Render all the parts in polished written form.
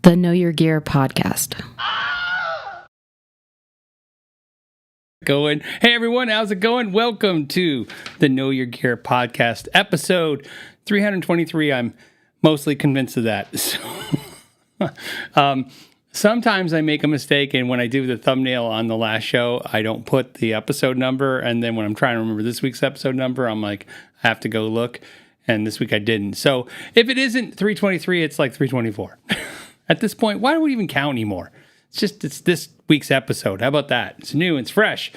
The Know Your Gear podcast. Hey everyone, how's it going? Welcome to the Know Your Gear podcast, episode 323. I'm mostly convinced of that. So, sometimes I make a mistake, and when I do the thumbnail on the last show, I don't put the episode number, and then when I'm trying to remember this week's episode number, I'm like, I have to go look, and this week I didn't. So if it isn't 323, it's like 324. At this point, why do we even count anymore? It's this week's episode. How about that? It's new, it's fresh.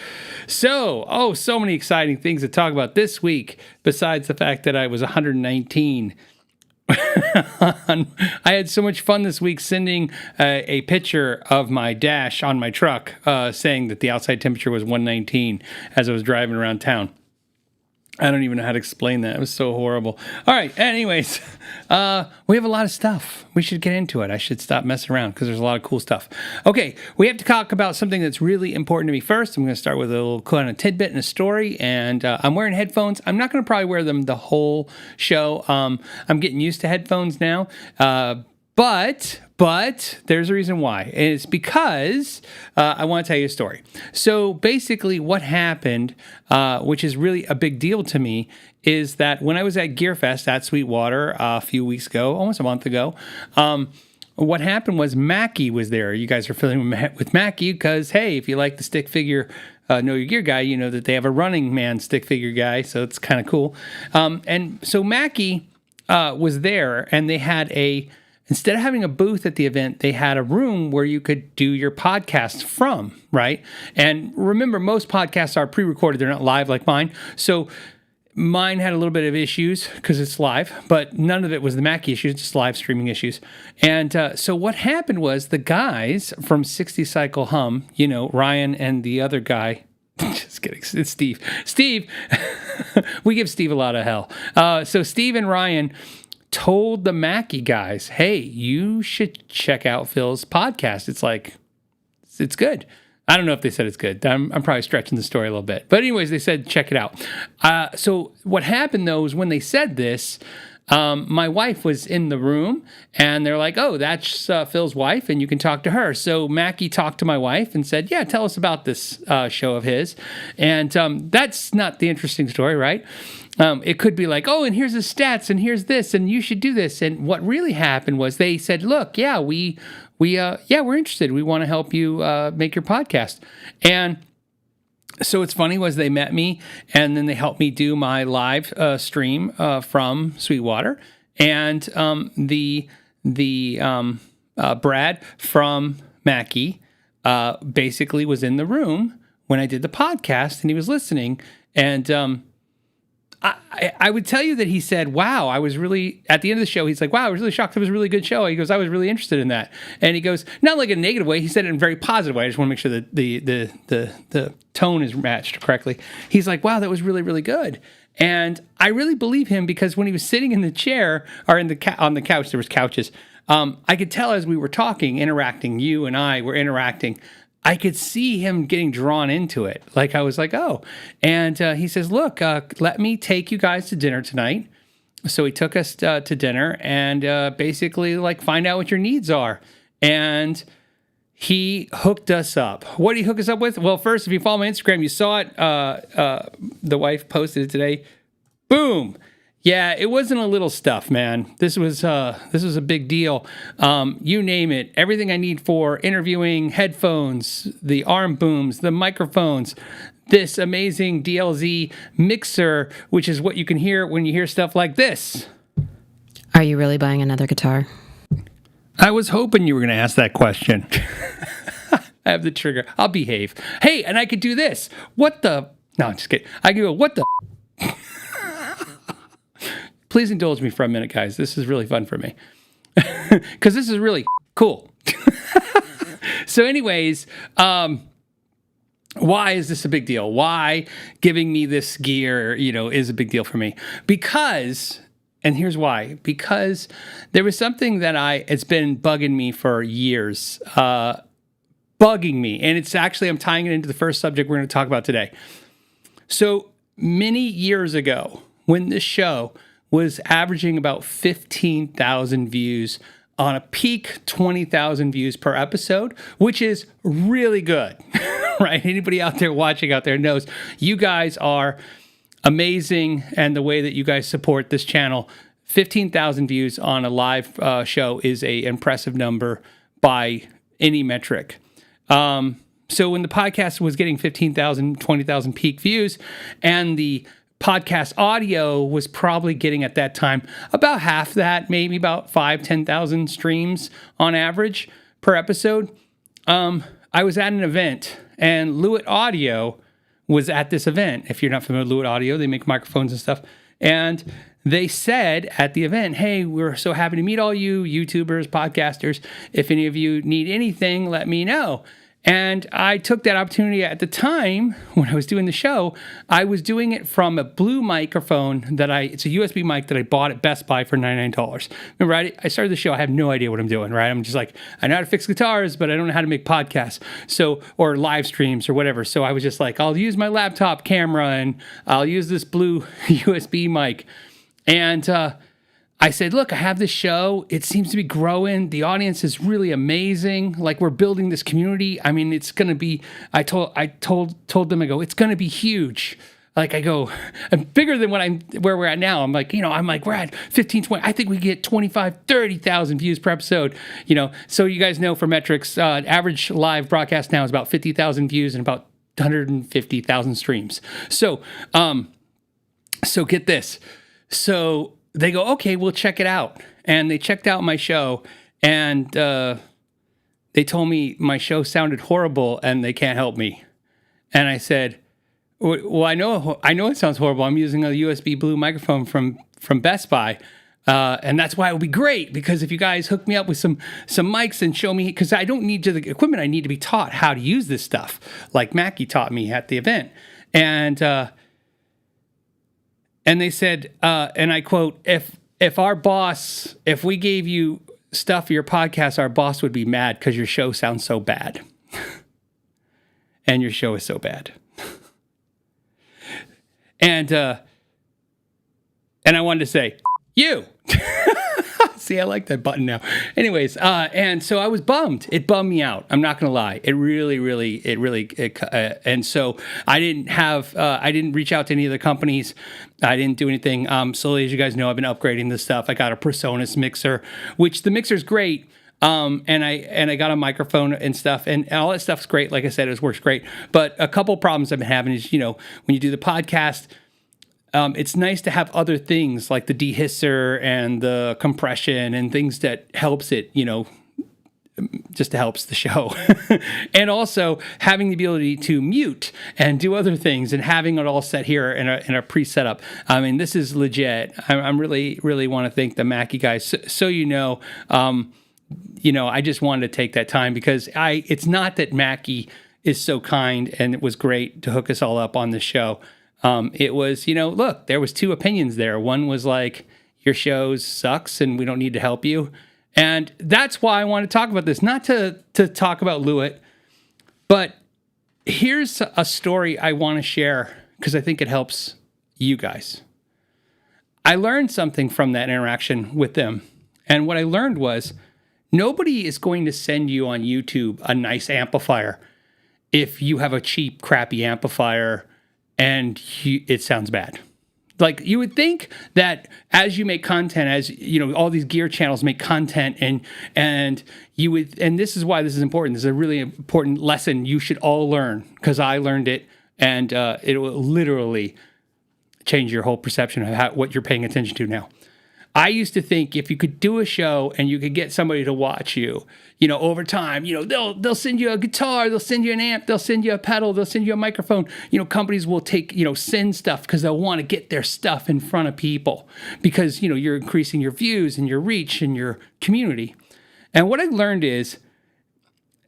So many exciting things to talk about this week, besides the fact that I was 119. I had so much fun this week sending a picture of my dash on my truck saying that the outside temperature was 119 as I was driving around town. I don't even know how to explain that. It was so horrible. All right. Anyways, we have a lot of stuff. We should get into it. I should stop messing around because there's a lot of cool stuff. Okay. We have to talk about something that's really important to me first. I'm going to start with a little kind of tidbit and a story. And I'm wearing headphones. I'm not going to probably wear them the whole show. I'm getting used to headphones now. But there's a reason why. And it's because I want to tell you a story. So basically what happened, which is really a big deal to me, is that when I was at GearFest at Sweetwater a few weeks ago, almost a month ago, what happened was Mackie was there. You guys are familiar with Mackie because, hey, if you like the stick figure Know Your Gear guy, you know that they have a Running Man stick figure guy, so it's kind of cool. And so Mackie was there, and they had instead of having a booth at the event, they had a room where you could do your podcast from, right? And remember, most podcasts are pre-recorded. They're not live like mine. So mine had a little bit of issues because it's live, but none of it was the Mackie issues, just live streaming issues. And so what happened was the guys from 60 Cycle Hum, you know, Ryan and the other guy, just kidding, it's Steve. We give Steve a lot of hell. So Steve and Ryan told the Mackie guys, hey, you should check out Phil's podcast. It's good. I don't know if they said it's good. I'm probably stretching the story a little bit. But anyways, they said, check it out. So what happened, though, is when they said this, my wife was in the room, and they're like, oh, that's Phil's wife, and you can talk to her. So Mackie talked to my wife and said, yeah, tell us about this show of his. And that's not the interesting story, right? It could be like, oh, and here's the stats, and here's this, and you should do this. And what really happened was they said, look, yeah, we're interested. We want to help you make your podcast. And so what's funny was they met me, and then they helped me do my live stream from Sweetwater. And the Brad from Mackie basically was in the room when I did the podcast, and he was listening. And I would tell you that he said, wow, I was really, at the end of the show, he's like, wow, I was really shocked. It was a really good show. He goes, I was really interested in that. And he goes, not like in a negative way. He said it in a very positive way. I just want to make sure that the tone is matched correctly. He's like, wow, that was really, really good. And I really believe him because when he was sitting in the chair or on the couch, there was couches. I could tell as we were talking, interacting, you and I were interacting, I could see him getting drawn into it. Like I was like, oh. And he says, look, let me take you guys to dinner tonight. So he took us to dinner and basically like find out what your needs are. And he hooked us up. What did he hook us up with? Well, first, if you follow my Instagram, you saw it. The wife posted it today. Boom. Yeah, it wasn't a little stuff, man. This was a big deal. You name it. Everything I need for interviewing, headphones, the arm booms, the microphones, this amazing DLZ mixer, which is what you can hear when you hear stuff like this. Are you really buying another guitar? I was hoping you were going to ask that question. I have the trigger. I'll behave. Hey, and I could do this. What the? No, I'm just kidding. I could go, what the? Please indulge me for a minute, guys. This is really fun for me. Because this is really cool. So anyways, why is this a big deal? Why giving me this gear, is a big deal for me? Because, and here's why. Because there was something that it's been bugging me for years. Bugging me. And it's actually, I'm tying it into the first subject we're going to talk about today. So many years ago, when this show was averaging about 15,000 views on a peak 20,000 views per episode, which is really good, right? Anybody out there watching out there knows you guys are amazing, and the way that you guys support this channel. 15,000 views on a live show is a impressive number by any metric. So when the podcast was getting 15,000, 20,000 peak views, and the podcast audio was probably getting at that time about half that, maybe about 10,000 streams on average per episode, I was at an event, and Lewitt Audio was at this event. If you're not familiar with Lewitt Audio, they make microphones and stuff. And they said at the event, hey, we're so happy to meet all you YouTubers, podcasters. If any of you need anything, let me know. And I took that opportunity at the time when I was doing the show. I was doing it from a blue microphone it's a USB mic that I bought at Best Buy for $99. Remember, I started the show, I have no idea what I'm doing, right? I'm just like, I know how to fix guitars, but I don't know how to make podcasts, or live streams or whatever. So I was just like, I'll use my laptop camera and I'll use this blue USB mic. And I said, look, I have this show. It seems to be growing. The audience is really amazing. Like, we're building this community. I mean, it's going to be, I told them, I go, it's going to be huge. Like, I go, I'm bigger than where we're at now. I'm like, we're at 15, 20. I think we get 25, 30,000 views per episode, So you guys know for metrics, average live broadcast now is about 50,000 views and about 150,000 streams. So get this. So they go, okay, we'll check it out. And they checked out my show, and they told me my show sounded horrible and they can't help me. And I said, well, I know it sounds horrible. I'm using a USB blue microphone from Best Buy. And that's why it would be great, because if you guys hook me up with some mics and show me, because I don't need the equipment, I need to be taught how to use this stuff, like Mackie taught me at the event. And they said, and I quote, if we gave you stuff for your podcast, our boss would be mad because your show sounds so bad. And your show is so bad. And I wanted to say, you. See, I like that button now. Anyways, and so I was bummed. It bummed me out. I'm not going to lie. It really, and so I didn't reach out to any of the companies. I didn't do anything. Slowly, as you guys know, I've been upgrading this stuff. I got a PreSonus mixer, which the mixer's great. And I got a microphone and stuff, and all that stuff's great. Like I said, it works great. But a couple problems I've been having is, when you do the podcast, it's nice to have other things like the dehisser and the compression and things that helps it, just helps the show. And also having the ability to mute and do other things and having it all set here in a pre-setup. I mean, this is legit. I'm really want to thank the Mackie guys. So I just wanted to take that time because it's not that Mackie is so kind and it was great to hook us all up on the show. It was, look, there was two opinions there. One was like, your show sucks and we don't need to help you. And that's why I want to talk about this, not to talk about Lewitt, but here's a story I want to share because I think it helps you guys. I learned something from that interaction with them. And what I learned was nobody is going to send you on YouTube a nice amplifier if you have a cheap, crappy amplifier and it sounds bad. Like, you would think that as you make content, as all these gear channels make content, and this is why this is important. This is a really important lesson you should all learn, because I learned it, and it will literally change your whole perception of what you're paying attention to now. I used to think if you could do a show and you could get somebody to watch you, over time, they'll send you a guitar, they'll send you an amp, they'll send you a pedal, they'll send you a microphone. Companies will send stuff because they'll want to get their stuff in front of people because, you're increasing your views and your reach and your community. And what I learned is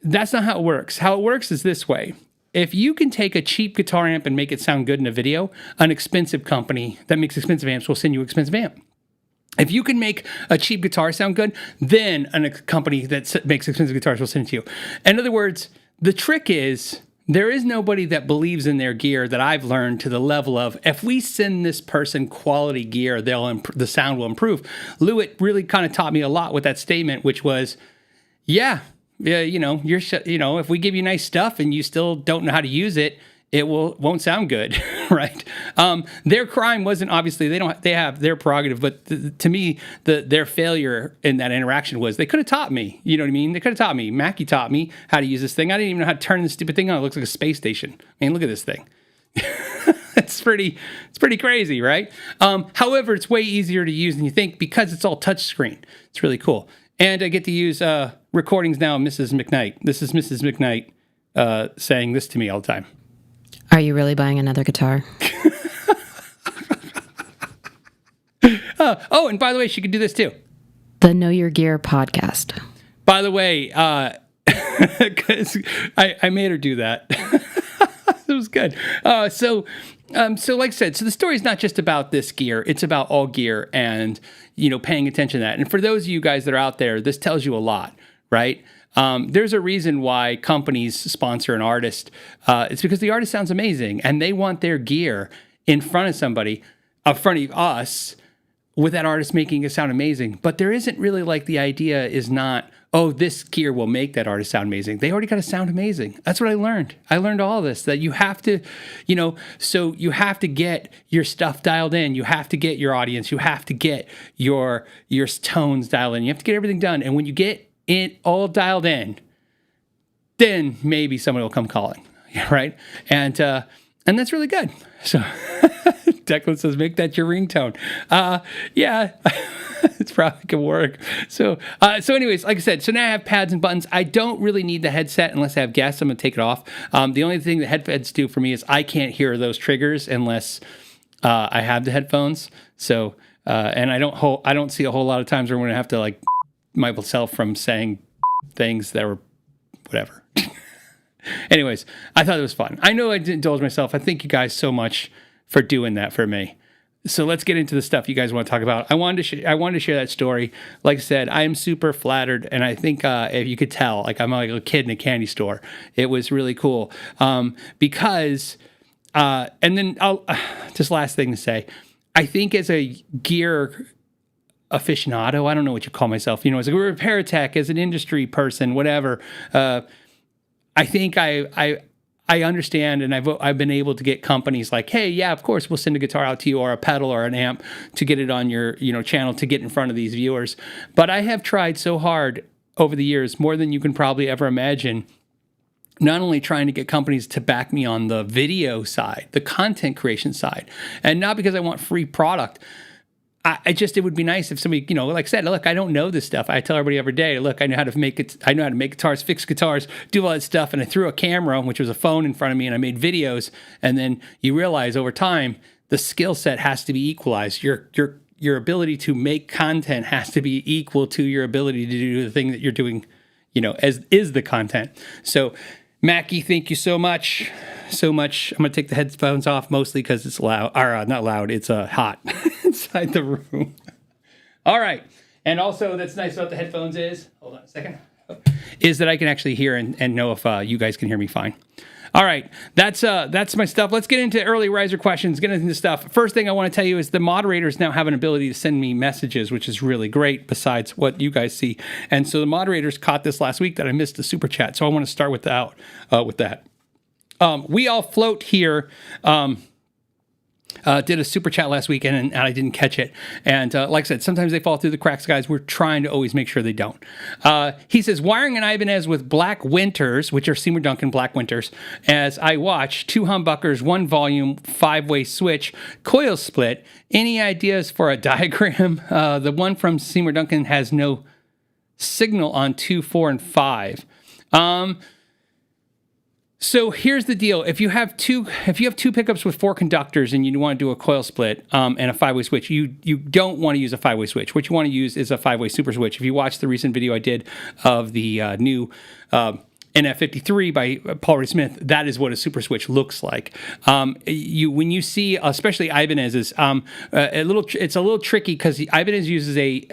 that's not how it works. How it works is this way. If you can take a cheap guitar amp and make it sound good in a video, an expensive company that makes expensive amps will send you an expensive amp. If you can make a cheap guitar sound good, then a company that makes expensive guitars will send it to you. In other words, the trick is There is nobody that believes in their gear that I've learned to the level of, if we send this person quality gear, the sound will improve. Lewitt really kind of taught me a lot with that statement, which was, yeah, if we give you nice stuff and you still don't know how to use it, it won't sound good, right? Their crime wasn't, obviously they have their prerogative, but to me, their failure in that interaction was they could have taught me. You know what I mean? They could have taught me. Mackie taught me how to use this thing. I didn't even know how to turn this stupid thing on. It looks like a space station. I mean, look at this thing. It's pretty crazy, right? However, it's way easier to use than you think because it's all touchscreen. It's really cool. And I get to use recordings now of Mrs. McKnight. This is Mrs. McKnight saying this to me all the time. Are you really buying another guitar? And by the way, she could do this too. The Know Your Gear podcast. By the way, because I made her do that. It was good. So like I said, so the story is not just about this gear. It's about all gear and, paying attention to that. And for those of you guys that are out there, this tells you a lot, right? There's a reason why companies sponsor an artist. It's because the artist sounds amazing and they want their gear in front of somebody, in front of us, with that artist making it sound amazing. But there isn't really the idea is not, oh, this gear will make that artist sound amazing. They already got to sound amazing. That's what I learned. I learned all this, that you have to, so you have to get your stuff dialed in. You have to get your audience. You have to get your tones dialed in. You have to get everything done. And when you get it all dialed in, then maybe someone will come calling, right? And that's really good. So Declan says, make that your ringtone. Yeah, it's probably can work. So anyways, like I said, so now I have pads and buttons. I don't really need the headset unless I have guests. I'm gonna take it off. The only thing the headphones do for me is I can't hear those triggers unless I have the headphones. So and I don't see a whole lot of times where I'm gonna have to myself from saying things that were whatever. Anyways, I thought it was fun. I know I didn't indulge myself. I thank you guys so much for doing that for me. So let's get into the stuff you guys want to talk about. I wanted to share that story. Like I said, I am super flattered, and I think if you could tell, I'm like a kid in a candy store. It was really cool because, and then just last thing to say, I think as a gear aficionado, I don't know what you call myself, as a repair tech, as an industry person, whatever. I think I understand, and I've been able to get companies like, hey, yeah, of course, we'll send a guitar out to you or a pedal or an amp to get it on your channel to get in front of these viewers. But I have tried so hard over the years, more than you can probably ever imagine, not only trying to get companies to back me on the video side, the content creation side, and not because I want free product. It would be nice if somebody, like I said, look, I don't know this stuff. I tell everybody every day, look, I know how to make it. I know how to make guitars, fix guitars, do all that stuff. And I threw a camera, which was a phone, in front of me, and I made videos. And then you realize over time, the skill set has to be equalized. Your ability to make content has to be equal to your ability to do the thing that you're doing, as is the content. So, Mackie, thank you so much. I'm going to take the headphones off mostly because it's loud, or not loud, it's hot inside the room. All right. And also, that's nice about the headphones is, hold on a second, is that I can actually hear and know if you guys can hear me fine. All right, that's my stuff. Let's get into early riser questions, get into stuff. First thing I want to tell you is the moderators now have an ability to send me messages, which is really great besides what you guys see. And so the moderators caught this last week that I missed the super chat, so I want to start with that. We All Float here did a super chat last week, and I didn't catch it. And like I said, sometimes they fall through the cracks, guys. We're trying to always make sure they don't. He says, wiring an Ibanez with Black Winters, which are Seymour Duncan Black Winters, as I watch, 2 humbuckers, 1 volume, 5-way switch, coil split. Any ideas for a diagram? The one from Seymour Duncan has no signal on 2, 4, and 5. So here's the deal. If you have two pickups with 4 conductors and you want to do a coil split and a 5-way switch, you don't want to use a 5-way switch. What you want to use is a 5-way super switch. If you watch the recent video I did of the new an F53 by Paul Reed Smith, that is what a super switch looks like. When you see, especially Ibanez's, it's a little tricky because Ibanez uses a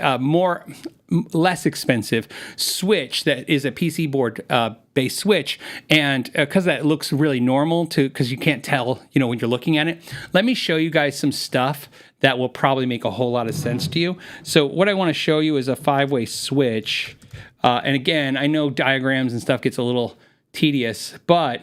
less expensive switch that is a PC board based switch, and because that looks really normal because you can't tell when you're looking at it. Let me show you guys some stuff that will probably make a whole lot of sense to you. So what I want to show you is a 5-way switch, and again, I know diagrams and stuff gets a little tedious, but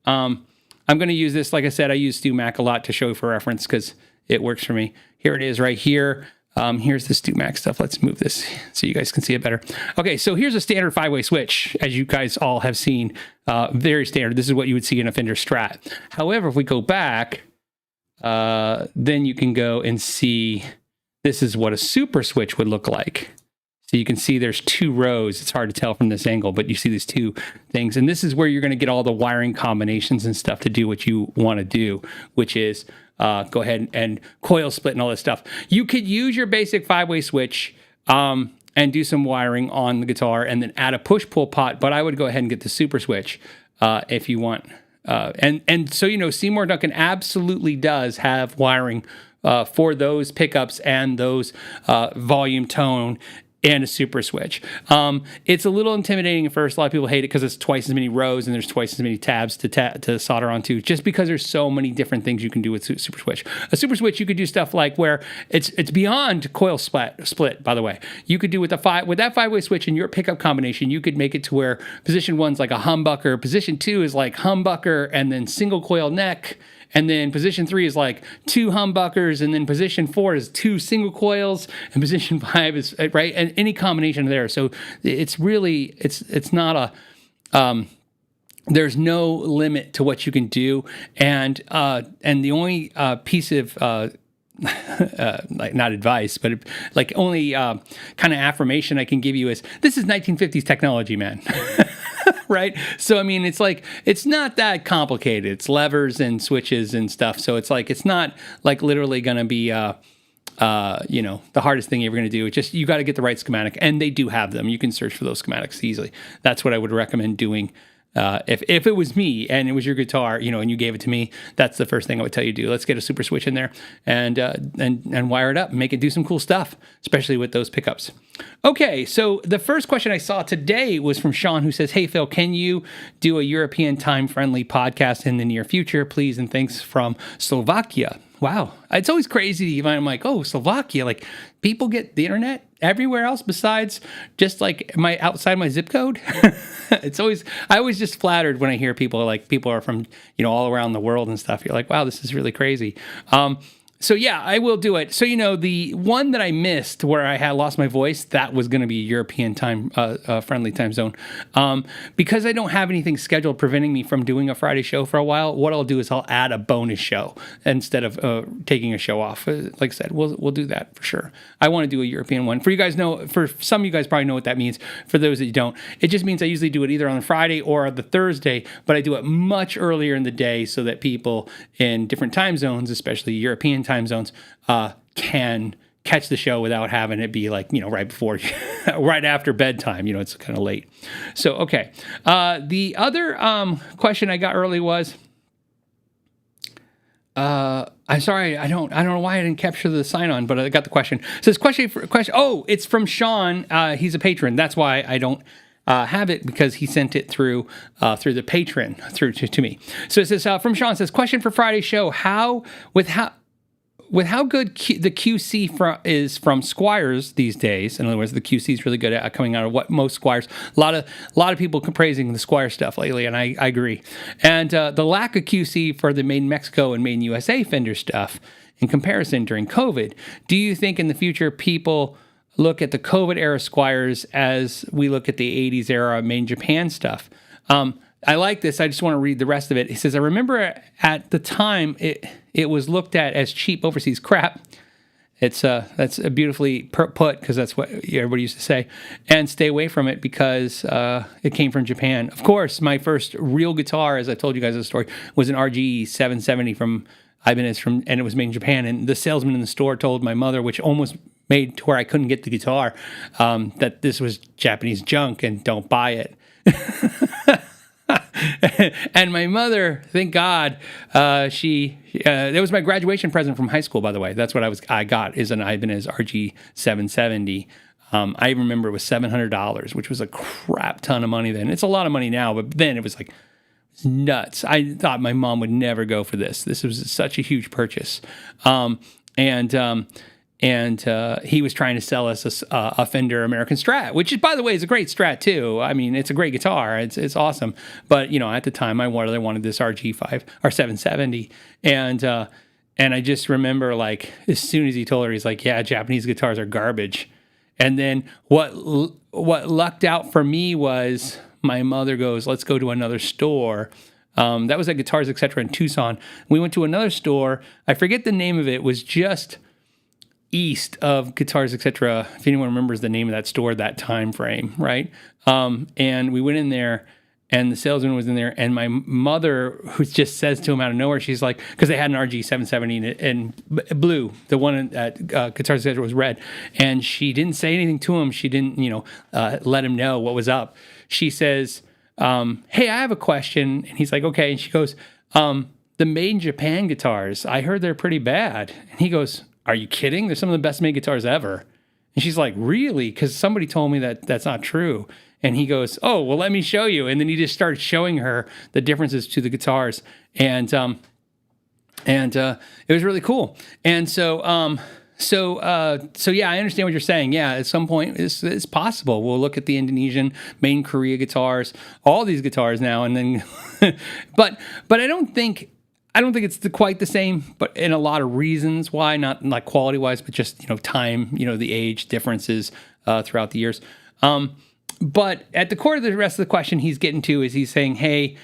I'm going to use this. Like I said, I use Stu Mac a lot to show for reference because it works for me. Here it is right here. Here's the Stu Mac stuff. Let's move this so you guys can see it better. Okay, so here's a standard 5-way switch, as you guys all have seen. Very standard. This is what you would see in a Fender Strat. However, if we go back, then you can go and see this is what a super switch would look like. So you can see there's 2 rows. It's hard to tell from this angle, but you see these 2 things. And this is where you're going to get all the wiring combinations and stuff to do what you want to do, which is go ahead and coil split and all this stuff. You could use your basic 5-way switch and do some wiring on the guitar and then add a push-pull pot, but I would go ahead and get the super switch if you want. And so, Seymour Duncan absolutely does have wiring for those pickups and those volume tone and a super switch. It's a little intimidating at first. A lot of people hate it because it's twice as many rows and there's twice as many tabs to solder onto, just because there's so many different things you can do with super switch. A super switch, you could do stuff like where it's beyond coil split, by the way. You could do with that 5-way switch in your pickup combination, you could make it to where position 1's like a humbucker, position 2 is like humbucker and then single coil neck, and then position 3 is like 2 humbuckers, and then position 4 is 2 single coils, and position 5 is right, and any combination there. So it's really it's not a there's no limit to what you can do, and the only piece of like not advice, but like only kind of affirmation I can give you is this is 1950s technology, man. Right? So, I mean, it's not that complicated. It's levers and switches and stuff. So it's not like literally going to be, the hardest thing you're ever going to do. It's just, you got to get the right schematic, and they do have them. You can search for those schematics easily. That's what I would recommend doing. If it was me and it was your guitar, and you gave it to me, that's the first thing I would tell you to do. Let's get a super switch in there and wire it up and make it do some cool stuff, especially with those pickups. Okay, so the first question I saw today was from Sean, who says, "Hey Phil, can you do a European time-friendly podcast in the near future, please? And thanks from Slovakia." Wow, it's always crazy. I'm like, oh, Slovakia, like people get the internet everywhere else besides just like outside my zip code. I always just flattered when I hear people are from, all around the world and stuff. You're like, wow, this is really crazy. So yeah, I will do it. So, the one that I missed where I had lost my voice, that was going to be European time, friendly time zone. Because I don't have anything scheduled preventing me from doing a Friday show for a while, what I'll do is I'll add a bonus show instead of taking a show off. Like I said, we'll do that for sure. I want to do a European one. For some of you guys probably know what that means. For those that you don't, it just means I usually do it either on the Friday or the Thursday, but I do it much earlier in the day so that people in different time zones, especially European time zones, can catch the show without having it be like, right before, right after bedtime. It's kind of late. So, okay. The other question I got early was, I'm sorry, I don't know why I didn't capture the sign on, but I got the question. It says question. Oh, it's from Sean. He's a patron. That's why I don't have it, because he sent it through the patron through to me. So it says from Sean, says, question for Friday's show: With how good the QC is from Squires these days, in other words, the QC is really good at coming out of what most Squires. A lot of people praising the Squire stuff lately, and I agree. And the lack of QC for the Made in Mexico and Made in USA Fender stuff in comparison during COVID. Do you think in the future people look at the COVID era Squires as we look at the 80s era Made in Japan stuff? I like this. I just want to read the rest of it. He says, I remember at the time it was looked at as cheap overseas crap. That's a beautifully put, because that's what everybody used to say. And stay away from it because it came from Japan. Of course, my first real guitar, as I told you guys the story, was an RGE 770 from Ibanez, and it was made in Japan. And the salesman in the store told my mother, which almost made to where I couldn't get the guitar, that this was Japanese junk and don't buy it. And my mother, thank God, she that was my graduation present from high school, by the way. That's what I got, is an Ibanez RG 770. I remember it was $700, which was a crap ton of money then. It's a lot of money now, but then it was like nuts. I thought my mom would never go for this. This was such a huge purchase. And he was trying to sell us a Fender American Strat, which, by the way, is a great Strat too. I mean, it's a great guitar. It's awesome. But at the time, I wanted this RG5 or 770, and I just remember, like, as soon as he told her, he's like, "Yeah, Japanese guitars are garbage." And then what lucked out for me was my mother goes, "Let's go to another store." That was at Guitars Etc. in Tucson. We went to another store. I forget the name of it. It was just east of Guitars Etc. If anyone remembers the name of that store, that time frame, right? And we went in there, and the salesman was in there, and my mother, who just says to him out of nowhere, she's like, because they had an RG 770 in blue, the one at Guitars Etc. was red, and she didn't say anything to him. She didn't, let him know what was up. She says, "Hey, I have a question," and he's like, "Okay," and she goes, "The made in Japan guitars, I heard they're pretty bad," and he goes, "Are you kidding? They're some of the best made guitars ever." And she's like, "Really? Because somebody told me that that's not true." And he goes, "Oh, well, let me show you." And then he just started showing her the differences to the guitars. And it was really cool. And so yeah, I understand what you're saying. Yeah, at some point it's possible. We'll look at the Indonesian, made in Korea guitars, all these guitars now, and then, but I don't think it's quite the same, but in a lot of reasons why, not like quality wise, but just, time, the age differences throughout the years. But at the core of the rest of the question he's getting to is he's saying, hey,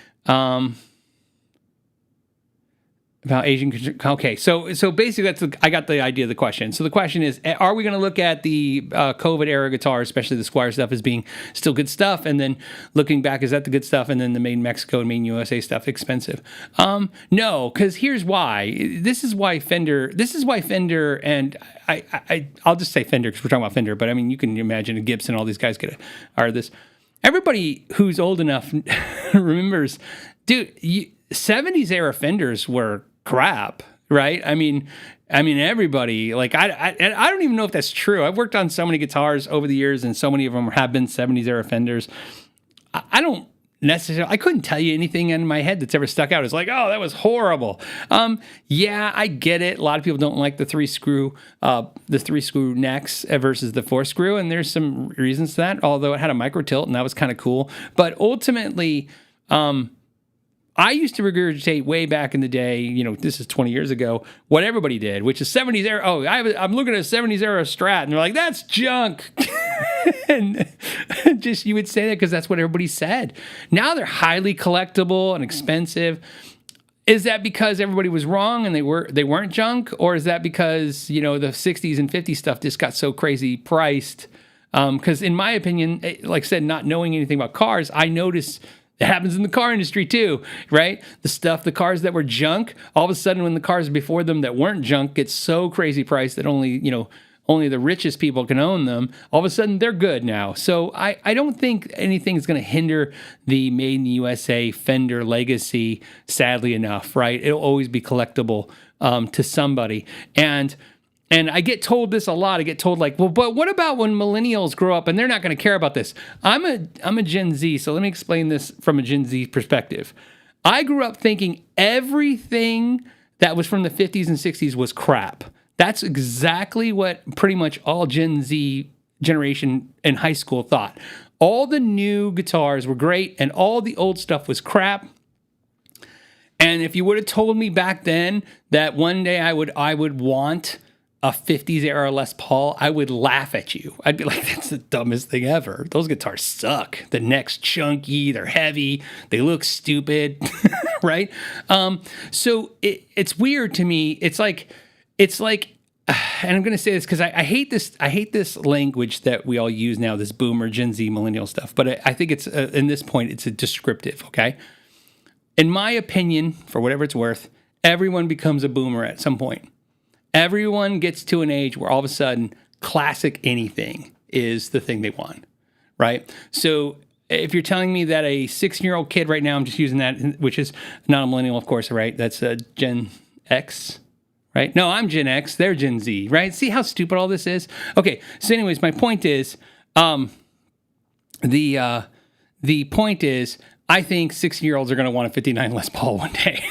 about Asian. Okay, so basically I got the idea of the question. So the question is, are we going to look at the COVID era guitars, especially the Squire stuff, as being still good stuff, and then looking back, is that the good stuff, and then the made in Mexico and made in USA stuff expensive? No, because here's why. This is why Fender, and I'll just say Fender because we're talking about Fender, but I mean you can imagine a Gibson, all these guys are this. Everybody who's old enough remembers, dude. 70s era Fenders were crap, right? I mean, everybody, like, I don't even know if that's true. I've worked on so many guitars over the years, and so many of them have been 70s era Fenders. I don't necessarily, I couldn't tell you anything in my head that's ever stuck out. It's like, oh, that was horrible. Yeah, I get it. A lot of people don't like the three screw necks versus the 4-screw, and there's some reasons to that, although it had a micro tilt, and that was kind of cool. But ultimately, I used to regurgitate way back in the day, this is 20 years ago, what everybody did, which is 70s era. Oh, I'm looking at a 70s era Strat, and they're like, that's junk. And just, you would say that because that's what everybody said. Now they're highly collectible and expensive. Is that because everybody was wrong and they weren't junk? Or is that because, the 60s and 50s stuff just got so crazy priced? Because in my opinion, like I said, not knowing anything about cars, I noticed it happens in the car industry too, right? The cars that were junk, all of a sudden when the cars before them that weren't junk get so crazy priced that only the richest people can own them, all of a sudden they're good now. So I don't think anything is going to hinder the made in the USA Fender legacy, sadly enough, right? It'll always be collectible to somebody. And I get told this a lot. I get told like, well, but what about when millennials grow up and they're not going to care about this? I'm a Gen Z, so let me explain this from a Gen Z perspective. I grew up thinking everything that was from the 50s and 60s was crap. That's exactly what pretty much all Gen Z generation in high school thought. All the new guitars were great and all the old stuff was crap. And if you would have told me back then that one day I would want a 50s era Les Paul, I would laugh at you. I'd be like, that's the dumbest thing ever. Those guitars suck. The neck's chunky, they're heavy, they look stupid, right? So it's weird to me. It's like, and I'm going to say this because I hate this language that we all use now, this boomer, Gen Z, millennial stuff. But I think it's, in this point, it's a descriptive, okay? In my opinion, for whatever it's worth, everyone becomes a boomer at some point. Everyone gets to an age where all of a sudden classic anything is the thing they want, right? So if you're telling me that a 16-year-old kid right now, I'm just using that, which is not a millennial, of course, right? That's Gen X, right? No, I'm Gen X. They're Gen Z, right? See how stupid all this is? Okay, so anyways, my point is, the point is, I think 16-year-olds are going to want a 59 Les Paul one day.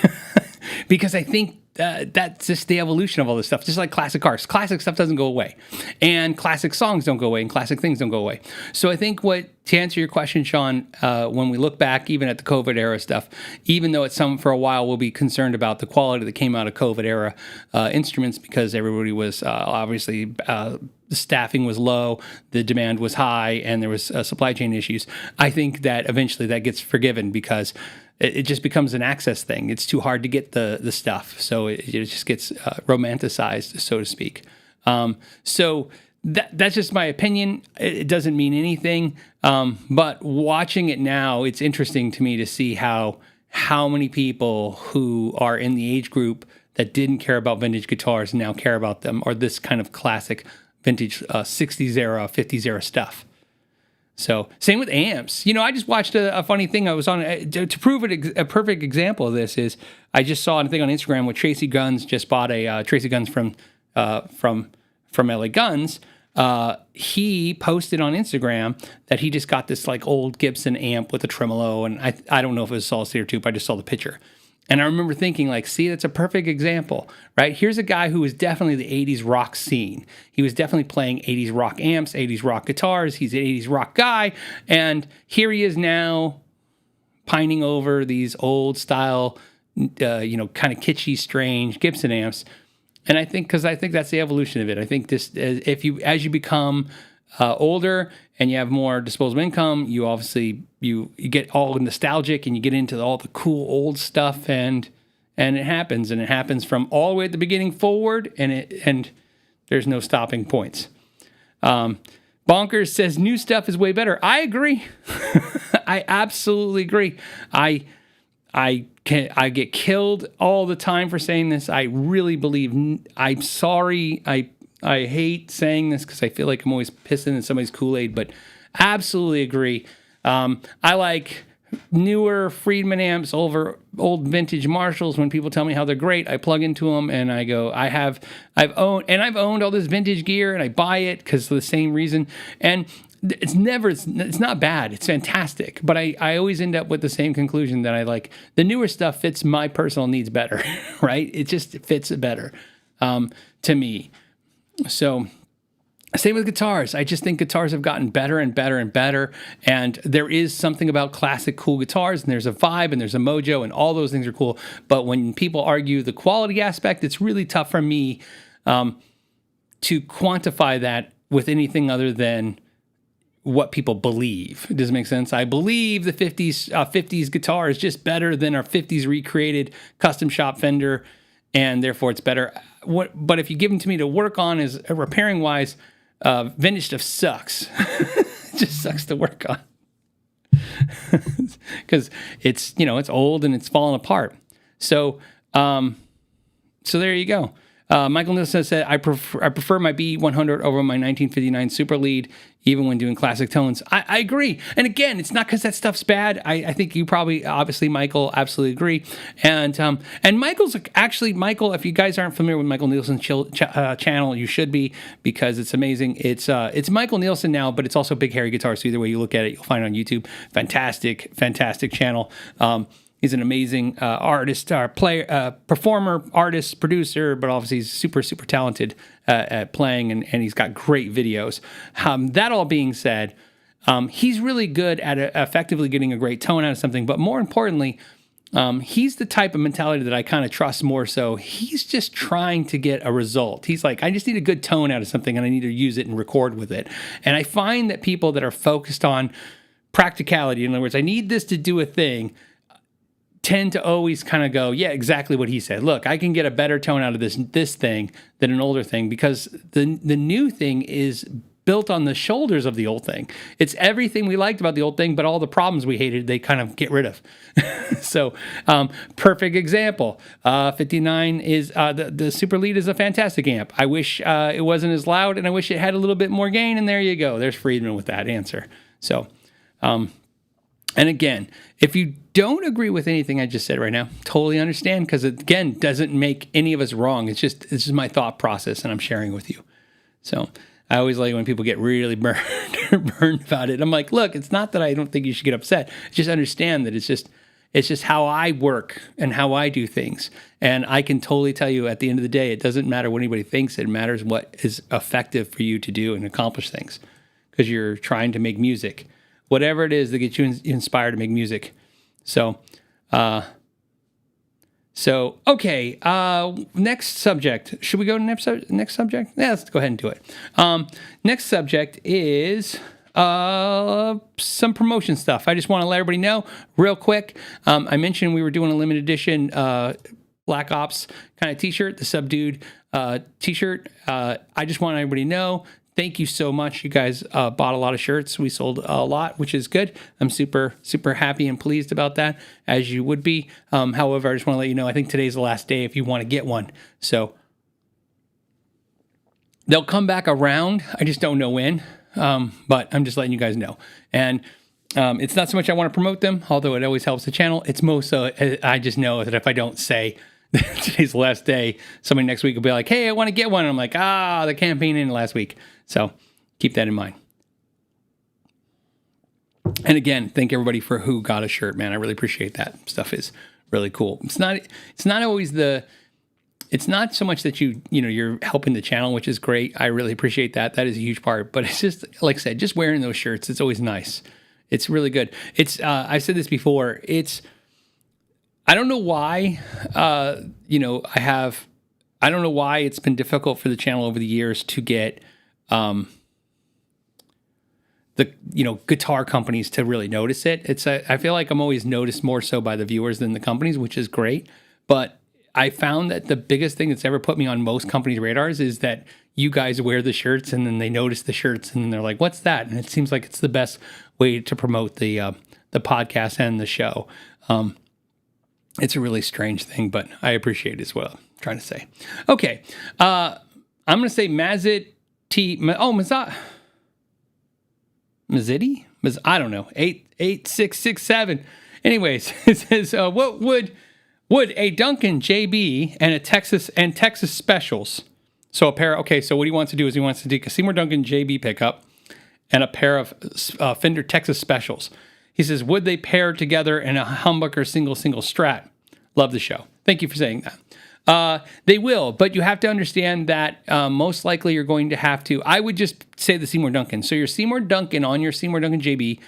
Because I think that's just the evolution of all this stuff. Just like classic cars. Classic stuff doesn't go away. And classic songs don't go away. And classic things don't go away. So I think to answer your question, Sean, when we look back even at the COVID era stuff, even though for a while we'll be concerned about the quality that came out of COVID era instruments because everybody was obviously... the staffing was low, the demand was high, and there was supply chain issues. I think that eventually that gets forgiven because it just becomes an access thing. It's too hard to get the stuff, so it just gets romanticized, so to speak. So that's just my opinion. It doesn't mean anything, but watching it now, it's interesting to me to see how many people who are in the age group that didn't care about vintage guitars now care about them, or this kind of classic vintage 60s era, 50s era stuff. So same with amps. I just watched a funny thing. I was on to prove it. A perfect example of this is I just saw a thing on Instagram where Tracy Guns just bought a Tracy Guns from LA Guns. He posted on Instagram that he just got this like old Gibson amp with a tremolo, and I don't know if it was solid state or tube. I just saw the picture. And I remember thinking, like, see, that's a perfect example, right? Here's a guy who was definitely the 80s rock scene. He was definitely playing 80s rock amps, 80s rock guitars. He's an 80s rock guy. And here he is now pining over these old style, kind of kitschy, strange Gibson amps. And I think that's the evolution of it. I think this, as you become older and you have more disposable income, you obviously you get all nostalgic and you get into all the cool old stuff, and it happens from all the way at the beginning forward, and there's no stopping points. Bonkers says new stuff is way better. I agree. I absolutely agree. I get killed all the time for saying this. I really believe. I'm sorry. I hate saying this because I feel like I'm always pissing in somebody's Kool-Aid, but absolutely agree. I like newer Friedman amps over old vintage Marshalls. When people tell me how they're great, I plug into them and I go, I've owned all this vintage gear and I buy it because of the same reason. And it's not bad. It's fantastic. But I always end up with the same conclusion that I like the newer stuff fits my personal needs better, right? It just fits it better to me. So same with guitars. I just think guitars have gotten better and better and better. And there is something about classic cool guitars, and there's a vibe and there's a mojo, and all those things are cool. But when people argue the quality aspect, it's really tough for me to quantify that with anything other than what people believe. Does it make sense? I believe the 50s guitar is just better than our 50s recreated custom shop Fender, and therefore it's better. But if you give them to me to work on as repairing wise, vintage stuff sucks. It just sucks to work on because it's old and it's falling apart. So there you go. Michael Nielsen said, I prefer my B100 over my 1959 Super Lead, even when doing classic tones. I agree. And again, it's not because that stuff's bad. I think you probably, obviously, Michael, absolutely agree. And Michael's actually, Michael, if you guys aren't familiar with Michael Nielsen's channel, you should be, because it's amazing. It's Michael Nielsen now, but it's also Big Hairy Guitar. So either way you look at it, you'll find it on YouTube. Fantastic channel. He's an amazing artist, player, performer, artist, producer, but obviously he's super, super talented at playing, and he's got great videos. That all being said, he's really good at effectively getting a great tone out of something, but more importantly, he's the type of mentality that I kind of trust more so. He's just trying to get a result. He's like, I just need a good tone out of something, and I need to use it and record with it. And I find that people that are focused on practicality, in other words, I need this to do a thing, tend to always kind of go, yeah, exactly what he said. Look, I can get a better tone out of this thing than an older thing, because the new thing is built on the shoulders of the old thing. It's everything we liked about the old thing, but all the problems we hated, they kind of get rid of. So, perfect example. 59 is, the Super Lead is a fantastic amp. I wish it wasn't as loud, and I wish it had a little bit more gain, and there you go. There's Friedman with that answer. So, And again, if you don't agree with anything I just said right now, totally understand, because it, again, doesn't make any of us wrong. It's just my thought process, and I'm sharing with you. So I always like when people get really burned about it. I'm like, look, it's not that I don't think you should get upset. Just understand that it's just how I work and how I do things. And I can totally tell you at the end of the day, it doesn't matter what anybody thinks. It matters what is effective for you to do and accomplish things, because you're trying to make music. Whatever it is that gets you inspired to make music. So, okay. Next subject. Should we go to next subject? Yeah, let's go ahead and do it. Next subject is some promotion stuff. I just want to let everybody know real quick. I mentioned we were doing a limited edition Black Ops kind of t-shirt, the Subdued t-shirt. I just want everybody to know, thank you so much. You guys bought a lot of shirts. We sold a lot, which is good. I'm super, super happy and pleased about that, as you would be. However, I just want to let you know, I think today's the last day if you want to get one. So they'll come back around. I just don't know when, but I'm just letting you guys know. And it's not so much I want to promote them, although it always helps the channel. It's most so I just know that if I don't say today's the last day, somebody next week will be like, hey, I want to get one. And I'm like, the campaign ended last week. So keep that in mind. And again, thank everybody for who got a shirt, man. I really appreciate that. Stuff is really cool. It's not always it's not so much that you're helping the channel, which is great. I really appreciate that. That is a huge part. But it's just, like I said, just wearing those shirts, it's always nice. It's really good. It's I've said this before. I don't know why, I don't know why it's been difficult for the channel over the years to get guitar companies to really notice it. I feel like I'm always noticed more so by the viewers than the companies, which is great. But I found that the biggest thing that's ever put me on most companies' radars is that you guys wear the shirts and then they notice the shirts and then they're like, what's that? And it seems like it's the best way to promote the podcast and the show. It's a really strange thing, but I appreciate it as well. I'm trying to say. Okay. I'm going to say Mazit T. Mazidi? I don't know. 8667. Anyways, it says, what would a Duncan JB and a Texas specials? So a pair. Okay. So what he wants to do is he wants to take a Seymour Duncan JB pickup and a pair of Fender Texas specials. He says, would they pair together in a humbucker single Strat? Love the show. Thank you for saying that. They will, but you have to understand that most likely you're going to have to, I would just say the Seymour Duncan. So your Seymour Duncan on your Seymour Duncan JB,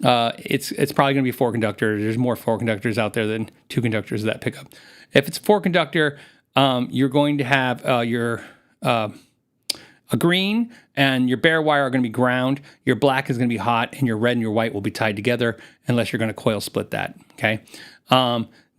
it's probably going to be a 4-conductor. There's more 4-conductors out there than 2-conductors of that pickup. If it's a 4-conductor, you're going to have a green and your bare wire are going to be ground. Your black is going to be hot, and your red and your white will be tied together unless you're going to coil split that. Okay.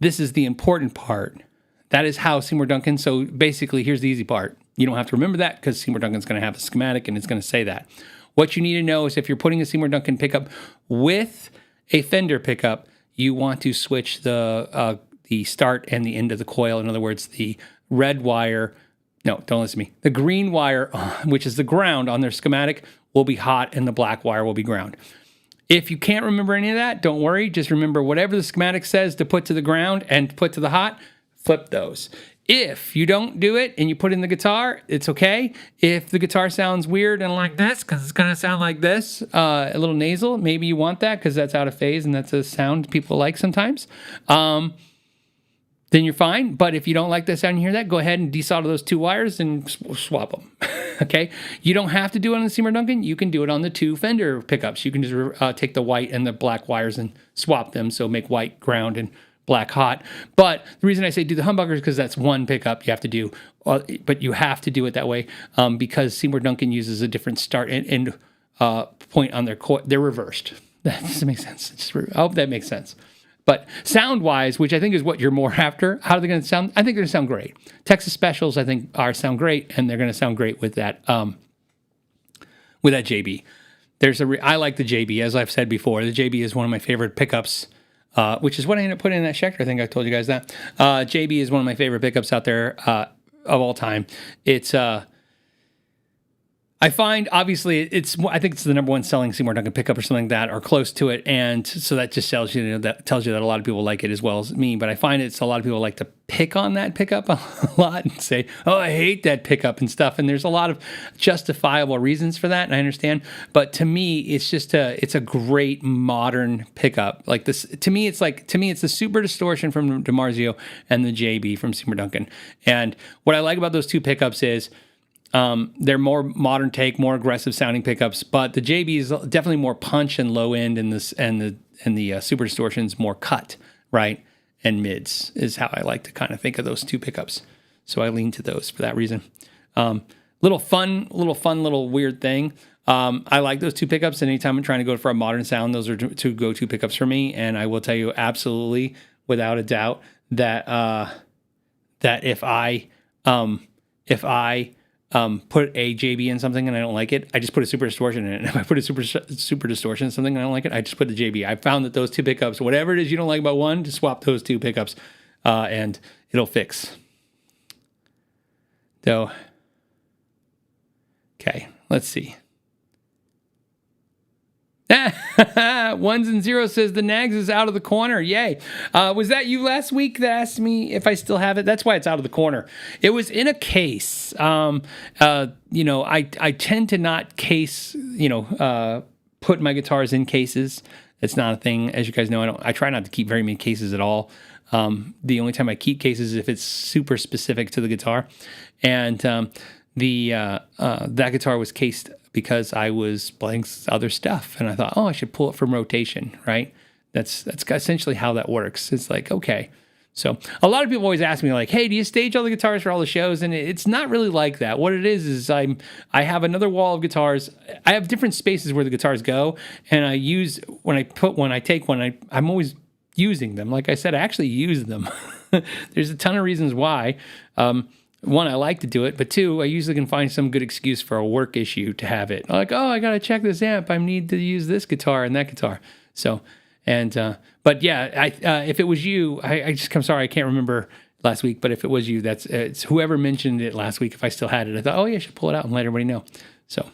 This is the important part. That is how Seymour Duncan. So basically, here's the easy part. You don't have to remember that because Seymour Duncan's going to have a schematic and it's going to say that. What you need to know is if you're putting a Seymour Duncan pickup with a Fender pickup, you want to switch the start and the end of the coil. In other words, the red wire. No, don't listen to me. The green wire, which is the ground on their schematic, will be hot and the black wire will be ground. If you can't remember any of that, don't worry. Just remember whatever the schematic says to put to the ground and put to the hot, flip those. If you don't do it and you put in the guitar, it's okay. If the guitar sounds weird and like this, because it's going to sound like this, a little nasal, maybe you want that because that's out of phase and that's a sound people like sometimes. Then you're fine. But if you don't like that sound and you hear that, go ahead and desolder those 2 wires and swap them. Okay? You don't have to do it on the Seymour Duncan. You can do it on the 2 Fender pickups. You can just take the white and the black wires and swap them. So make white ground and black hot. But the reason I say do the humbucker is because that's one pickup you have to do. But you have to do it that way because Seymour Duncan uses a different start and end point on their coil. They're reversed. That doesn't make sense. I hope that makes sense. But sound-wise, which I think is what you're more after, how are they going to sound? I think they're going to sound great. Texas Specials, I think, sound great, and they're going to sound great with that JB. I like the JB, as I've said before. The JB is one of my favorite pickups, which is what I ended up putting in that Schecter. I think I told you guys that. JB is one of my favorite pickups out there of all time. It's I find, obviously, I think it's the number one selling Seymour Duncan pickup or something like that, or close to it, and so that just tells you that a lot of people like it as well as me. But I find it's a lot of people like to pick on that pickup a lot and say, "Oh, I hate that pickup" and stuff. And there's a lot of justifiable reasons for that, and I understand. But to me, it's just it's a great modern pickup. Like this, to me, it's the Super Distortion from DiMarzio and the JB from Seymour Duncan. And what I like about those two pickups is, they're more modern take, more aggressive sounding pickups, but the JB is definitely more punch and low end, and the Super Distortion's more cut, right? And mids is how I like to kind of think of those two pickups. So I lean to those for that reason. Little weird thing. I like those two pickups. And anytime I'm trying to go for a modern sound, those are two go-to pickups for me. And I will tell you absolutely, without a doubt, that if I put a JB in something and I don't like it, I just put a Super Distortion in it. And if I put a super Distortion in something and I don't like it, I just put the JB. I found that those two pickups, whatever it is you don't like about one, just swap those two pickups, and it'll fix. So, okay, let's see. Ones and zeros says the Nags is out of the corner. Yay. Was that you last week that asked me if I still have it? That's why it's out of the corner. It was in a case. I tend to not put my guitars in cases. It's not a thing. As you guys know, I try not to keep very many cases at all. The only time I keep cases is if it's super specific to the guitar. And that guitar was cased because I was playing other stuff, and I thought, I should pull it from rotation, right? That's essentially how that works. It's like, okay. So a lot of people always ask me, like, hey, do you stage all the guitars for all the shows? And it's not really like that. What it is I have another wall of guitars. I have different spaces where the guitars go, and I use, when I put one, I take one, I'm always using them. Like I said, I actually use them. There's a ton of reasons why. One, I like to do it, but two, I usually can find some good excuse for a work issue to have it. Like, I got to check this amp. I need to use this guitar and that guitar. So, but yeah, if it was you, I'm sorry, I can't remember last week, but if it was you, it's whoever mentioned it last week. If I still had it, I thought, I should pull it out and let everybody know. So,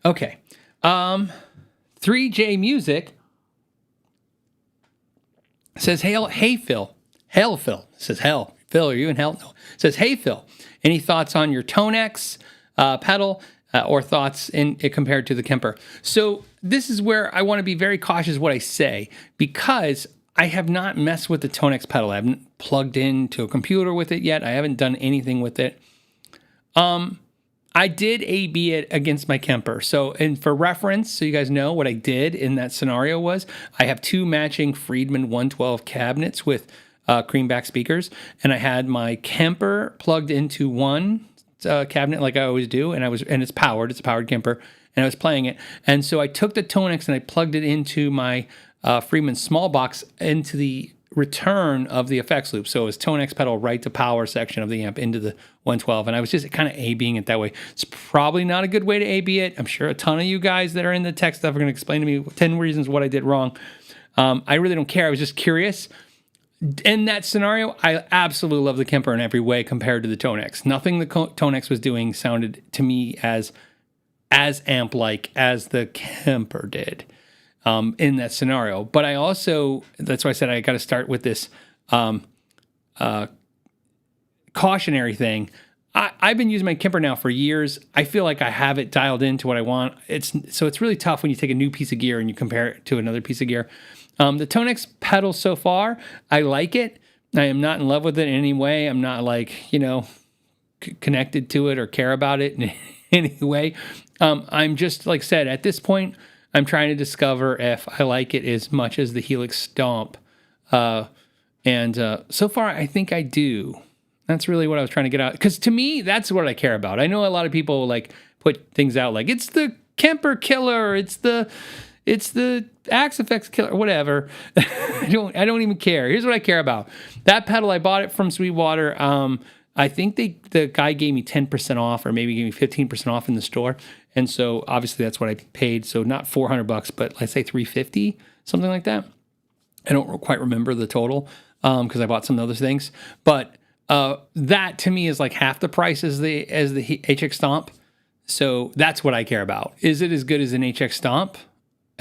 okay. 3J Music says, hey, Phil. Hell, Phil. It says, hell. Phil, are you in hell? No. It says, hey, Phil. Any thoughts on your Tonex pedal or thoughts in it compared to the Kemper? So this is where I want to be very cautious what I say, because I have not messed with the Tonex pedal. I haven't plugged into a computer with it yet. I haven't done anything with it. I did A/B it against my Kemper. So, and for reference, so you guys know what I did in that scenario was, I have two matching Friedman 112 cabinets with creamback speakers, and I had my Kemper plugged into one cabinet like I always do, and it's powered. It's a powered Kemper, and I was playing it. And so I took the Tonex and I plugged it into my Friedman small box into the return of the effects loop. So it was Tonex pedal right to power section of the amp into the 112, and I was just kind of A-Bing it that way. It's probably not a good way to A/B it. I'm sure a ton of you guys that are in the tech stuff are going to explain to me 10 reasons what I did wrong. I really don't care. I was just curious. In that scenario, I absolutely love the Kemper in every way compared to the Tonex. Nothing the Tonex was doing sounded to me as amp-like as the Kemper did in that scenario. But I also, that's why I said I got to start with this cautionary thing. I've been using my Kemper now for years. I feel like I have it dialed into what I want. It's really tough when you take a new piece of gear and you compare it to another piece of gear. The Tonex pedal so far, I like it. I am not in love with it in any way. I'm not connected to it or care about it in any way. I'm just, like I said, at this point, I'm trying to discover if I like it as much as the Helix Stomp. And so far, I think I do. That's really what I was trying to get out. Because to me, that's what I care about. I know a lot of people put things out like, it's the Kemper killer, it's the Axe Effects killer, whatever. I don't even care. Here's what I care about. That pedal, I bought it from Sweetwater. I think the guy gave me 10% off, or maybe gave me 15% off in the store. And so obviously that's what I paid. So not $400, but let's say $350, something like that. I don't quite remember the total because I bought some other things. But that to me is like half the price as the HX Stomp. So that's what I care about. Is it as good as an HX Stomp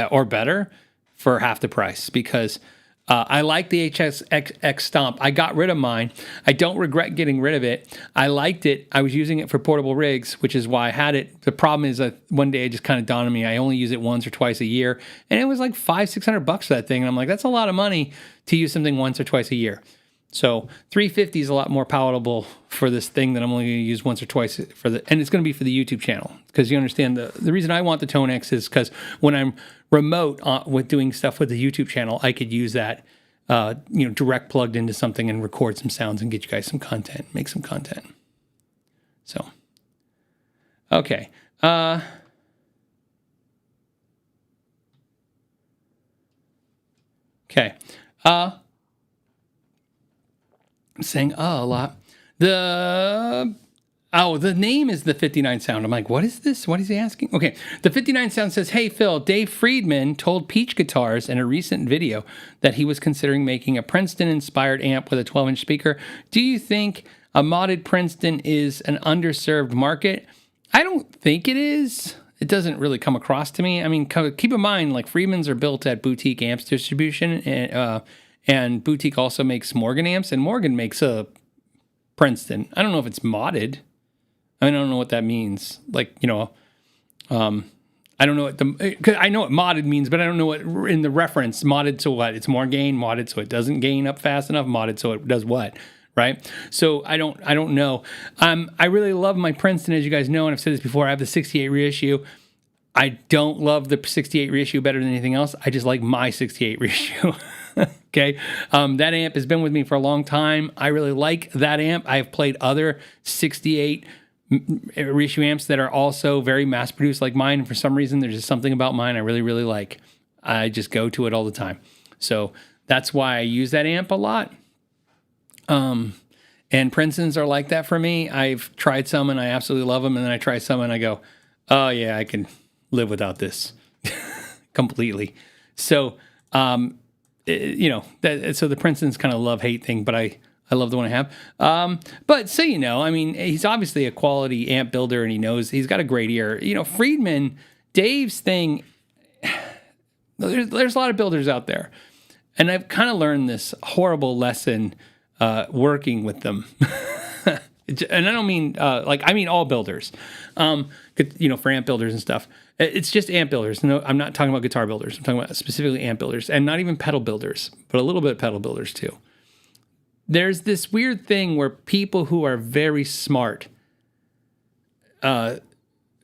or better for half the price? Because I like the HX Stomp. I got rid of mine. I don't regret getting rid of it. I liked it. I was using it for portable rigs, which is why I had it. The problem is that one day it just kind of dawned on me. I only use it once or twice a year. And it was like $500-$600 for that thing. And I'm like, that's a lot of money to use something once or twice a year. So $350 is a lot more palatable for this thing that I'm only going to use once or twice and it's going to be for the YouTube channel, because you understand the reason I want the Tone X is because when I'm remote with doing stuff with the YouTube channel, I could use that, direct plugged into something and record some sounds and get you guys some content, make some content. So, okay. Okay. I'm saying a lot. The name is the 59 Sound. I'm like, what is this? What is he asking? Okay. The 59 Sound says, hey, Phil, Dave Friedman told Peach Guitars in a recent video that he was considering making a Princeton-inspired amp with a 12-inch speaker. Do you think a modded Princeton is an underserved market? I don't think it is. It doesn't really come across to me. I mean, keep in mind, like Friedman's are built at Boutique Amps Distribution, and Boutique also makes Morgan amps, and Morgan makes a Princeton. I don't know if it's modded. I don't know what that means. Like, I don't know what cause I know what modded means, but I don't know what in the reference. Modded to what? It's more gain. Modded so it doesn't gain up fast enough. Modded so it does what? Right? So I don't know. I really love my Princeton, as you guys know, and I've said this before. I have the 68 reissue. I don't love the 68 reissue better than anything else. I just like my 68 reissue. Okay. That amp has been with me for a long time. I really like that amp. I've played other 68 reissue amps that are also very mass produced like mine. And for some reason, there's just something about mine I really, really like. I just go to it all the time. So that's why I use that amp a lot. And Princetons are like that for me. I've tried some and I absolutely love them. And then I try some and I go, oh yeah, I can live without this completely. So, so the Princeton's kind of love-hate thing, but I love the one I have. But so, I mean, he's obviously a quality amp builder and he's got a great ear. Friedman, Dave's thing, there's a lot of builders out there. And I've kind of learned this horrible lesson working with them. And I don't mean, I mean all builders, for amp builders and stuff. It's just amp builders. No, I'm not talking about guitar builders. I'm talking about specifically amp builders, and not even pedal builders, but a little bit of pedal builders too. There's this weird thing where people who are very smart,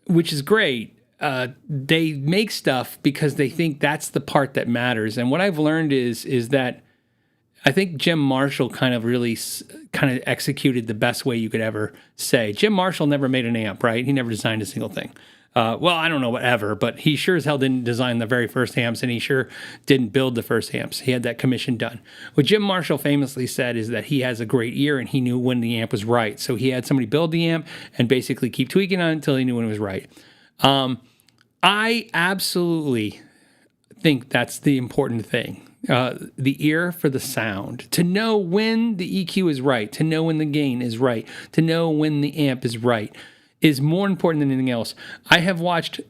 which is great, they make stuff because they think that's the part that matters. And what I've learned is that I think Jim Marshall kind of executed the best way you could ever say. Jim Marshall never made an amp, right? He never designed a single thing. Well, I don't know whatever, but he sure as hell didn't design the very first amps, and he sure didn't build the first amps. He had that commission done. What Jim Marshall famously said is that he has a great ear and he knew when the amp was right. So he had somebody build the amp and basically keep tweaking on it until he knew when it was right. I absolutely think that's the important thing. The ear for the sound, to know when the EQ is right, to know when the gain is right, to know when the amp is right, is more important than anything else. I have watched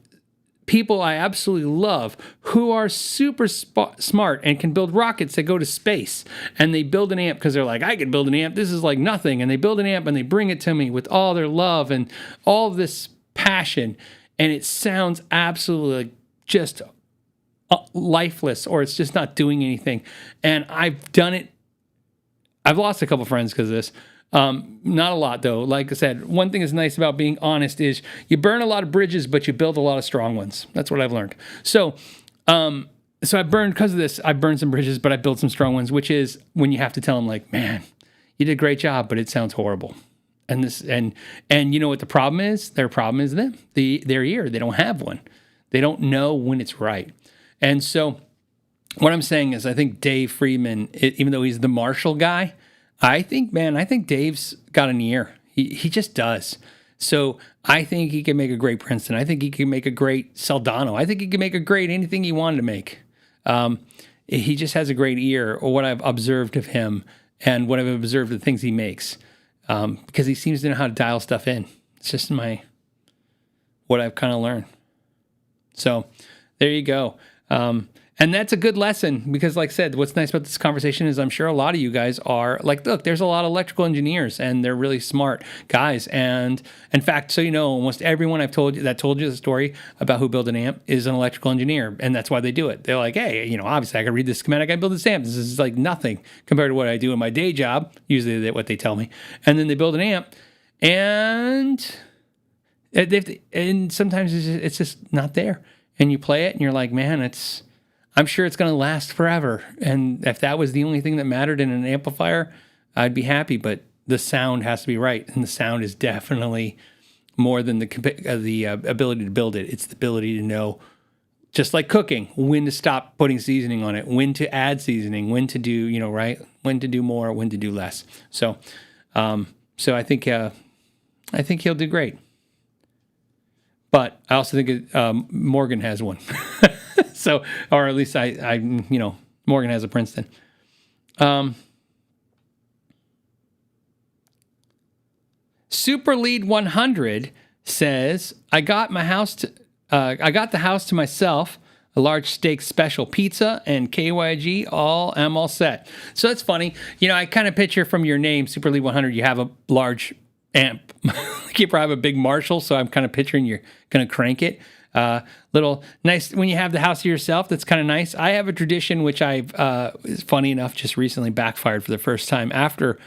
people I absolutely love who are super smart and can build rockets that go to space, and they build an amp because they're like, I could build an amp, this is like nothing, and they build an amp and they bring it to me with all their love and all this passion, and it sounds absolutely just lifeless, or it's just not doing anything. And I've done it. I've lost a couple friends because of this. Not a lot though. Like I said, one thing that's nice about being honest is you burn a lot of bridges, but you build a lot of strong ones. That's what I've learned. So I burned, because of this, I burned some bridges, but I built some strong ones, which is when you have to tell them like, man, you did a great job, but it sounds horrible. And you know what the problem is? Their problem is them, their ear. They don't have one. They don't know when it's right. And so what I'm saying is I think Dave Friedman, even though he's the Marshall guy, I think Dave's got an ear. He just does. So I think he can make a great Princeton. I think he can make a great Soldano. I think he can make a great anything he wanted to make. He just has a great ear, or what I've observed of him and what I've observed of the things he makes. because he seems to know how to dial stuff in. It's just what I've kind of learned. So there you go. And that's a good lesson because, like I said, what's nice about this conversation is I'm sure a lot of you guys are like, look, there's a lot of electrical engineers and they're really smart guys. And in fact, so you know, almost everyone I've told you the story about who built an amp is an electrical engineer. And that's why they do it. They're like, hey, you know, obviously I can read this schematic, I can build this amp. This is like nothing compared to what I do in my day job, usually what they tell me. And then they build an amp and sometimes it's just not there. And you play it and you're like, man, I'm sure it's going to last forever. And if that was the only thing that mattered in an amplifier, I'd be happy. But the sound has to be right. And the sound is definitely more than the ability to build it. It's the ability to know, just like cooking, when to stop putting seasoning on it, when to add seasoning, when to do, you know, right? When to do more, when to do less. So I think he'll do great. But I also think Morgan has one. So, or at least I you know, Morgan has a Princeton. Super Lead 100 says, I got the house to myself, a large steak special pizza and KYG, I'm all set. So that's funny. You know, I kind of picture from your name, Super Lead 100, you have a large amp. You probably have a big Marshall, so I'm kind of picturing you're going to crank it. Little nice when you have the house to yourself. That's kind of nice. I have a tradition which I've is funny enough just recently backfired for the first time after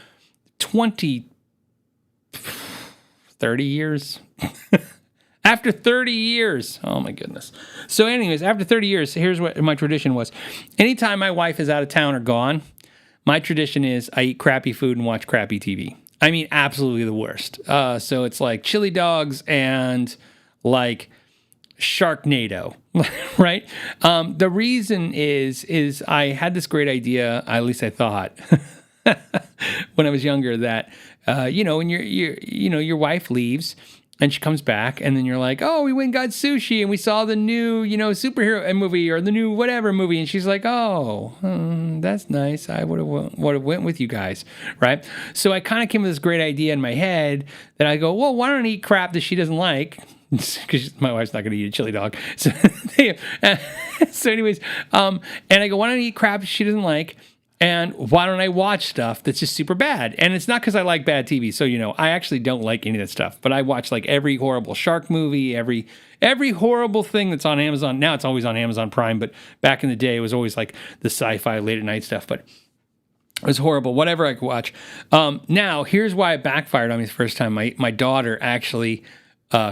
30 years. After 30 years. Oh my goodness. So anyways, after 30 years, here's what my tradition was. Anytime my wife is out of town or gone, my tradition is I eat crappy food and watch crappy TV. I mean, absolutely the worst. So it's like chili dogs and like Sharknado, right? The reason is I had this great idea, at least I thought, when I was younger, that you know, when your wife leaves and she comes back, and then you're like, oh, we went and got sushi, and we saw the new, you know, superhero movie or the new whatever movie, and she's like, oh, that's nice. I would have went with you guys, right? So I kind of came with this great idea in my head that I go, well, why don't I eat crap that she doesn't like? Because my wife's not going to eat a chili dog. So, anyways, and I go, why don't I eat crap she doesn't like? And why don't I watch stuff that's just super bad? And it's not because I like bad TV. So, you know, I actually don't like any of that stuff. But I watch like every horrible shark movie, every horrible thing that's on Amazon. Now it's always on Amazon Prime. But back in the day, it was always like the sci-fi late at night stuff. But it was horrible. Whatever I could watch. Now, here's why it backfired on me the first time. My daughter actually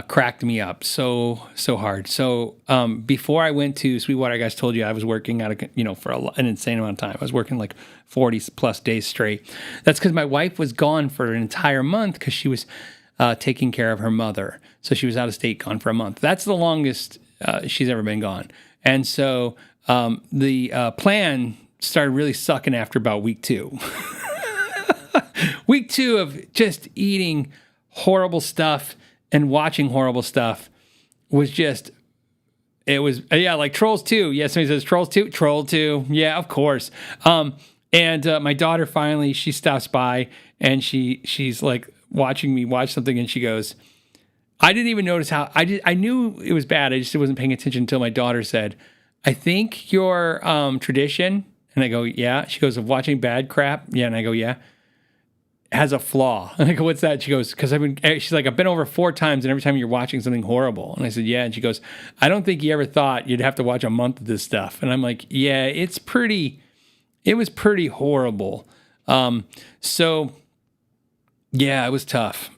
cracked me up so hard. So before I went to Sweetwater, I guys told you I was working for an insane amount of time. I was working like 40 plus days straight. That's because my wife was gone for an entire month because she was taking care of her mother. So she was out of state, gone for a month. That's the longest she's ever been gone. And so the plan started really sucking after about week 2. Week 2 of just eating horrible stuff and watching horrible stuff was just, it was, like Trolls 2. Yeah, somebody says Trolls 2? Troll 2. Yeah, of course. And my daughter finally, she stops by and she's like watching me watch something and she goes, I didn't even notice I knew it was bad. I just wasn't paying attention until my daughter said, I think your tradition, and I go, yeah. She goes, of watching bad crap. Yeah, and I go, yeah. Has a flaw. And I go, what's that? She goes, because she's like, I've been over 4 times and every time you're watching something horrible. And I said, yeah. And she goes, I don't think you ever thought you'd have to watch a month of this stuff. And I'm like, yeah, it was pretty horrible. So yeah, it was tough.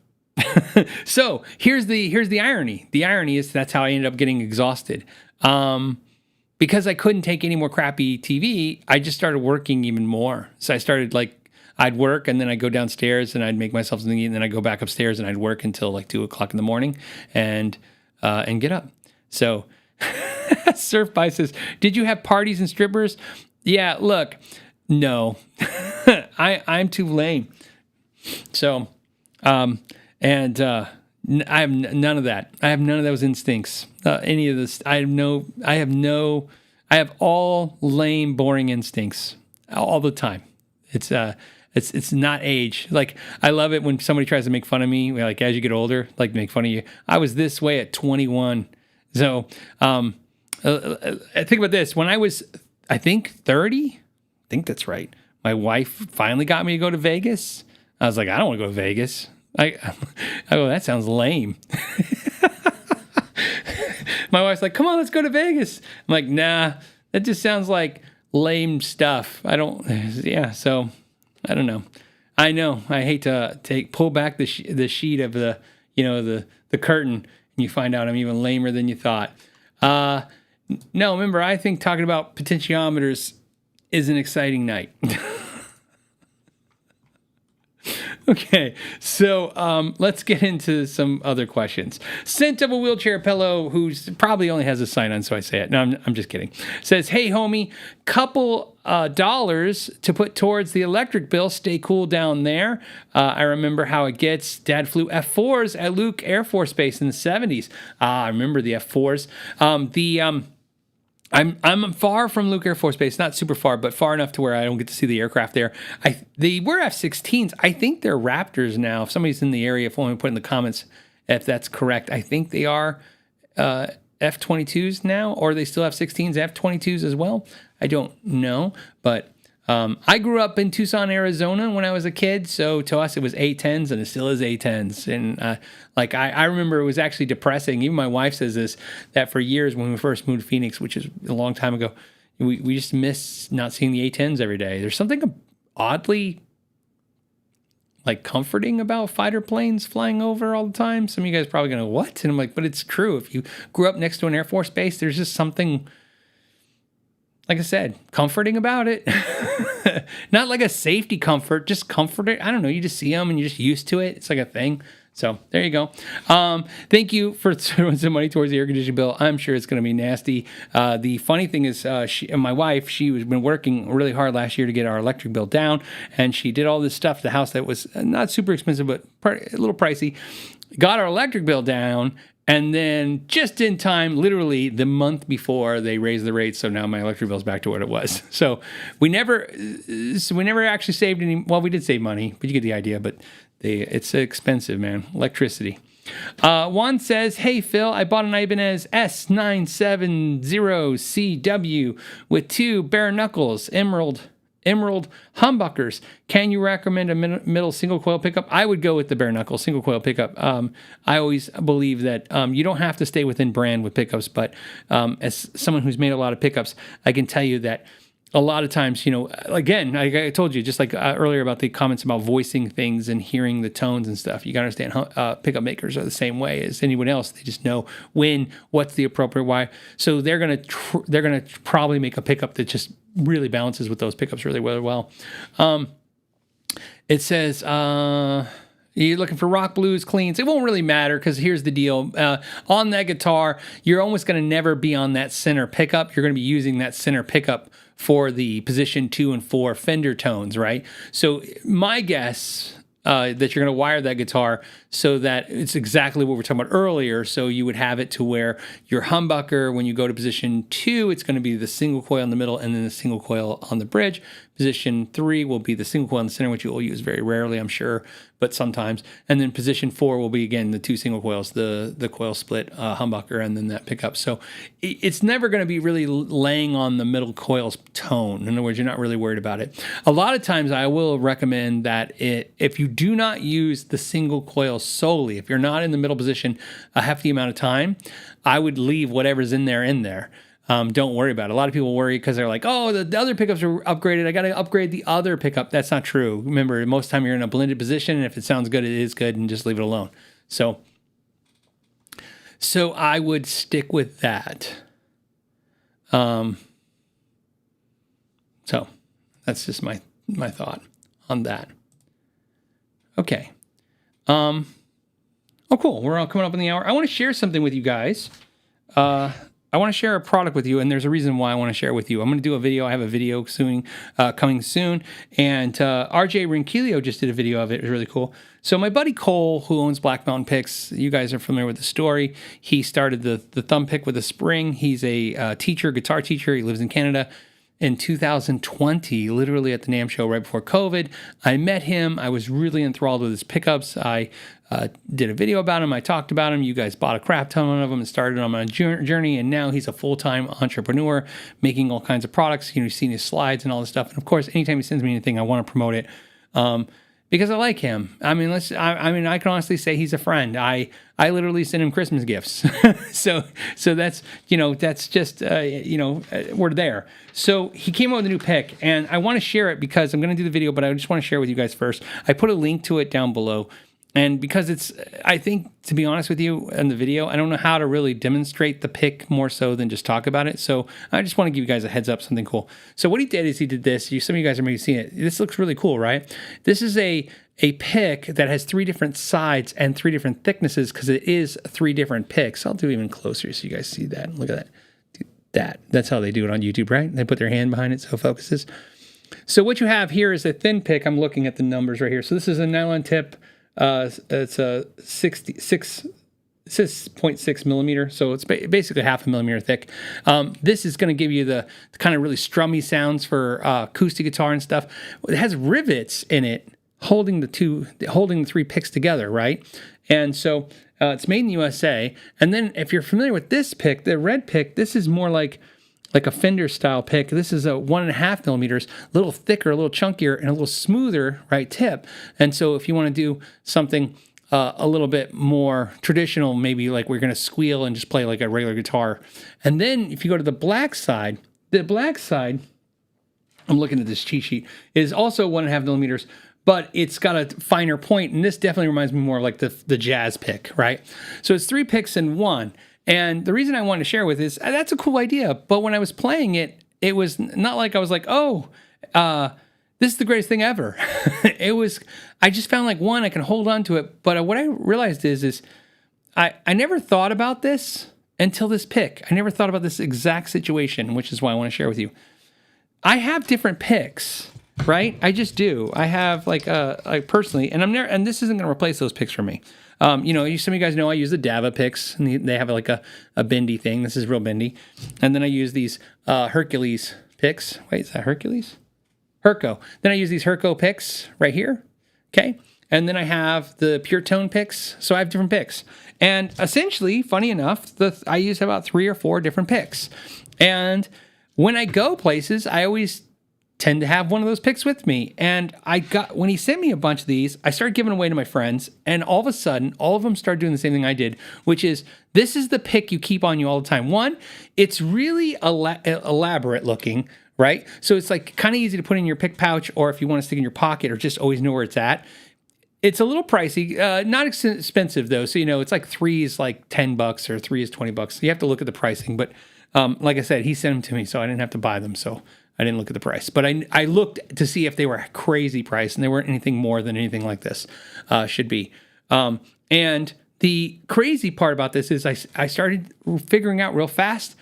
So here's the irony. The irony is that's how I ended up getting exhausted. Because I couldn't take any more crappy TV, I just started working even more. So I started I'd work and then I'd go downstairs and I'd make myself something to eat and then I'd go back upstairs and I'd work until like 2:00 in the morning and get up. So Surf By says, did you have parties and strippers? Yeah, look, no, I'm too lame. So, I have none of that. I have none of those instincts. Any of this, I have all lame, boring instincts all the time. It's, It's not age. Like, I love it when somebody tries to make fun of me, like, as you get older, like, make fun of you. I was this way at 21. So, think about this. When I was, I think, 30, I think that's right, my wife finally got me to go to Vegas. I was like, I don't want to go to Vegas. I go, that sounds lame. My wife's like, come on, let's go to Vegas. I'm like, nah, that just sounds like lame stuff. So I don't know. I know. I hate to pull back the sheet of the curtain, and you find out I'm even lamer than you thought. No, remember, I think talking about potentiometers is an exciting night. Okay, so let's get into some other questions. Sent of a wheelchair pillow, who's probably only has a sign on, so I say it. No, I'm just kidding. Says, hey, homie, couple dollars to put towards the electric bill. Stay cool down there. I remember how it gets. Dad flew F4s at Luke Air Force Base in the 70s. I remember the F4s. I'm far from Luke Air Force Base, not super far, but far enough to where I don't get to see the aircraft there. They were F-16s. I think they're Raptors now. If somebody's in the area, if only put in the comments if that's correct. I think they are F-22s now, or they still have F-16s, F-22s as well. I don't know, but I grew up in Tucson, Arizona when I was a kid, so to us it was A-10s, and it still is A-10s. And I remember it was actually depressing. Even my wife says this, that for years when we first moved to Phoenix, which is a long time ago, we just miss not seeing the A-10s every day. There's something oddly comforting about fighter planes flying over all the time. Some of you guys are probably going to, what? And I'm like, but it's true. If you grew up next to an Air Force base, there's just something, like I said, comforting about it. Not like a safety comfort, just comfort. I don't know. You just see them and you're just used to it. It's like a thing. So there you go. Thank you for throwing some money towards the air conditioning bill. I'm sure it's going to be nasty. The funny thing is, my wife, she was been working really hard last year to get our electric bill down, and she did all this stuff to the house that was not super expensive, but a little pricey. Got our electric bill down, and then just in time, literally the month before, they raised the rates, so now my electric bill's back to what it was. So we never actually saved any. Well, we did save money, but you get the idea. But it's expensive, man. Electricity. Juan says, hey, Phil, I bought an Ibanez S970CW with 2 bare knuckles, emerald humbuckers. Can you recommend a middle single coil pickup? I would go with the bare knuckle single coil pickup. I always believe that you don't have to stay within brand with pickups, but as someone who's made a lot of pickups, I can tell you that a lot of times, again, I told you, just like earlier about the comments about voicing things and hearing the tones and stuff, you got to understand pickup makers are the same way as anyone else. They just know what's the appropriate why. So they're going to probably make a pickup that just really balances with those pickups really well. It says, you're looking for rock blues cleans. It won't really matter because here's the deal. On that guitar, you're almost going to never be on that center pickup. You're going to be using that center pickup for the position 2 and 4 Fender tones, right? So my guess that you're going to wire that guitar so that it's exactly what we were talking about earlier. So you would have it to where your humbucker, when you go to position 2, it's going to be the single coil in the middle and then the single coil on the bridge. Position 3 will be the single coil in the center, which you will use very rarely, I'm sure, but sometimes. And then position 4 will be, again, the 2 single coils, the coil split humbucker, and then that pickup. So it's never going to be really laying on the middle coil's tone. In other words, you're not really worried about it. A lot of times I will recommend that if you do not use the single coil solely, if you're not in the middle position a hefty amount of time, I would leave whatever's in there. Don't worry about it. A lot of people worry because they're like, oh, the other pickups are upgraded. I got to upgrade the other pickup. That's not true. Remember, most of the time you're in a blended position, and if it sounds good, it is good, and just leave it alone. So I would stick with that. So that's just my thought on that. Okay. Oh, cool. We're all coming up in the hour. I want to share something with you guys. I want to share a product with you, and there's a reason why I want to share it with you. I'm going to do a video. I have a video coming soon, and RJ Rinquillo just did a video of it. It was really cool. So my buddy Cole, who owns Blackmountain Picks, you guys are familiar with the story. He started the thumb pick with a spring. He's a guitar teacher. He lives in Canada. in 2020, literally at the NAMM show right before COVID. I met him. I was really enthralled with his pickups. I did a video about him. I talked about him. You guys bought a crap ton of them and started on a journey. And now he's a full-time entrepreneur making all kinds of products. You've seen his slides and all this stuff. And of course, anytime he sends me anything, I want to promote it. Because I like him. I mean, I can honestly say he's a friend. I literally send him Christmas gifts. so that's, that's just, we're there. So he came out with a new pick, and I want to share it because I'm going to do the video, but I just want to share with you guys first. I put a link to it down below. And because I think, to be honest with you, in the video, I don't know how to really demonstrate the pick more so than just talk about it. So I just want to give you guys a heads up, something cool. So what he did is he did this. Some of you guys are maybe seeing it. This looks really cool, right? This is a pick that has 3 different sides and 3 different thicknesses because it is 3 different picks. I'll do even closer so you guys see that. Look at that. That's how they do it on YouTube, right? They put their hand behind it so it focuses. So what you have here is a thin pick. I'm looking at the numbers right here. So this is a nylon tip. It's a 6.6 millimeter, so it's basically half a millimeter thick. This is going to give you the kind of really strummy sounds for acoustic guitar and stuff. It has rivets in it holding the 3 picks together, right? And so it's made in the USA. And then if you're familiar with this pick, the red pick, this is more like a Fender style pick. This is a 1.5 millimeters, a little thicker, a little chunkier, and a little smoother, right, tip. And so if you want to do something a little bit more traditional, maybe like we're going to squeal and just play like a regular guitar. And then if you go to the black side, I'm looking at this cheat sheet, is also 1.5 millimeters, but it's got a finer point, and this definitely reminds me more of like the jazz pick, right? So it's 3 picks in one. And the reason I wanted to share with is that's a cool idea. But when I was playing it, it was not like I was like, oh, this is the greatest thing ever. I just found like, one, I can hold on to it. But what I realized is I never thought about this until this pick. I never thought about this exact situation, which is why I want to share with you. I have different picks, right? I just do. I have like personally, and this isn't going to replace those picks for me. Some of you guys know I use the Dava picks, and they have like a bendy thing. This is real bendy. And then I use these Hercules picks. Wait, is that Hercules? Herco. Then I use these Herco picks right here. Okay. And then I have the Pure Tone picks. So I have different picks. And essentially, funny enough, I use about 3 or 4 different picks. And when I go places, I always tend to have one of those picks with me. And when he sent me a bunch of these, I started giving away to my friends. And all of a sudden, all of them started doing the same thing I did, which is, this is the pick you keep on you all the time. One, it's really elaborate looking, right? So it's like kind of easy to put in your pick pouch, or if you want to stick in your pocket, or just always know where it's at. It's a little pricey, not expensive though. So, it's like 3 is like $10 or 3 is $20. You have to look at the pricing. But like I said, he sent them to me, so I didn't have to buy them. So I didn't look at the price, but I looked to see if they were crazy price, and they weren't anything more than anything like this should be. And the crazy part about this is I started figuring out real fast,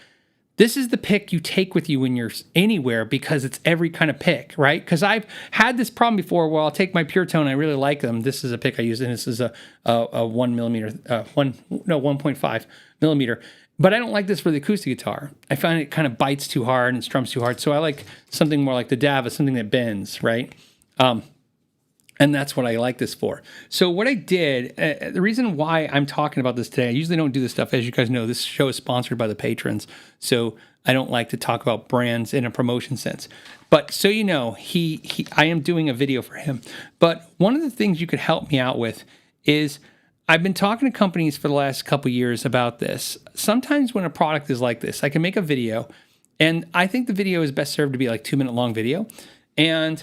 this is the pick you take with you when you're anywhere, because it's every kind of pick, right? Because I've had this problem before where I'll take my Pure Tone, I really like them. This is a pick I use, and this is a 1.5 millimeter. But I don't like this for the acoustic guitar. I find it kind of bites too hard and strums too hard. So I like something more like the Dava, something that bends, right? And that's what I like this for. So what I did, the reason why I'm talking about this today, I usually don't do this stuff. As you guys know, this show is sponsored by the patrons. So I don't like to talk about brands in a promotion sense. But so you know, I am doing a video for him. But one of the things you could help me out with is, I've been talking to companies for the last couple of years about this. Sometimes when a product is like this, I can make a video, and I think the video is best served to be like 2-minute long video. And,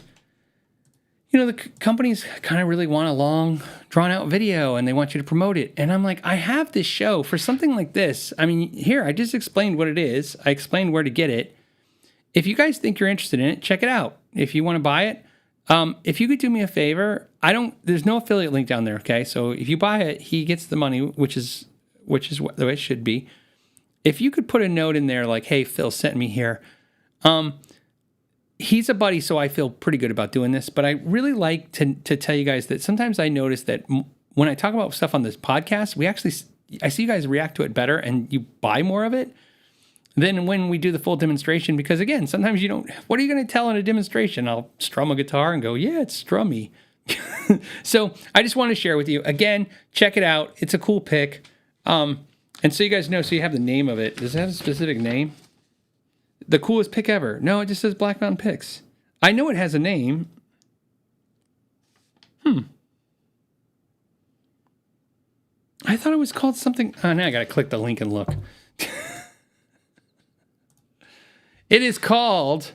the companies kind of really want a long, drawn out video, and they want you to promote it. And I'm like, I have this show for something like this. I mean, here, I just explained what it is. I explained where to get it. If you guys think you're interested in it, check it out. If you want to buy it, if you could do me a favor, there's no affiliate link down there, okay? So if you buy it, he gets the money, which is what the way it should be. If you could put a note in there like, hey, Phil sent me here. He's a buddy, so I feel pretty good about doing this, but I really like to tell you guys that sometimes I notice that when I talk about stuff on this podcast, I see you guys react to it better and you buy more of it. then when we do the full demonstration, because again, sometimes you don't, what are you going to tell in a demonstration? I'll strum a guitar and go, yeah, it's strummy. So I just want to share with you, again, check it out. It's a cool pick. And so you guys know, so you have the name of it. Does it have a specific name? The coolest pick ever. No, it just says Blackmountain Picks. I know it has a name. I thought it was called something. Oh, now I got to click the link and look. It is called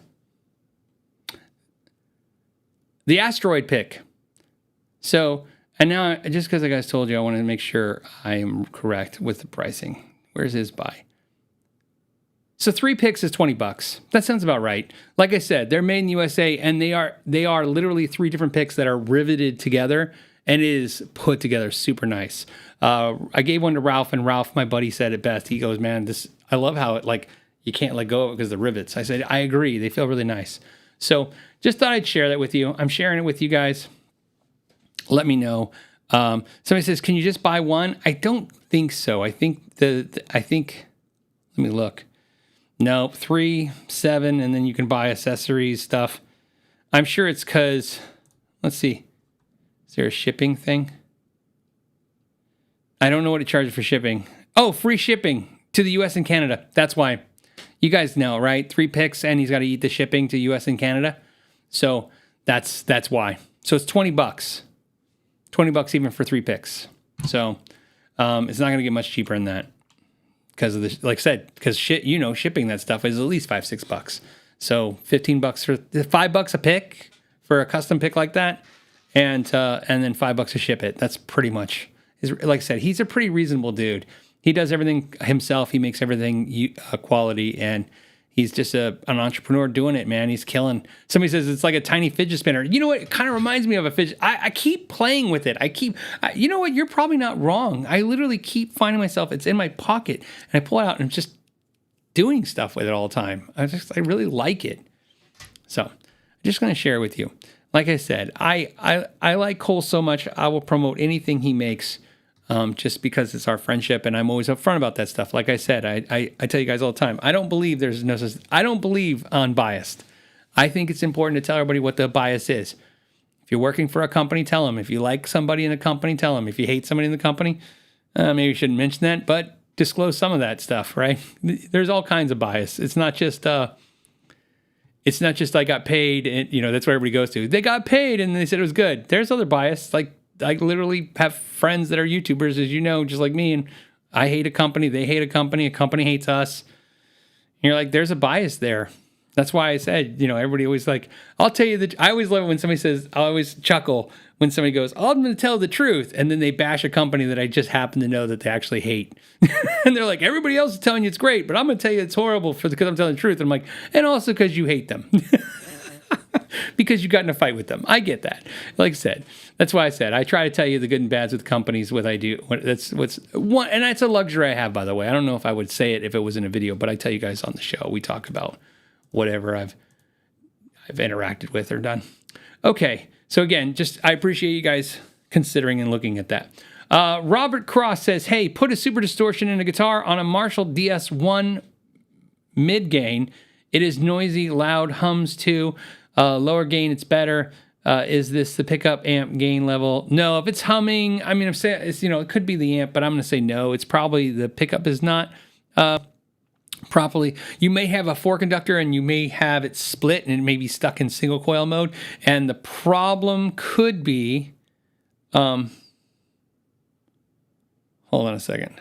the Asteroid Pick. So, and now, just because I guys told you, I want to make sure I am correct with the pricing. Where's his buy? So 3 picks is $20. That sounds about right. Like I said, they're made in the USA, and they are literally 3 different picks that are riveted together, and it is put together super nice. I gave one to Ralph, and Ralph, my buddy, said it best. He goes, "Man, I love how it you can't let go of it because of the rivets." I said, "I agree. They feel really nice." So just thought I'd share that with you. I'm sharing it with you guys. Let me know. Somebody says, "Can you just buy one?" I don't think so. I think let me look. No, 3, 7, and then you can buy accessories, stuff. I'm sure it's because, let's see. Is there a shipping thing? I don't know what it charges for shipping. Oh, free shipping to the US and Canada. That's why. You guys know, right? 3 picks, and he's got to eat the shipping to US and Canada. So that's why. So it's $20. $20 even for 3 picks. So it's not going to get much cheaper than that because of the, like I said, because shipping that stuff is at least $5-6. So $15 for $5 a pick for a custom pick like that, and then $5 to ship it. That's pretty much, like I said, he's a pretty reasonable dude. He does everything himself. He makes everything quality, and he's just an entrepreneur doing it, man. He's killing. Somebody says it's like a tiny fidget spinner. You know what? It kind of reminds me of a fidget. I keep playing with it. You know what? You're probably not wrong. I literally keep finding myself, it's in my pocket, and I pull it out and I'm just doing stuff with it all the time. I really like it. So I'm just going to share it with you. Like I said, I like Cole so much, I will promote anything he makes. Just because it's our friendship, and I'm always upfront about that stuff. Like I said, I tell you guys all the time, I don't believe I don't believe unbiased. I think it's important to tell everybody what the bias is. If you're working for a company, tell them. If you like somebody in a company, tell them. If you hate somebody in the company, maybe you shouldn't mention that, but disclose some of that stuff, right? There's all kinds of bias. It's not just I got paid, and that's where everybody goes to. They got paid and they said it was good. There's other bias, like I literally have friends that are YouTubers, as you know, just like me, and I hate a company, they hate a company hates us. And you're like, there's a bias there. That's why I said, everybody always I'll tell you I always love it when somebody says, I always chuckle when somebody goes, "Oh, I'm going to tell the truth," and then they bash a company that I just happen to know that they actually hate. And they're like, everybody else is telling you it's great, but I'm going to tell you it's horrible because I'm telling the truth. And I'm like, and also because you hate them. Because you got in a fight with them. I get that. Like I said, that's why I said I try to tell you the good and bads with companies. What I do. That's what's one, and that's a luxury I have, by the way. I don't know if I would say it if it was in a video, but I tell you guys on the show. We talk about whatever I've interacted with or done. Okay, so again, I appreciate you guys considering and looking at that. Robert Cross says, "Hey, put a super distortion in a guitar on a Marshall DS1 mid gain. It is noisy, loud, hums too. Lower gain, it's better. Is this the pickup amp gain level?" No, if it's humming, I'm saying it's, it could be the amp, but I'm going to say no. It's probably the pickup is not properly. You may have a 4 conductor and you may have it split and it may be stuck in single coil mode. And the problem could be, hold on a second.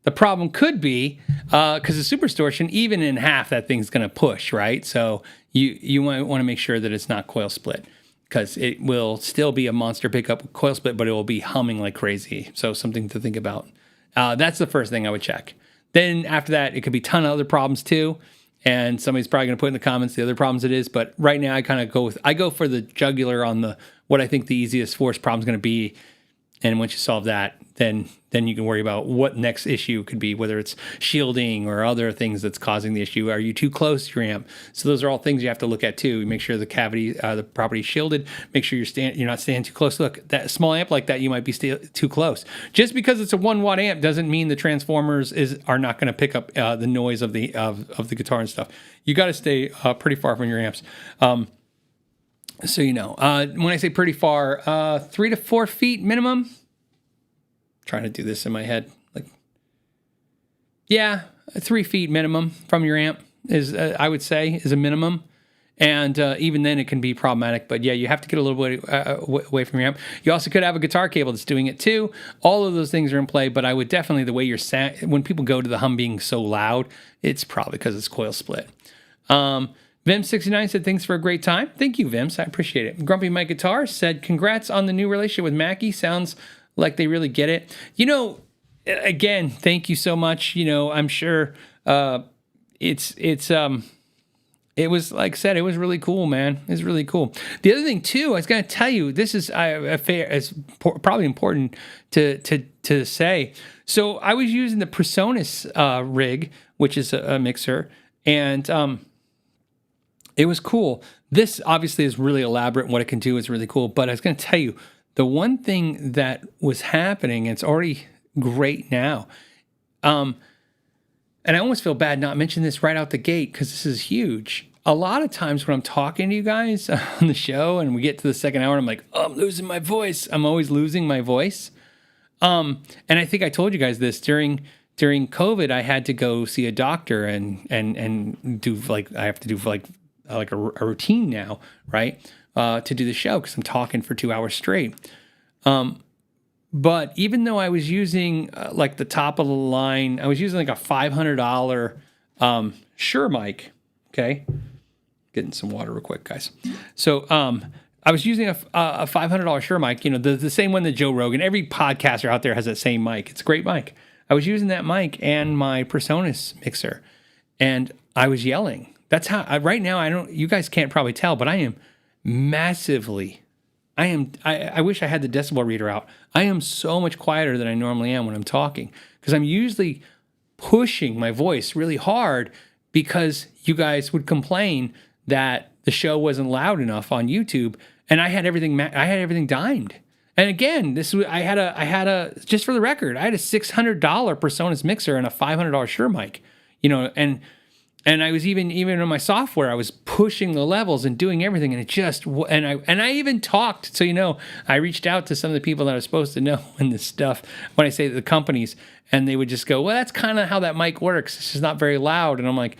The problem could be because the super distortion, even in half, that thing's going to push, right? So you might want to make sure that it's not coil split, because it will still be a monster pickup with coil split, but it will be humming like crazy. So something to think about. That's the first thing I would check. Then after that, it could be a ton of other problems too. And somebody's probably going to put in the comments the other problems it is. But right now, I go for the jugular on what I think the easiest force problem is going to be. And once you solve that, then you can worry about what next issue could be, whether it's shielding or other things that's causing the issue. Are you too close to your amp? So those are all things you have to look at too. Make sure the cavity, the property is shielded. Make sure you're not standing too close. Look, that small amp like that, you might be too close. Just because it's a 1 watt amp doesn't mean the transformers are not going to pick up the noise of the guitar and stuff. You got to stay pretty far from your amps. So when I say pretty far, 3 to 4 feet minimum. Trying to do this in my head, 3 feet minimum from your amp is I would say is a minimum, and even then it can be problematic. But yeah, you have to get a little bit away from your amp. You also could have a guitar cable that's doing it too. All of those things are in play, but I would definitely, the way you're when people go to the hum being so loud, it's probably because it's coil split. Vim69 said, thanks for a great time. Thank you, Vims. I appreciate it. Grumpy Mike Guitar said, congrats on the new relationship with Mackie. Sounds like they really get it. Again, thank you so much. I'm sure it was, like I said, it was really cool, man. It was really cool. The other thing too, I was going to tell you, this is probably important to say. So I was using the Presonus rig, which is a mixer, and it was cool. This obviously is really elaborate, and what it can do is really cool. But I was going to tell you, the one thing that was happening, and it's already great now, and I almost feel bad not mentioning this right out the gate because this is huge. A lot of times when I'm talking to you guys on the show and we get to the second hour, and I'm like, oh, I'm losing my voice. I'm always losing my voice. And I think I told you guys this during COVID. I had to go see a doctor and do I have to do a routine now, right? To do the show because I'm talking for 2 hours straight. But even though I was using the top of the line, I was using a $500 Shure mic. Okay, getting some water real quick, guys. So I was using a $500 Shure mic. The same one that Joe Rogan. Every podcaster out there has that same mic. It's a great mic. I was using that mic and my Presonus mixer, and I was yelling. That's how right now. You guys can't probably tell, but I am massively. I wish I had the decibel reader out. I am so much quieter than I normally am when I'm talking because I'm usually pushing my voice really hard because you guys would complain that the show wasn't loud enough on YouTube, and I had everything dimed. And again, I had a just for the record, I had a $600 Presonus mixer and a $500 Shure mic, and I was even in my software, I was pushing the levels and doing everything, and it just and I even talked. So I reached out to some of the people that are supposed to know in this stuff. When I say the companies, and they would just go, "Well, that's kind of how that mic works. It's just not very loud." And I'm like,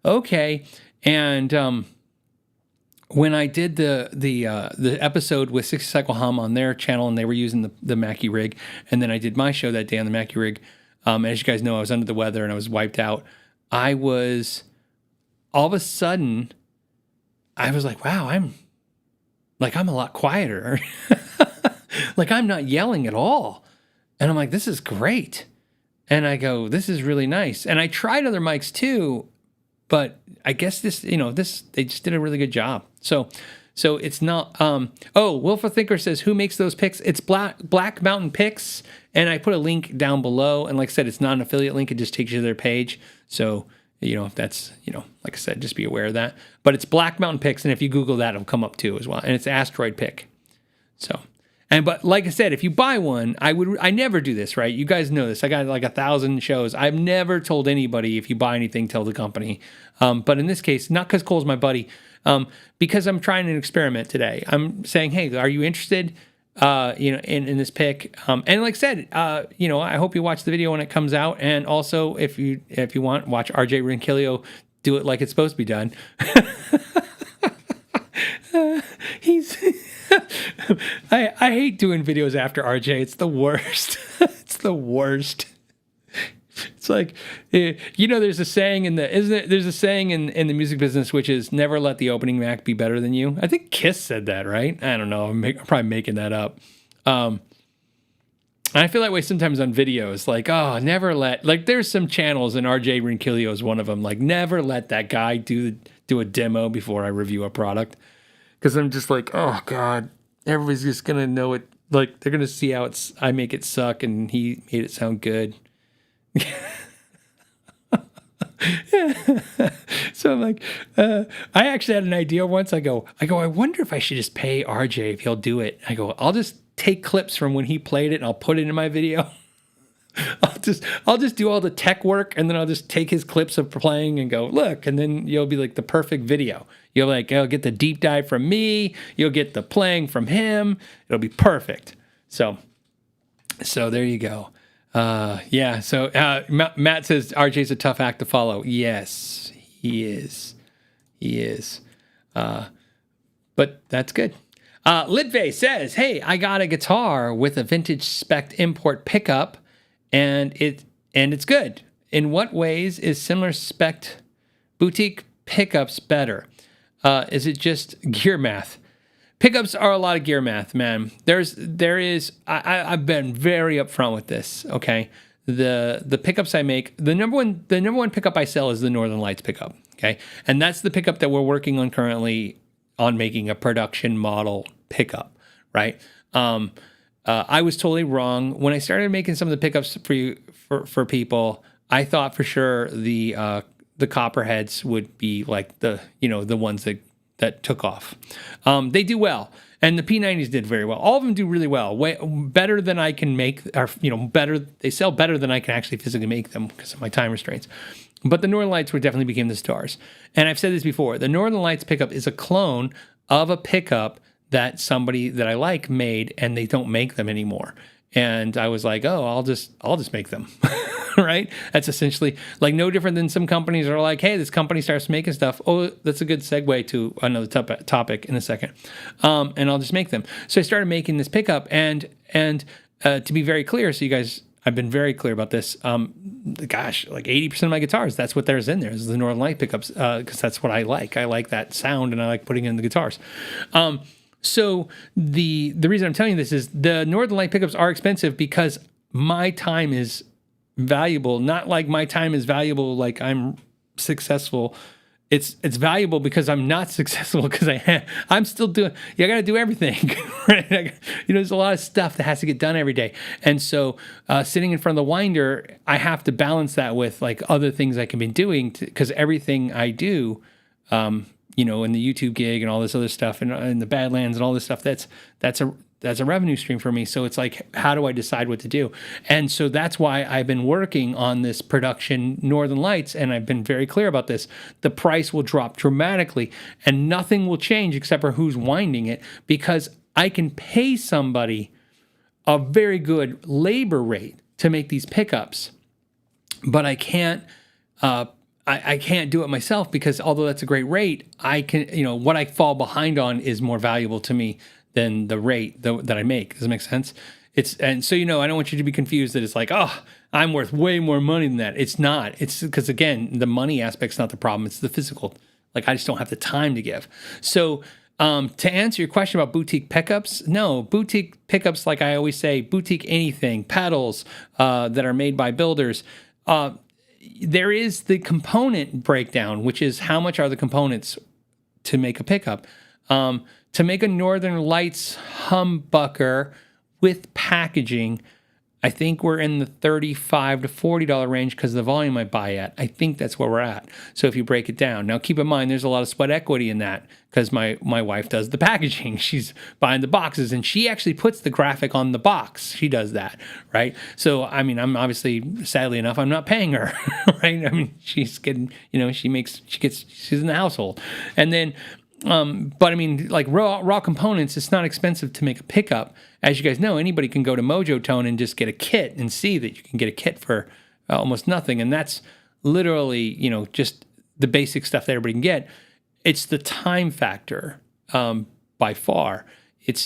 "Okay." And when I did the episode with 60 Cycle Hum on their channel, and they were using the Mackie rig, and then I did my show that day on the Mackie rig. As you guys know, I was under the weather and I was wiped out. All of a sudden, I was like, wow, I'm a lot quieter. I'm not yelling at all. And I'm like, this is great. And I go, this is really nice. And I tried other mics too, but I guess they just did a really good job. So it's not, Wilford Thinker says, who makes those picks? It's Blackmountain Picks. And I put a link down below. And like I said, it's not an affiliate link. It just takes you to their page. So, if that's, like I said, just be aware of that. But it's Blackmountain Picks, and if you Google that, it'll come up too as well. And it's Asteroid Pick. So, but like I said, if you buy one, I never do this, right? You guys know this. I got 1,000 shows. I've never told anybody if you buy anything, tell the company. But in this case, not because Cole's my buddy, because I'm trying an experiment today. I'm saying, hey, are you interested? In this pick, and like I said, I hope you watch the video when it comes out, and also if you want, watch RJ Rinquillo do it like it's supposed to be done. I hate doing videos after RJ. It's the worst. It's the worst. It's like, there's a saying there's a saying in the music business, which is never let the opening act be better than you. I think Kiss said that, right? I don't know. I'm probably making that up. And I feel that way sometimes on videos, never let, there's some channels, and RJ Rinquillo is one of them, never let that guy do a demo before I review a product. Because I'm just like, oh God, everybody's just going to know it. Like, they're going to see how I make it suck and he made it sound good. So I'm like, I actually had an idea once. I go, I wonder if I should just pay RJ if he'll do it. I go, I'll just take clips from when he played it and I'll put it in my video. I'll just do all the tech work, and then I'll just take his clips of playing and go, look, and then you'll be like the perfect video. You'll get the deep dive from me. You'll get the playing from him. It'll be perfect. So there you go. Yeah. So Matt says RJ's a tough act to follow. Yes, he is. He is. But that's good. Litvey says, hey, I got a guitar with a vintage spec import pickup, and it's good. In what ways is similar spec boutique pickups better? Is it just gear math? Pickups are a lot of gear math, man. I've been very upfront with this. Okay, the pickups I make, the number one pickup I sell is the Northern Lights pickup. Okay, and that's the pickup that we're working on currently on making a production model pickup. Right. I was totally wrong when I started making some of the pickups for people. I thought for sure the Copperheads would be like the ones that took off. They do well, and the P90s did very well. All of them do really well, way better than I can make, or better. They sell better than I can actually physically make them because of my time restraints. But the Northern Lights definitely became the stars. And I've said this before: the Northern Lights pickup is a clone of a pickup that somebody that I like made, and they don't make them anymore. And I was like, oh, I'll just make them. Right? That's essentially like no different than some companies are like, hey, this company starts making stuff. Oh, that's a good segue to another topic in a second. And I'll just make them. So I started making this pickup, and to be very clear, so you guys, I've been very clear about this. Gosh, like 80% of my guitars, that's what there's in there, is the Northern Light pickups, because that's what I like. I like that sound, and I like putting it in the guitars. So the reason I'm telling you this is the Northern Light pickups are expensive because my time is valuable. Not like my time is valuable like I'm successful. It's valuable because I'm not successful because I'm still doing. I got to do everything. Right? There's a lot of stuff that has to get done every day, and so sitting in front of the winder, I have to balance that with like other things I can be doing because everything I do. In the YouTube gig and all this other stuff and the Badlands and all this stuff, that's a revenue stream for me. So it's like, how do I decide what to do? And so that's why I've been working on this production Northern Lights, and I've been very clear about this. The price will drop dramatically, and nothing will change except for who's winding it, because I can pay somebody a very good labor rate to make these pickups, but I can't I can't do it myself because although that's a great rate, I can, what I fall behind on is more valuable to me than the rate that I make. Does that make sense? And so, I don't want you to be confused that it's like, oh, I'm worth way more money than that. It's not. It's because, again, the money aspect's not the problem. It's the physical. Like, I just don't have the time to give. So to answer your question about boutique pickups, no, boutique pickups, like I always say, boutique anything, pedals that are made by builders, there is the component breakdown, which is how much are the components to make a pickup. To make a Northern Lights humbucker with packaging, I think we're in the $35 to $40 range because of the volume I buy at. I think that's where we're at. So if you break it down. Now, keep in mind, there's a lot of sweat equity in that because my wife does the packaging. She's buying the boxes, and she actually puts the graphic on the box. She does that, right? So, I mean, I'm obviously, sadly enough, I'm not paying her, right? I mean, she's getting, she's in the household. And then, but I mean, like raw components, it's not expensive to make a pickup. As you guys know, anybody can go to Mojo Tone and just get a kit and see that you can get a kit for almost nothing. And that's literally, just the basic stuff that everybody can get. It's the time factor by far.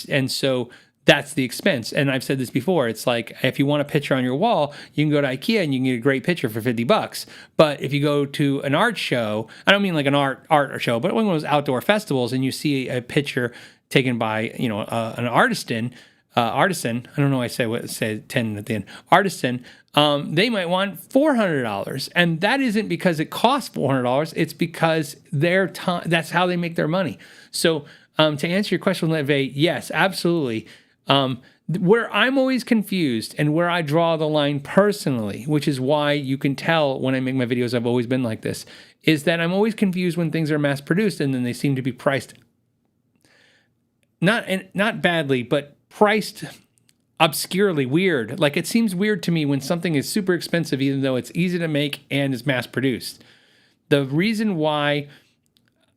And so that's the expense. And I've said this before. It's like if you want a picture on your wall, you can go to IKEA and you can get a great picture for $50. But if you go to an art show, I don't mean like an art show, but one of those outdoor festivals, and you see a picture taken by an artisan. I don't know why I said 10 at the end. Artisan. They might want $400, and that isn't because it costs $400. It's because their time. That's how they make their money. So to answer your question, Leve, yes, absolutely. Where I'm always confused and where I draw the line personally, which is why you can tell when I make my videos, I've always been like this, is that I'm always confused when things are mass produced and then they seem to be priced not badly, but priced obscurely weird. Like it seems weird to me when something is super expensive, even though it's easy to make and is mass produced. The reason why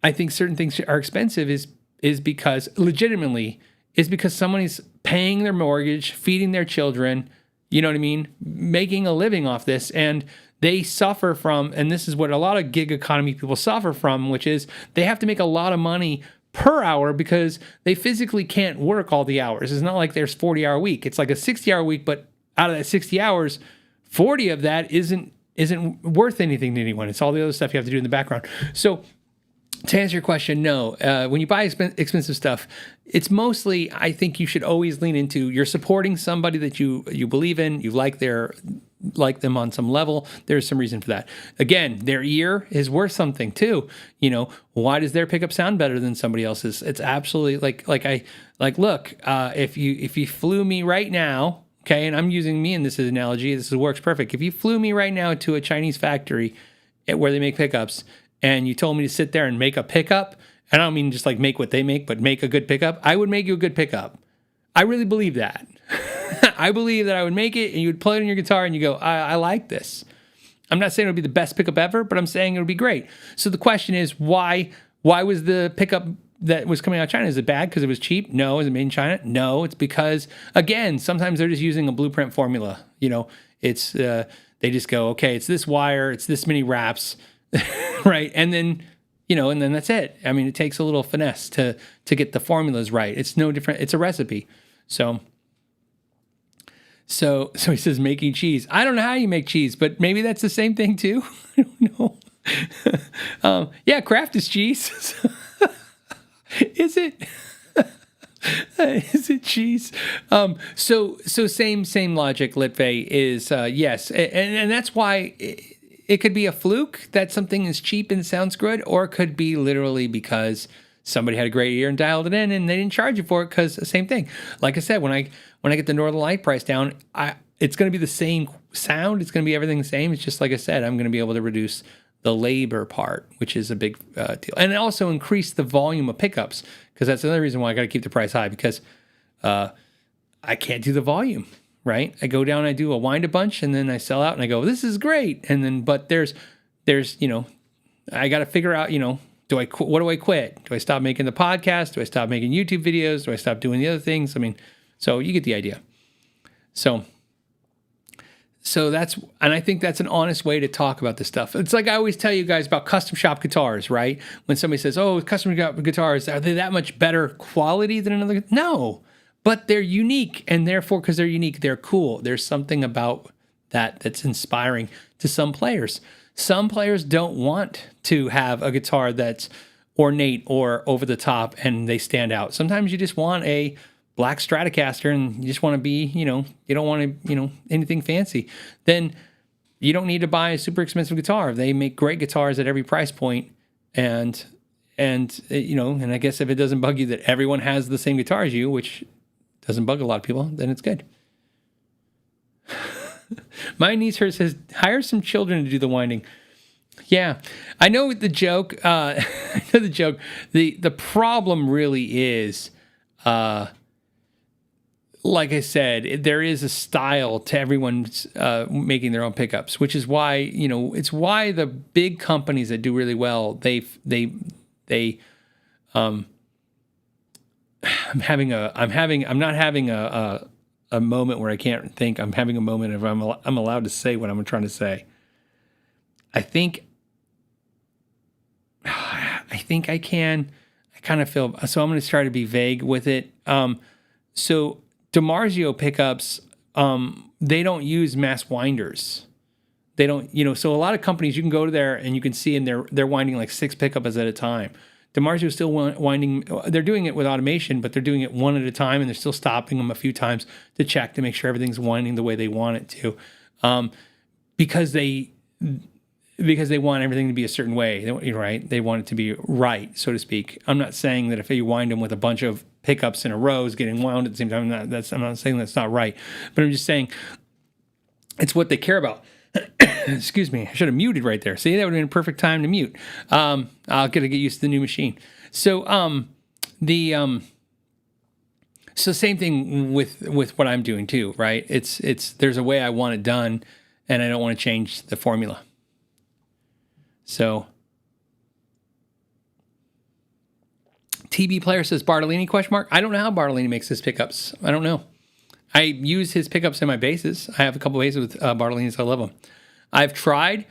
I think certain things are expensive is because legitimately is because somebody's paying their mortgage, feeding their children, you know what I mean, making a living off this, and they suffer from, and this is what a lot of gig economy people suffer from, which is they have to make a lot of money per hour because they physically can't work all the hours. It's not like there's 40-hour week. It's like a 60-hour week, but out of that 60 hours, 40 of that isn't worth anything to anyone. It's all the other stuff you have to do in the background. So to answer your question, no. When you buy expensive stuff, it's mostly, I think you should always lean into, you're supporting somebody that you believe in, you like them on some level. There's some reason for that. Again, their ear is worth something too. You know, why does their pickup sound better than somebody else's? It's absolutely look, if you flew me right now, okay, and I'm using me in this analogy, this works perfect. If you flew me right now to a Chinese factory where they make pickups, and you told me to sit there and make a pickup, and I don't mean just like make what they make, but make a good pickup, I would make you a good pickup. I really believe that. I believe that I would make it, and you would play it on your guitar, and you go, I like this. I'm not saying it would be the best pickup ever, but I'm saying it would be great. So the question is, why was the pickup that was coming out of China, is it bad because it was cheap? No. Is it made in China? No. It's because, again, sometimes they're just using a blueprint formula. You know, it's they just go, okay, it's this wire, it's this many wraps, right? And then, and then that's it. I mean, it takes a little finesse to get the formulas right. It's no different. It's a recipe. So he says making cheese. I don't know how you make cheese, but maybe that's the same thing too. I don't know. Yeah, Kraft is cheese. Is it? Is it cheese? So same logic. Litve is yes, and that's why it could be a fluke that something is cheap and sounds good, or it could be literally because somebody had a great ear and dialed it in, and they didn't charge you for it because the same thing. Like I said, when I get the Northern Light price down, it's going to be the same sound. It's going to be everything the same. It's just like I said, I'm going to be able to reduce the labor part, which is a big deal, and also increase the volume of pickups, because that's another reason why I got to keep the price high, because I can't do the volume. Right? I go down, I do a wind a bunch, and then I sell out, and I go, this is great. And then, but there's, I got to figure out, what do I quit? Do I stop making the podcast? Do I stop making YouTube videos? Do I stop doing the other things? I mean, so you get the idea. So that's, and I think that's an honest way to talk about this stuff. It's like I always tell you guys about custom shop guitars, right? When somebody says, oh, custom shop guitars, are they that much better quality than another? No. But they're unique, and therefore, because they're unique, they're cool. There's something about that's inspiring to some players. Some players don't want to have a guitar that's ornate or over the top and they stand out. Sometimes you just want a black Stratocaster and you just want to be, you don't want to, anything fancy. Then you don't need to buy a super expensive guitar. They make great guitars at every price point, and I guess if it doesn't bug you that everyone has the same guitar as you, which doesn't bug a lot of people, then it's good. My niece here says, hire some children to do the winding. Yeah, I know the joke. The problem really is, like I said, there is a style to everyone's making their own pickups, which is why, it's why the big companies that do really well, I'm not having a moment where I can't think. I'm having a moment of I'm allowed to say what I'm trying to say. I think I can. I kind of feel, so I'm going to try to be vague with it. So DiMarzio pickups, they don't use mass winders. They don't, so a lot of companies, you can go to there and you can see, and they're winding like 6 pickups at a time. DiMarzio is still winding. They're doing it with automation, but they're doing it one at a time, and they're still stopping them a few times to check to make sure everything's winding the way they want it to, because they want everything to be a certain way, right? They want it to be right, so to speak. I'm not saying that if you wind them with a bunch of pickups in a row is getting wound at the same time. I'm not saying that's not right, but I'm just saying it's what they care about. Excuse me, I should have muted right there. See, that would have been a perfect time to mute. I'll get used to the new machine. So so same thing with what I'm doing too, right? It's there's a way I want it done, and I don't want to change the formula. So TB Player says Bartolini ? I don't know how Bartolini makes his pickups. I don't know. I use his pickups in my basses. I have a couple of basses with Bartolinis. I love them. I've tried.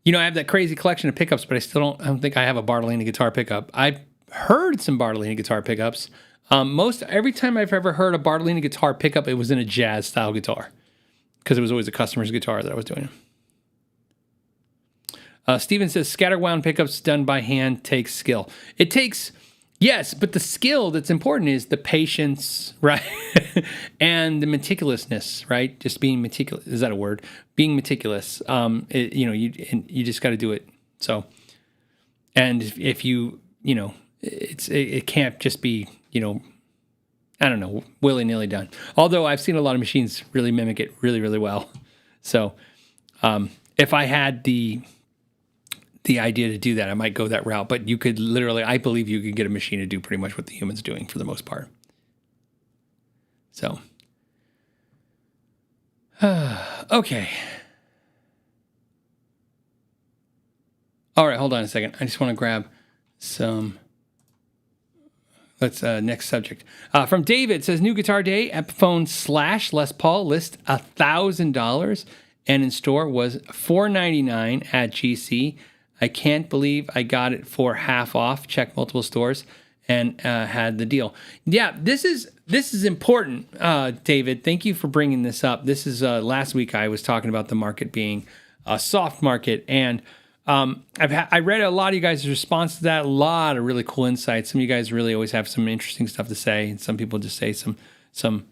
I have that crazy collection of pickups, but I don't think I have a Bartolini guitar pickup. I've heard some Bartolini guitar pickups. Every time I've ever heard a Bartolini guitar pickup, it was in a jazz style guitar because it was always a customer's guitar that I was doing. Steven says scatterwound pickups done by hand takes skill. It takes, yes, but the skill that's important is the patience, right? And the meticulousness, right? Just being meticulous. Is that a word? Being meticulous. You just got to do it. So, and if you, it can't just be, I don't know, willy-nilly done. Although I've seen a lot of machines really mimic it really, really well. So if I had the idea to do that, I might go that route. But you could literally, I believe you could get a machine to do pretty much what the human's doing for the most part. So, okay. All right, hold on a second. I just want to grab some. Let's next subject. From David, says new guitar day, Epiphone / Les Paul list $1,000 and in store was $499 at GC. I can't believe I got it for half off. Check multiple stores and had the deal. Yeah, this is important, David. Thank you for bringing this up. This is last week I was talking about the market being a soft market, and I read a lot of you guys' response to that. A lot of really cool insights. Some of you guys really always have some interesting stuff to say, and some people just say some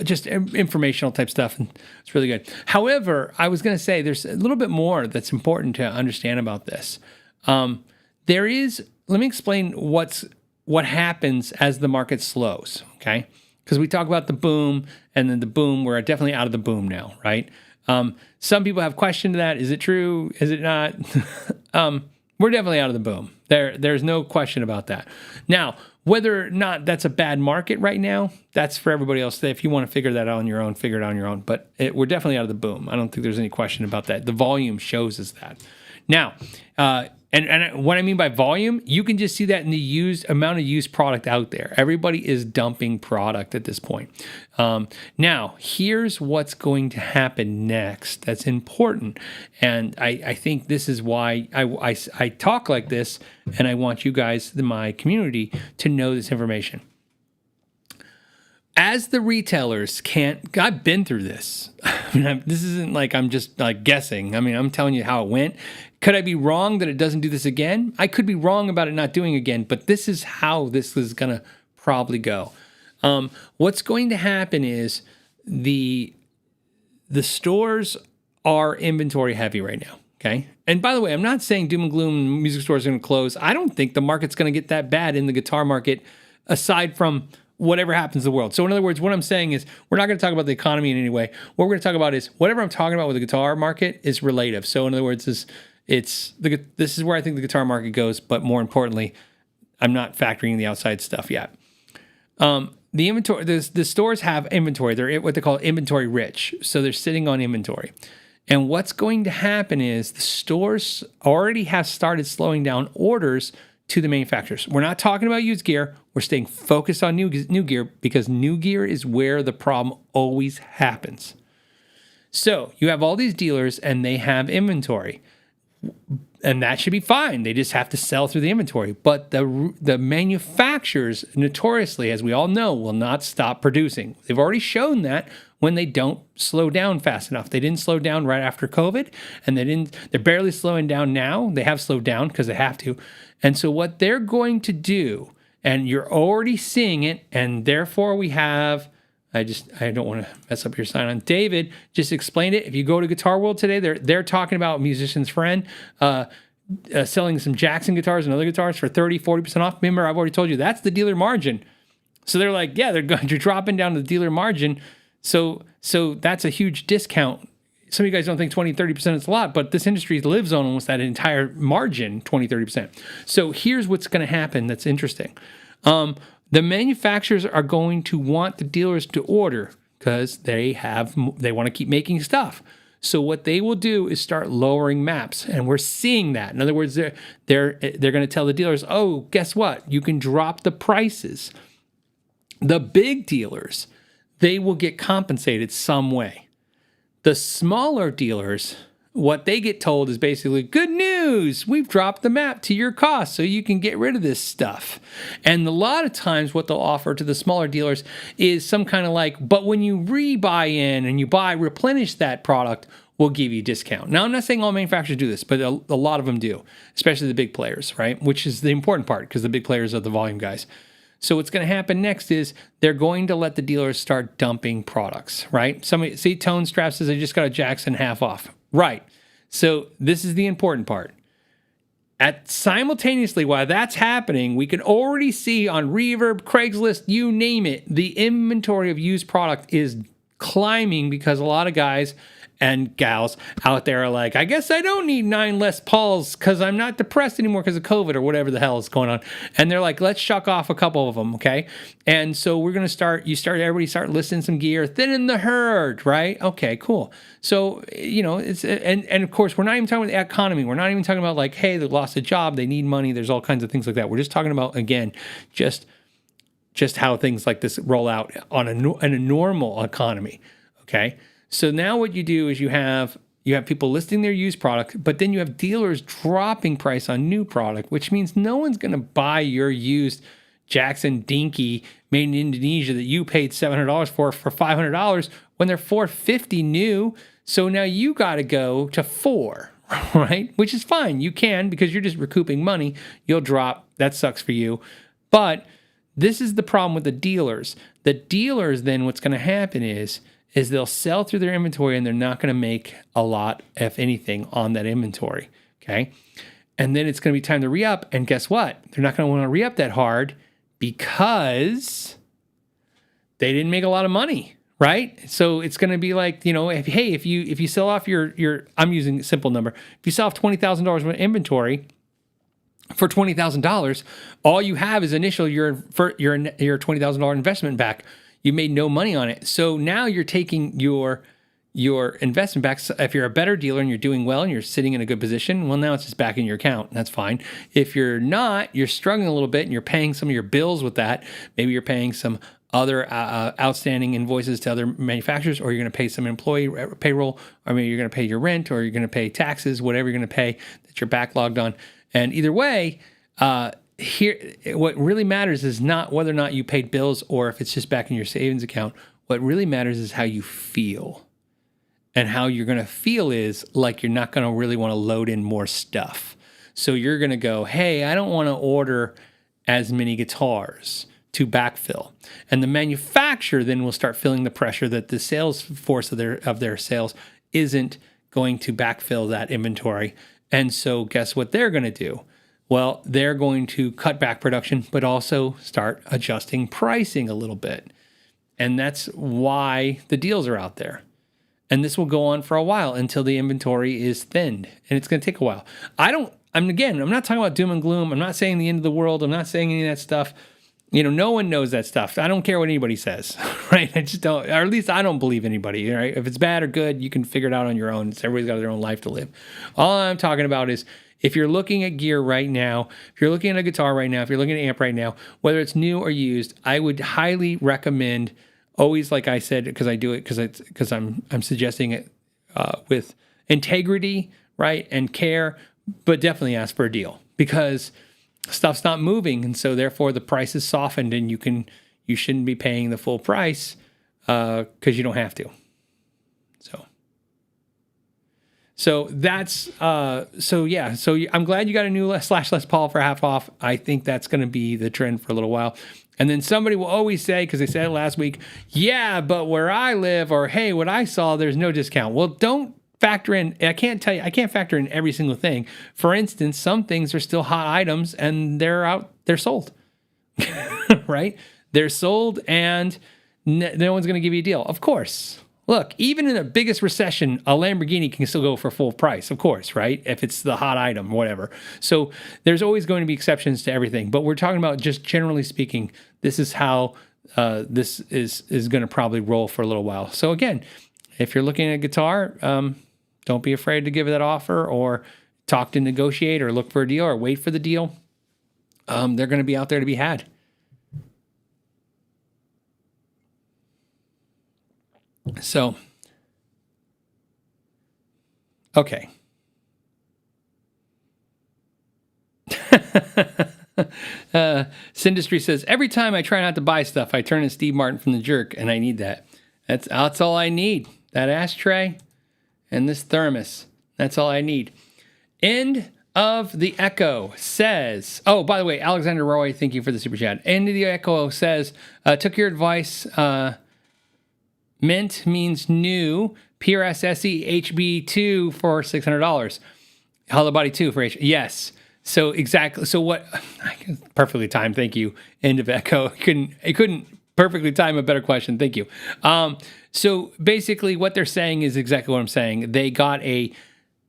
just informational type stuff, and it's really good. However, I was going to say there's a little bit more that's important to understand about this. Let me explain what happens as the market slows, okay? Because we talk about the boom, and then the boom, we're definitely out of the boom now, right? Some people have questioned that. Is it true? Is it not? We're definitely out of the boom. There's no question about that. Now, whether or not that's a bad market right now, that's for everybody else. If you want to figure that out on your own, figure it out on your own. But we're definitely out of the boom. I don't think there's any question about that. The volume shows us that. Now, and what I mean by volume, you can just see that in the amount of used product out there. Everybody is dumping product at this point. Now, here's what's going to happen next. That's important. And I think this is why I talk like this, and I want you guys, my community, to know this information. As the retailers I've been through this. This isn't like I'm just like guessing. I'm telling you how it went. Could I be wrong that it doesn't do this again? I could be wrong about it not doing it again, but this is how this is going to probably go. What's going to happen is the stores are inventory heavy right now, okay? And by the way, I'm not saying doom and gloom music stores are going to close. I don't think the market's going to get that bad in the guitar market aside from whatever happens in the world. So in other words, what I'm saying is we're not going to talk about the economy in any way. What we're going to talk about is whatever I'm talking about with the guitar market is relative. So in other words, this is where I think the guitar market goes, but more importantly, I'm not factoring the outside stuff yet. The inventory, the stores have inventory. They're what they call inventory rich. So they're sitting on inventory. And what's going to happen is the stores already have started slowing down orders to the manufacturers. We're not talking about used gear. We're staying focused on new gear because new gear is where the problem always happens. So you have all these dealers and they have inventory. And that should be fine. They just have to sell through the inventory. But the manufacturers, notoriously, as we all know, will not stop producing. They've already shown that when they don't slow down fast enough. They didn't slow down right after COVID, and they're barely slowing down now. They have slowed down because they have to. And so what they're going to do, and you're already seeing it, and therefore we have... I don't want to mess up your sign on. David just explained it. If you go to Guitar World today, they're talking about Musician's Friend selling some Jackson guitars and other guitars for 30-40% off. Remember, I've already told you that's the dealer margin. So they're like, yeah, they're dropping down the dealer margin. So that's a huge discount. Some of you guys don't think 20, 30% is a lot, but this industry lives on almost that entire margin, 20, 30%. So here's what's going to happen that's interesting. The manufacturers are going to want the dealers to order because they want to keep making stuff. So what they will do is start lowering maps, and we're seeing that. In other words, they're going to tell the dealers, oh, guess what? You can drop the prices. The big dealers, they will get compensated some way. The smaller dealers, what they get told is basically, good news, we've dropped the map to your cost so you can get rid of this stuff. And a lot of times what they'll offer to the smaller dealers is some kind of like, but when you rebuy in and you replenish that product, we'll give you a discount. Now, I'm not saying all manufacturers do this, but a lot of them do, especially the big players, right? Which is the important part because the big players are the volume guys. So what's going to happen next is they're going to let the dealers start dumping products, right? Somebody, see, Tone Strap says I just got a Jackson half off. Right. So this is the important part. Simultaneously, while that's happening, we can already see on Reverb, Craigslist, you name it, the inventory of used product is climbing because a lot of guys and gals out there are like, I guess I don't need 9 Les Pauls because I'm not depressed anymore because of COVID or whatever the hell is going on. And they're like, let's shuck off a couple of them, okay? And so we're going to everybody start listing some gear, thinning the herd, right? Okay, cool. So, it's, and of course, we're not even talking about the economy. We're not even talking about like, hey, they lost a job, they need money. There's all kinds of things like that. We're just talking about, again, just how things like this roll out in a normal economy, okay? So now what you do is you have people listing their used product, but then you have dealers dropping price on new product, which means no one's going to buy your used Jackson Dinky made in Indonesia that you paid $700 for $500 when they're $450 new. So now you got to go to $400, right? Which is fine. You can because you're just recouping money. You'll drop. That sucks for you. But this is the problem with the dealers. The dealers then what's going to happen is they'll sell through their inventory and they're not going to make a lot, if anything, on that inventory, okay? And then it's going to be time to re-up, and guess what? They're not going to want to re-up that hard because they didn't make a lot of money, right? So it's going to be like, if you sell off your I'm using a simple number. If you sell off $20,000 worth of inventory for $20,000, all you have is initial your $20,000 investment back. You made no money on it. So now you're taking your investment back. So if you're a better dealer and you're doing well and you're sitting in a good position, well, now it's just back in your account. And that's fine. If you're not, you're struggling a little bit and you're paying some of your bills with that. Maybe you're paying some other outstanding invoices to other manufacturers, or you're going to pay some employee payroll, or maybe you're going to pay your rent, or you're going to pay taxes, whatever you're going to pay that you're backlogged on. And either way, here, what really matters is not whether or not you paid bills or if it's just back in your savings account. What really matters is how you feel. And how you're going to feel is like you're not going to really want to load in more stuff. So you're going to go, hey, I don't want to order as many guitars to backfill. And the manufacturer then will start feeling the pressure that the sales force of their sales isn't going to backfill that inventory. And so guess what they're going to do? Well, they're going to cut back production, but also start adjusting pricing a little bit. And that's why the deals are out there. And this will go on for a while until the inventory is thinned. And it's going to take a while. I'm not talking about doom and gloom. I'm not saying the end of the world. I'm not saying any of that stuff. No one knows that stuff. I don't care what anybody says, right? I just don't, or at least I don't believe anybody, right? If it's bad or good, you can figure it out on your own. Everybody's got their own life to live. All I'm talking about is if you're looking at gear right now, if you're looking at a guitar right now, if you're looking at an amp right now, whether it's new or used, I would highly recommend, always like I said, because I do it because I'm suggesting it with integrity, right, and care, but definitely ask for a deal because stuff's not moving, and so therefore the price is softened, and you shouldn't be paying the full price because you don't have to. So that's yeah. So I'm glad you got a new Les Paul for half off. I think that's going to be the trend for a little while. And then somebody will always say, because they said it last week, yeah, but where I live, or hey, what I saw, there's no discount. Well, don't factor in. I can't factor in every single thing. For instance, some things are still hot items and they're sold, right? They're sold, and no one's going to give you a deal. Of course. Look, even in the biggest recession, a Lamborghini can still go for full price, of course, right? If it's the hot item, whatever. So there's always going to be exceptions to everything. But we're talking about just generally speaking, this is how this is going to probably roll for a little while. So again, if you're looking at a guitar, don't be afraid to give that offer or talk to negotiate or look for a deal or wait for the deal. They're going to be out there to be had. So, okay. Sindustry says, every time I try not to buy stuff, I turn to Steve Martin from The Jerk, and I need that. That's all I need. That ashtray and this thermos. That's all I need. End of the Echo says, oh, by the way, Alexander Roy, thank you for the super chat. End of the Echo says, took your advice, mint means new. PRS SE HB2 for $600. Hollow Body 2 for yes. So exactly. So what? Perfectly timed. Thank you. End of Echo. I couldn't perfectly time a better question. Thank you. So basically, what they're saying is exactly what I'm saying. They got a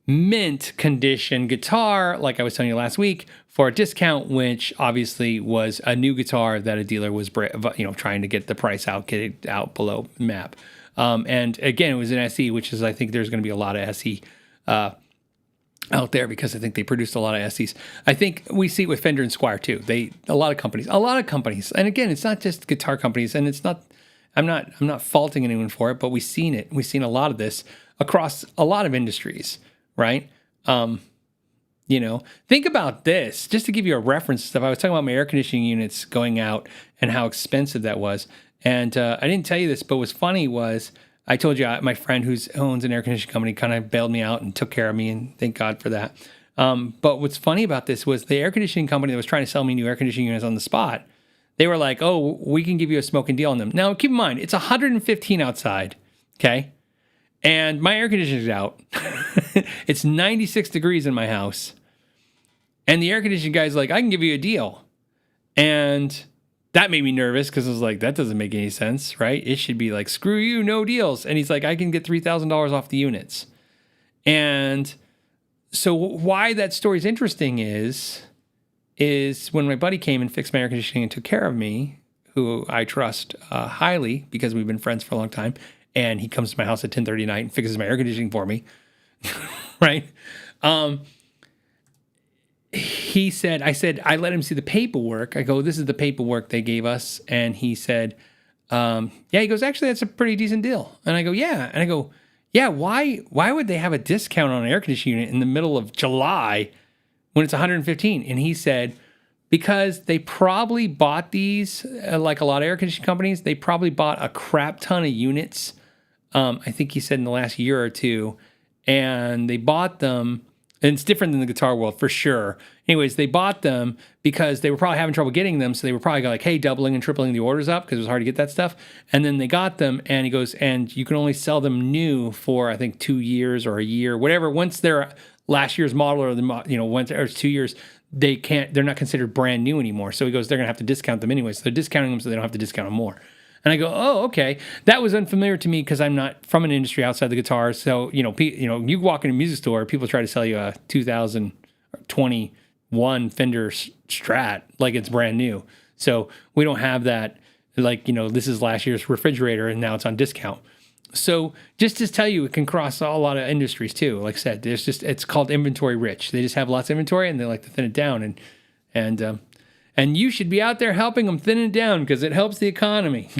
mint condition guitar, like I was telling you last week, for a discount, which obviously was a new guitar that a dealer was, trying to get the price out, get it out below map. And again, it was an SE, which is, I think there's going to be a lot of SE out there because I think they produced a lot of SEs. I think we see it with Fender and Squier too. A lot of companies, and again, it's not just guitar companies, and it's not. I'm not faulting anyone for it, but we've seen it. We've seen a lot of this across a lot of industries, right? Think about this, just to give you a reference stuff. I was talking about my air conditioning units going out and how expensive that was. And I didn't tell you this, but what's funny was I told you my friend who owns an air conditioning company kind of bailed me out and took care of me, and thank God for that. But what's funny about this was the air conditioning company that was trying to sell me new air conditioning units on the spot. They were like, oh, we can give you a smoking deal on them. Now, keep in mind, it's 115 outside, okay? And my air conditioner's out. It's 96 degrees in my house. And the air conditioning guy's like, I can give you a deal. And that made me nervous because I was like, that doesn't make any sense, right? It should be like, screw you, no deals. And he's like, I can get $3,000 off the units. And so why that story's interesting is when my buddy came and fixed my air conditioning and took care of me, who I trust highly because we've been friends for a long time, and he comes to my house at 10:30 at night and fixes my air conditioning for me, right? I let him see the paperwork. I go, this is the paperwork they gave us. And he said, he goes, actually, that's a pretty decent deal. And I go, yeah. And I go, yeah, why would they have a discount on an air conditioning unit in the middle of July when it's 115? And he said, because they probably bought these, like a lot of air conditioning companies, they probably bought a crap ton of units. I think he said in the last year or two, and they bought them. And it's different than the guitar world for sure. Anyways, they bought them because they were probably having trouble getting them. So they were probably like, hey, doubling and tripling the orders up because it was hard to get that stuff. And then they got them, and he goes, and you can only sell them new for, I think, 2 years or a year, whatever. Once they're last year's model or once or 2 years, they're not considered brand new anymore. So he goes, they're going to have to discount them anyway. So they're discounting them so they don't have to discount them more. And I go, oh, okay. That was unfamiliar to me because I'm not from an industry outside the guitar. So, you walk in a music store, people try to sell you a 2021 Fender Strat like it's brand new. So we don't have that, this is last year's refrigerator and now it's on discount. So just to tell you, it can cross a lot of industries too. Like I said, it's called inventory rich. They just have lots of inventory and they like to thin it down. And you should be out there helping them thin it down because it helps the economy.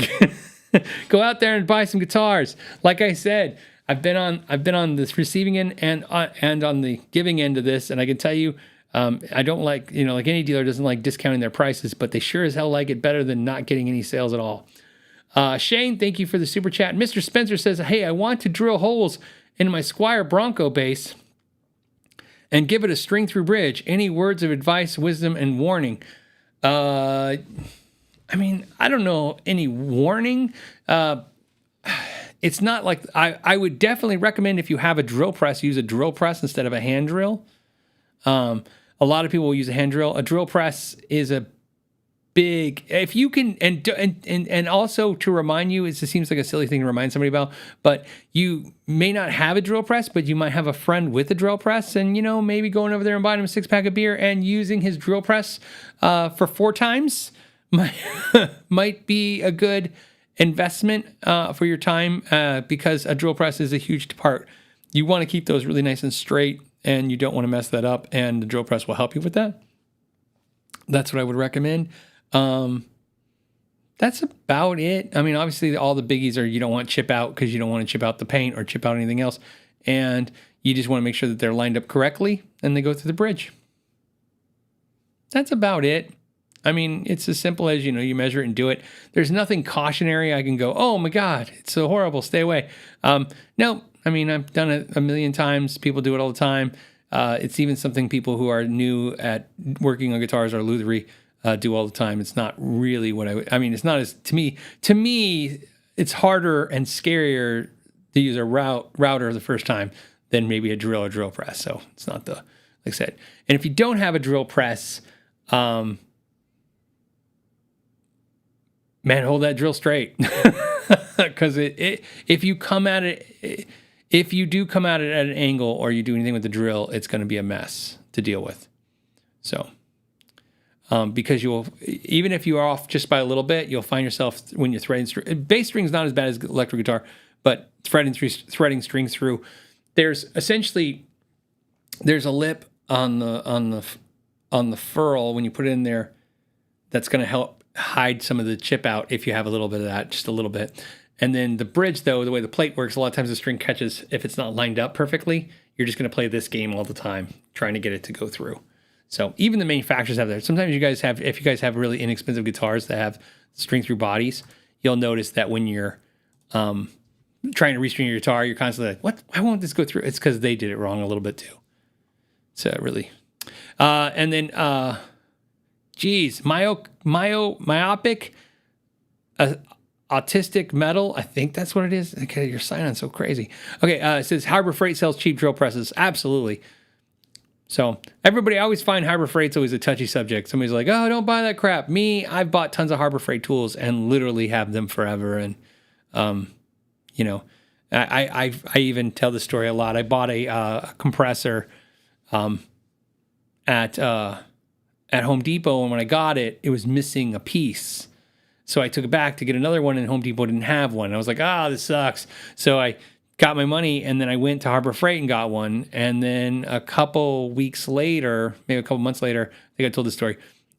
Go out there and buy some guitars. Like I said, I've been on this receiving end and on the giving end of this, and I can tell you, I don't like like any dealer doesn't like discounting their prices, but they sure as hell like it better than not getting any sales at all. Shane, thank you for the super chat. Mr. Spencer says, "Hey, I want to drill holes in my Squier Bronco bass and give it a string through bridge. Any words of advice, wisdom, and warning?" I don't know any warning. It's not like I would definitely recommend if you have a drill press, use a drill press instead of a hand drill. A lot of people will use a hand drill. A drill press is a big. If you can, and also to remind you, it seems like a silly thing to remind somebody about, but you may not have a drill press, but you might have a friend with a drill press, and maybe going over there and buying him a 6-pack of beer and using his drill press for 4 times might be a good investment for your time, because a drill press is a huge part. You want to keep those really nice and straight, and you don't want to mess that up, and the drill press will help you with that. That's what I would recommend. That's about it. I mean, obviously all the biggies are, you don't want chip out because you don't want to chip out the paint or chip out anything else. And you just want to make sure that they're lined up correctly and they go through the bridge. That's about it. I mean, it's as simple as, you measure it and do it. There's nothing cautionary. I can go, oh my God, it's so horrible, stay away. No, I mean, I've done it a million times. People do it all the time. It's even something people who are new at working on guitars or lutherie do all the time. It's not really what I mean, it's not as, to me, it's harder and scarier to use a router the first time than maybe a drill or drill press. So it's not like I said. And if you don't have a drill press, man, hold that drill straight. Because if you come at it, if you do come at it at an angle or you do anything with the drill, it's going to be a mess to deal with. So, because even if you are off just by a little bit, you'll find yourself when you're threading bass string's not as bad as electric guitar, but threading strings through. There's a lip on the ferrule when you put it in there that's going to help hide some of the chip out if you have a little bit of that, just a little bit. And then the bridge, though, the way the plate works, a lot of times the string catches, if it's not lined up perfectly, you're just going to play this game all the time, trying to get it to go through. So even the manufacturers have that. Sometimes if you guys have really inexpensive guitars that have string through bodies, you'll notice that when you're trying to restring your guitar, you're constantly like, what? Why won't this go through? It's because they did it wrong a little bit too. So really. And then, myopic, autistic metal. I think that's what it is. Okay, you're signing so crazy. Okay, it says Harbor Freight sells cheap drill presses. Absolutely. So everybody, I always find Harbor Freight's always a touchy subject. Somebody's like, oh, don't buy that crap. Me, I've bought tons of Harbor Freight tools and literally have them forever. And, I even tell the story a lot. I bought a compressor at Home Depot, and when I got it, it was missing a piece. So I took it back to get another one, and Home Depot didn't have one. I was like, this sucks. So I got my money, and then I went to Harbor Freight and got one. And then a couple weeks later, maybe a couple months later, I think I told this story,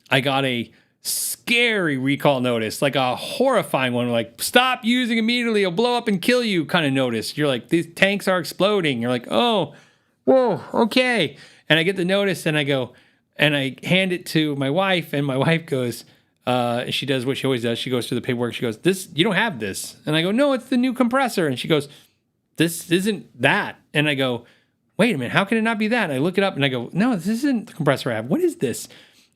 I got a scary recall notice, like a horrifying one, like, stop using immediately, it'll blow up and kill you kind of notice. You're like, these tanks are exploding. You're like, oh, whoa, okay. And I get the notice, and I go, and I hand it to my wife, and my wife goes, she does what she always does. She goes through the paperwork. She goes, you don't have this. And I go, no, it's the new compressor. And she goes, this isn't that. And I go, wait a minute, how can it not be that? And I look it up and I go, no, this isn't the compressor I have. What is this?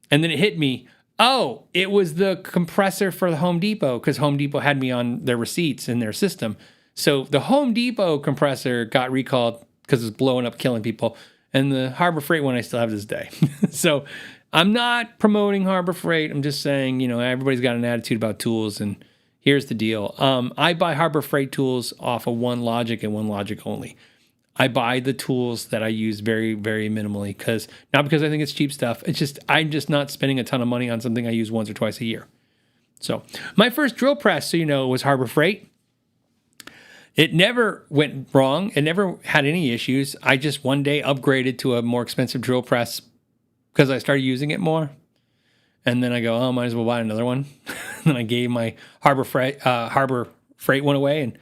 And then it hit me. Oh, it was the compressor for the Home Depot, because Home Depot had me on their receipts in their system. So the Home Depot compressor got recalled because it's blowing up, killing people. And the Harbor Freight one I still have to this day. So I'm not promoting Harbor Freight. I'm just saying, everybody's got an attitude about tools, and here's the deal. I buy Harbor Freight tools off of one Logic and one Logic only. I buy the tools that I use very, very minimally, not because I think it's cheap stuff. It's just, I'm just not spending a ton of money on something I use once or twice a year. So my first drill press, was Harbor Freight. It never went wrong. It never had any issues. I just one day upgraded to a more expensive drill press because I started using it more. And then I go, might as well buy another one. And then I gave my Harbor Freight one away, and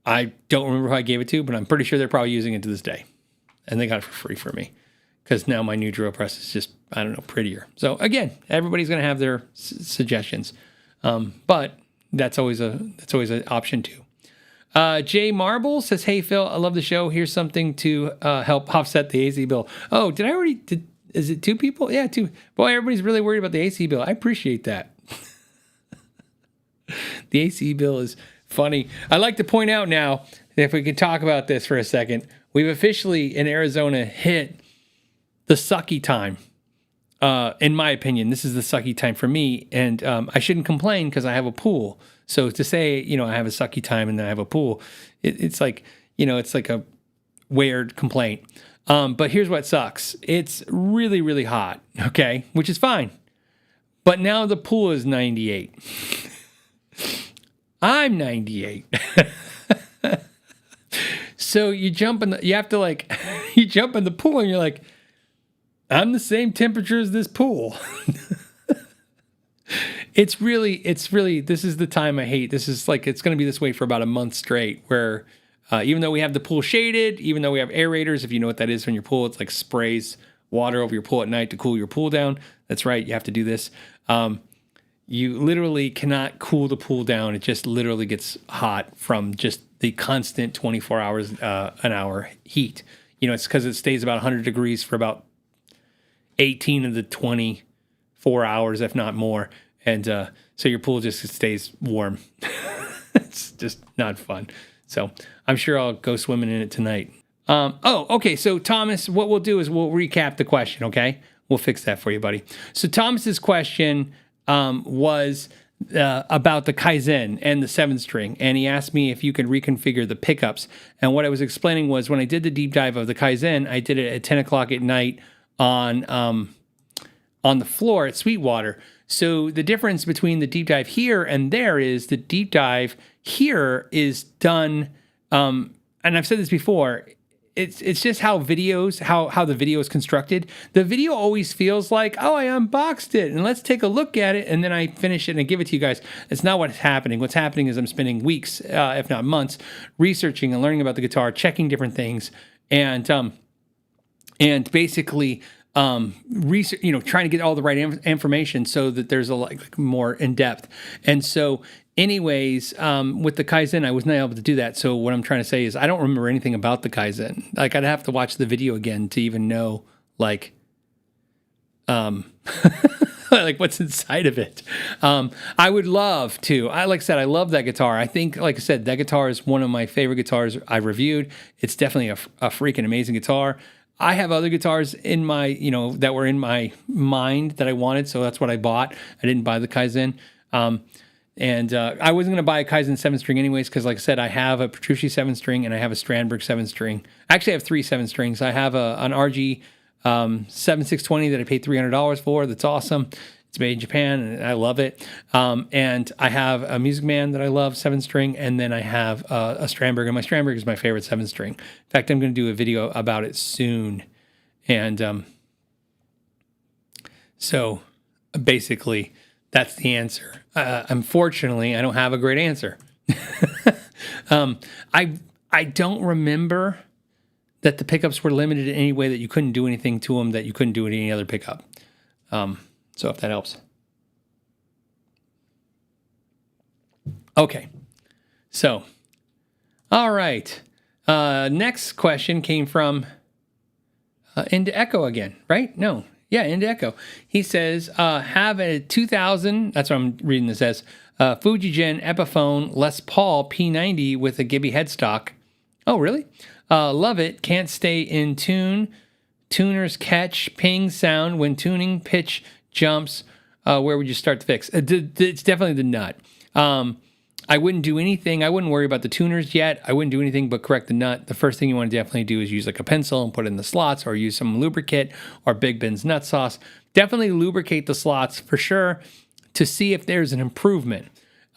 I don't remember who I gave it to, but I'm pretty sure they're probably using it to this day. And they got it for free for me, because now my new drill press is just, prettier. So again, everybody's going to have their suggestions. But that's always an option too. Jay Marble says, hey, Phil, I love the show. Here's something to help offset the AC bill. Oh, is it 2 people? Yeah, 2. Boy, everybody's really worried about the AC bill. I appreciate that. The AC bill is funny. I'd like to point out now, if we could talk about this for a second, we've officially in Arizona hit the sucky time in my opinion, this is the sucky time for me. And I shouldn't complain because I have a pool. So to say, I have a sucky time and then I have a pool, it's like, it's like a weird complaint. But here's what sucks. It's really, really hot, okay, which is fine. But now the pool is 98. I'm 98. So you jump you have to like, you jump in the pool and you're like, I'm the same temperature as this pool. It's really, this is the time I hate. This is like, it's going to be this way for about a month straight where even though we have the pool shaded, even though we have aerators, if you know what that is from your pool, it's like sprays water over your pool at night to cool your pool down. That's right. You have to do this. You literally cannot cool the pool down. It just literally gets hot from just the constant 24 hours an hour heat. It's because it stays about 100 degrees for about 18 of the 24 hours, if not more. And so your pool just stays warm. It's just not fun. So I'm sure I'll go swimming in it tonight. Okay. So Thomas, what we'll do is we'll recap the question, okay? We'll fix that for you, buddy. So Thomas's question was about the Kaizen and the 7-string. And he asked me if you could reconfigure the pickups. And what I was explaining was when I did the deep dive of the Kaizen, I did it at 10 o'clock at night on the floor at Sweetwater. So the difference between the deep dive here and there is the deep dive here is done, and I've said this before, it's just how the video is constructed. The video always feels like, oh, I unboxed it and let's take a look at it, and then I finish it and I give it to you guys. It's not what's happening. What's happening is I'm spending weeks, if not months, researching and learning about the guitar, checking different things, and basically research, trying to get all the right information so that there's a like more in depth. And so anyways, with the Kaizen, I was not able to do that. So what I'm trying to say is I don't remember anything about the Kaizen. Like I'd have to watch the video again to even know like like what's inside of it. I would love to. Like I said, I love that guitar. I think, like I said, that guitar is one of my favorite guitars I've reviewed. It's definitely a freaking amazing guitar. I have other guitars in my, that were in my mind that I wanted, so that's what I bought. I didn't buy the Kaizen. And I wasn't going to buy a Kaizen 7-string anyways, because like I said, I have a Petrucci 7-string and I have a Strandberg 7-string. Actually, I have 3 7-strings. I have an RG 7620 that I paid $300 for. That's awesome. It's made in Japan and I love it. And I have a Music Man that I love, 7-string, and then I have a Strandberg, and my Strandberg is my favorite 7-string. In fact, I'm going to do a video about it soon. And so basically, that's the answer. Unfortunately, I don't have a great answer. I don't remember that the pickups were limited in any way that you couldn't do anything to them that you couldn't do in any other pickup. So if that helps. Okay. So, all right. Next question came from Into Echo again, right? No. Yeah, Into Echo. He says, have a 2000, that's what I'm reading this as, Fujigen Epiphone Les Paul P90 with a Gibby headstock. Oh, really? Love it. Can't stay in tune. Tuners catch ping sound when tuning pitch jumps. Where would you start to fix? It's definitely the nut. I wouldn't do anything. I wouldn't worry about the tuners yet. I wouldn't do anything but correct the nut. The first thing you want to definitely do is use like a pencil and put it in the slots, or use some lubricant or Big Ben's nut sauce. Definitely lubricate the slots for sure to see if there's an improvement.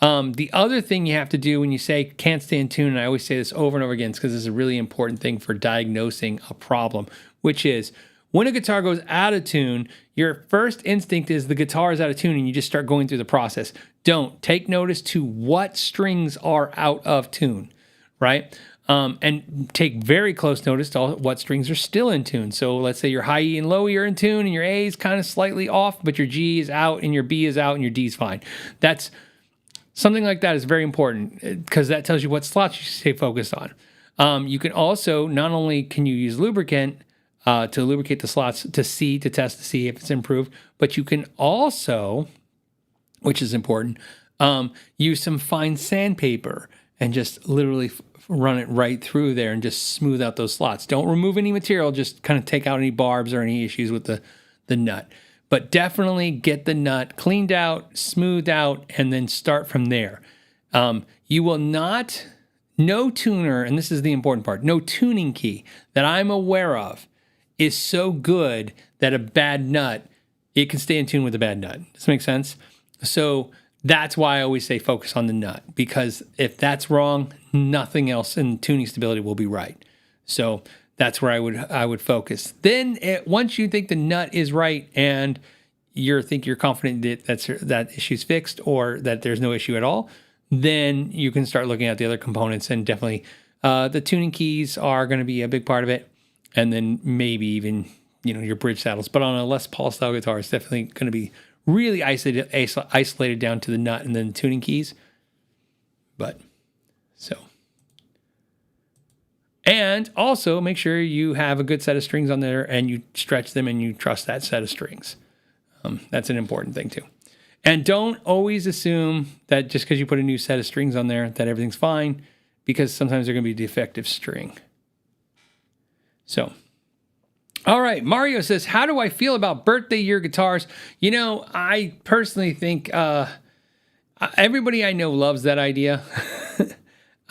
The other thing you have to do when you say can't stay in tune, and I always say this over and over again, because this is a really important thing for diagnosing a problem, which is when a guitar goes out of tune, your first instinct is the guitar is out of tune and you just start going through the process. Don't. Take notice to what strings are out of tune, right? And take very close notice to what strings are still in tune. So let's say your high E and low E are in tune and your A is kind of slightly off, but your G is out and your B is out and your D is fine. That's something like that is very important because that tells you what slots you should stay focused on. You can also, not only can you use lubricant to lubricate the slots to test to see if it's improved, but you can also, which is important, use some fine sandpaper and just literally run it right through there and just smooth out those slots. Don't remove any material, just kind of take out any barbs or any issues with the nut. but definitely get the nut cleaned out, smoothed out, and then start from there. You will not, no tuner, and this is the important part, no tuning key that I'm aware of is so good that a bad nut, it can stay in tune with a bad nut. Does that make sense? So that's why I always say focus on the nut, because if that's wrong, nothing else in tuning stability will be right. So that's where I would focus. Then once you think the nut is right and you're confident that issue's fixed or that there's no issue at all, then you can start looking at the other components, and definitely the tuning keys are going to be a big part of it, and then maybe even your bridge saddles. But on a Les Paul style guitar, it's definitely going to be really isolated down to the nut and then the tuning keys. But so. And also make sure you have a good set of strings on there and you stretch them and you trust that set of strings. That's an important thing too. And don't always assume that just because you put a new set of strings on there that everything's fine, because sometimes they're going to be defective string. So, all right. Mario says, how do I feel about birthday year guitars? I personally think everybody I know loves that idea.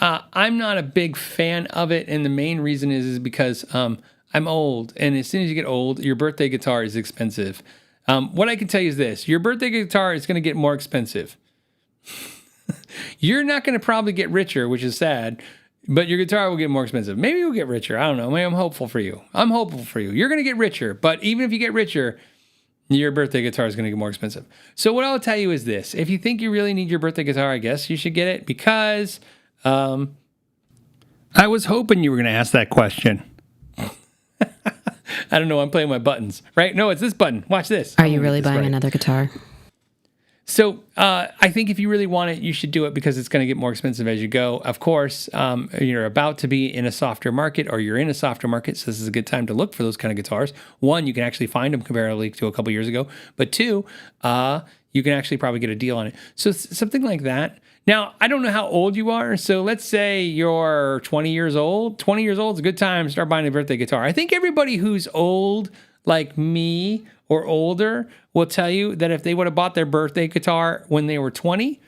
I'm not a big fan of it, and the main reason is because I'm old, and as soon as you get old, your birthday guitar is expensive. What I can tell you is this: your birthday guitar is going to get more expensive. You're not going to probably get richer, which is sad, but your guitar will get more expensive. Maybe you'll get richer. I don't know. Maybe I'm hopeful for you. You're going to get richer, but even if you get richer, your birthday guitar is going to get more expensive. So what I'll tell you is this: if you think you really need your birthday guitar, I guess you should get it, because I was hoping you were going to ask that question. I don't know. I'm playing my buttons, right? No, it's this button. Watch this. Are you really buying another guitar? So I think if you really want it, you should do it, because it's going to get more expensive as you go. Of course, you're about to be in a softer market, or you're in a softer market, so this is a good time to look for those kind of guitars. One, you can actually find them comparably to a couple years ago. But two, you can actually probably get a deal on it. So something like that. Now, I don't know how old you are, so let's say you're 20 years old. 20 years old is a good time to start buying a birthday guitar. I think everybody who's old, like me or older, will tell you that if they would have bought their birthday guitar when they were 20,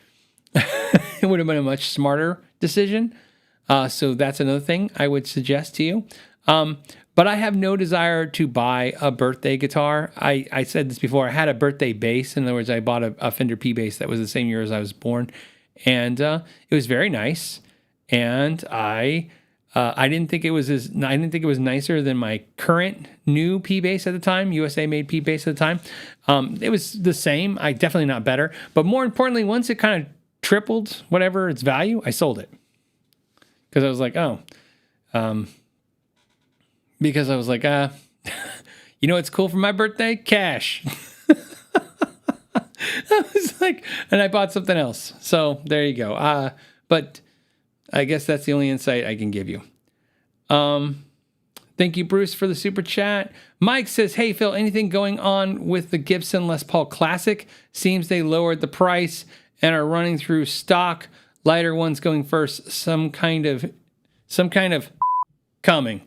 it would have been a much smarter decision. So that's another thing I would suggest to you. But I have no desire to buy a birthday guitar. I said this before. I had a birthday bass. In other words, I bought a Fender P bass that was the same year as I was born. And it was very nice, and I didn't think it was nicer than my current new P bass at the time, USA made P bass at the time. It was the same. Definitely not better, but more importantly, once it kind of tripled whatever its value, I sold it, because I was like, it's cool for my birthday, cash. I was like, and I bought something else. So there you go. But I guess that's the only insight I can give you. Thank you, Bruce, for the super chat. Mike says, hey, Phil, anything going on with the Gibson Les Paul Classic? Seems they lowered the price and are running through stock. Lighter ones going first. Some kind of coming.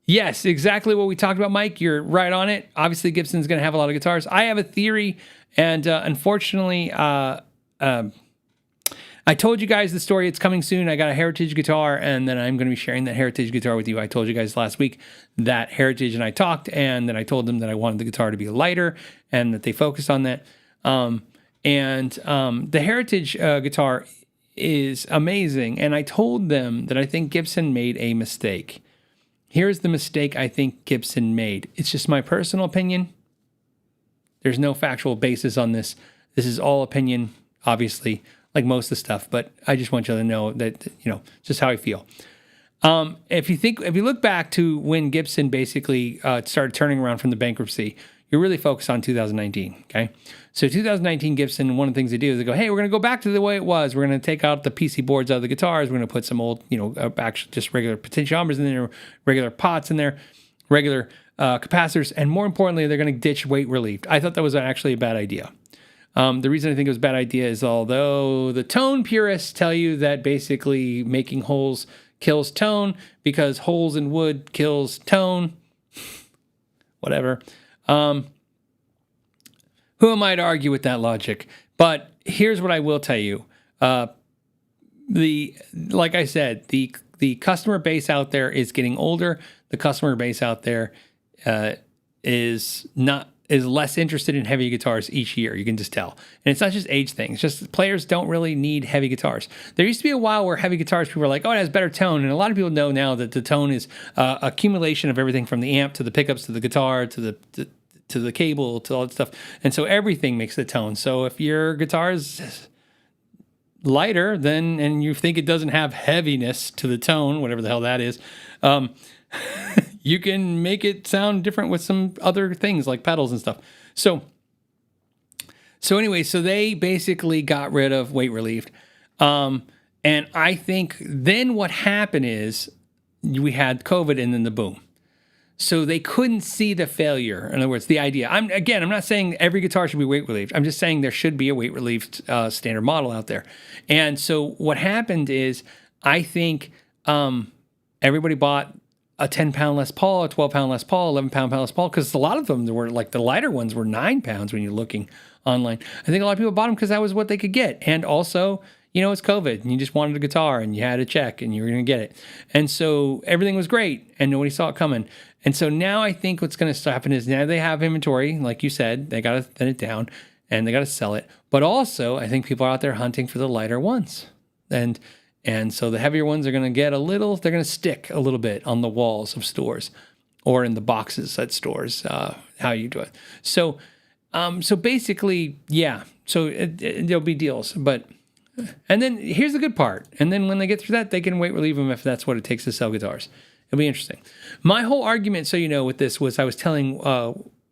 Yes, exactly what we talked about, Mike. You're right on it. Obviously, Gibson's going to have a lot of guitars. I have a theory, and unfortunately, I told you guys the story. It's coming soon. I got a Heritage guitar, and then I'm going to be sharing that Heritage guitar with you. I told you guys last week that Heritage and I talked, and then I told them that I wanted the guitar to be lighter and that they focused on that. The Heritage guitar is amazing, and I told them that I think Gibson made a mistake. Here's the mistake I think Gibson made. It's just my personal opinion. There's no factual basis on this. This is all opinion, obviously, like most of the stuff, but I just want you to know that, just how I feel. If you look back to when Gibson basically started turning around from the bankruptcy, you're really focused on 2019, okay? So 2019 Gibson, one of the things they do is they go, hey, we're going to go back to the way it was. We're going to take out the PC boards out of the guitars. We're going to put some old, actually just regular potentiometers in there, regular pots in there, regular capacitors, and more importantly, they're going to ditch weight relief. I thought that was actually a bad idea. The reason I think it was a bad idea is although the tone purists tell you that basically making holes kills tone because holes in wood kills tone, whatever. Who am I to argue with that logic? But here's what I will tell you. Like I said, the customer base out there is getting older. The customer base out there is less interested in heavy guitars each year. You can just tell. And it's not just age thing. It's just players don't really need heavy guitars. There used to be a while where heavy guitars, people were like, oh, it has better tone. And a lot of people know now that the tone is accumulation of everything from the amp to the pickups to the guitar to the cable to all that stuff. And so everything makes the tone. So if your guitar is lighter and you think it doesn't have heaviness to the tone, whatever the hell that is, you can make it sound different with some other things like pedals and stuff. So anyway, so they basically got rid of weight relieved. And I think then what happened is we had COVID and then the boom. So they couldn't see the failure. In other words, the idea. I'm not saying every guitar should be weight relieved. I'm just saying there should be a weight relieved standard model out there. And so what happened is I think everybody bought a 10-pound Les Paul, a 12-pound Les Paul, 11-pound Les Paul, because a lot of them were like the lighter ones were 9 pounds when you're looking online. I think a lot of people bought them because that was what they could get. And also, it's COVID and you just wanted a guitar and you had a check and you were going to get it. And so everything was great and nobody saw it coming. And so now I think what's going to happen is now they have inventory, like you said, they got to thin it down and they got to sell it. But also I think people are out there hunting for the lighter ones. And so the heavier ones are going to they're going to stick a little bit on the walls of stores or in the boxes at stores, how you do it. So basically, yeah, so there'll be deals. And then here's the good part. And then when they get through that, they can weight relieve them if that's what it takes to sell guitars. It'll be interesting. My whole argument, so with this was I was telling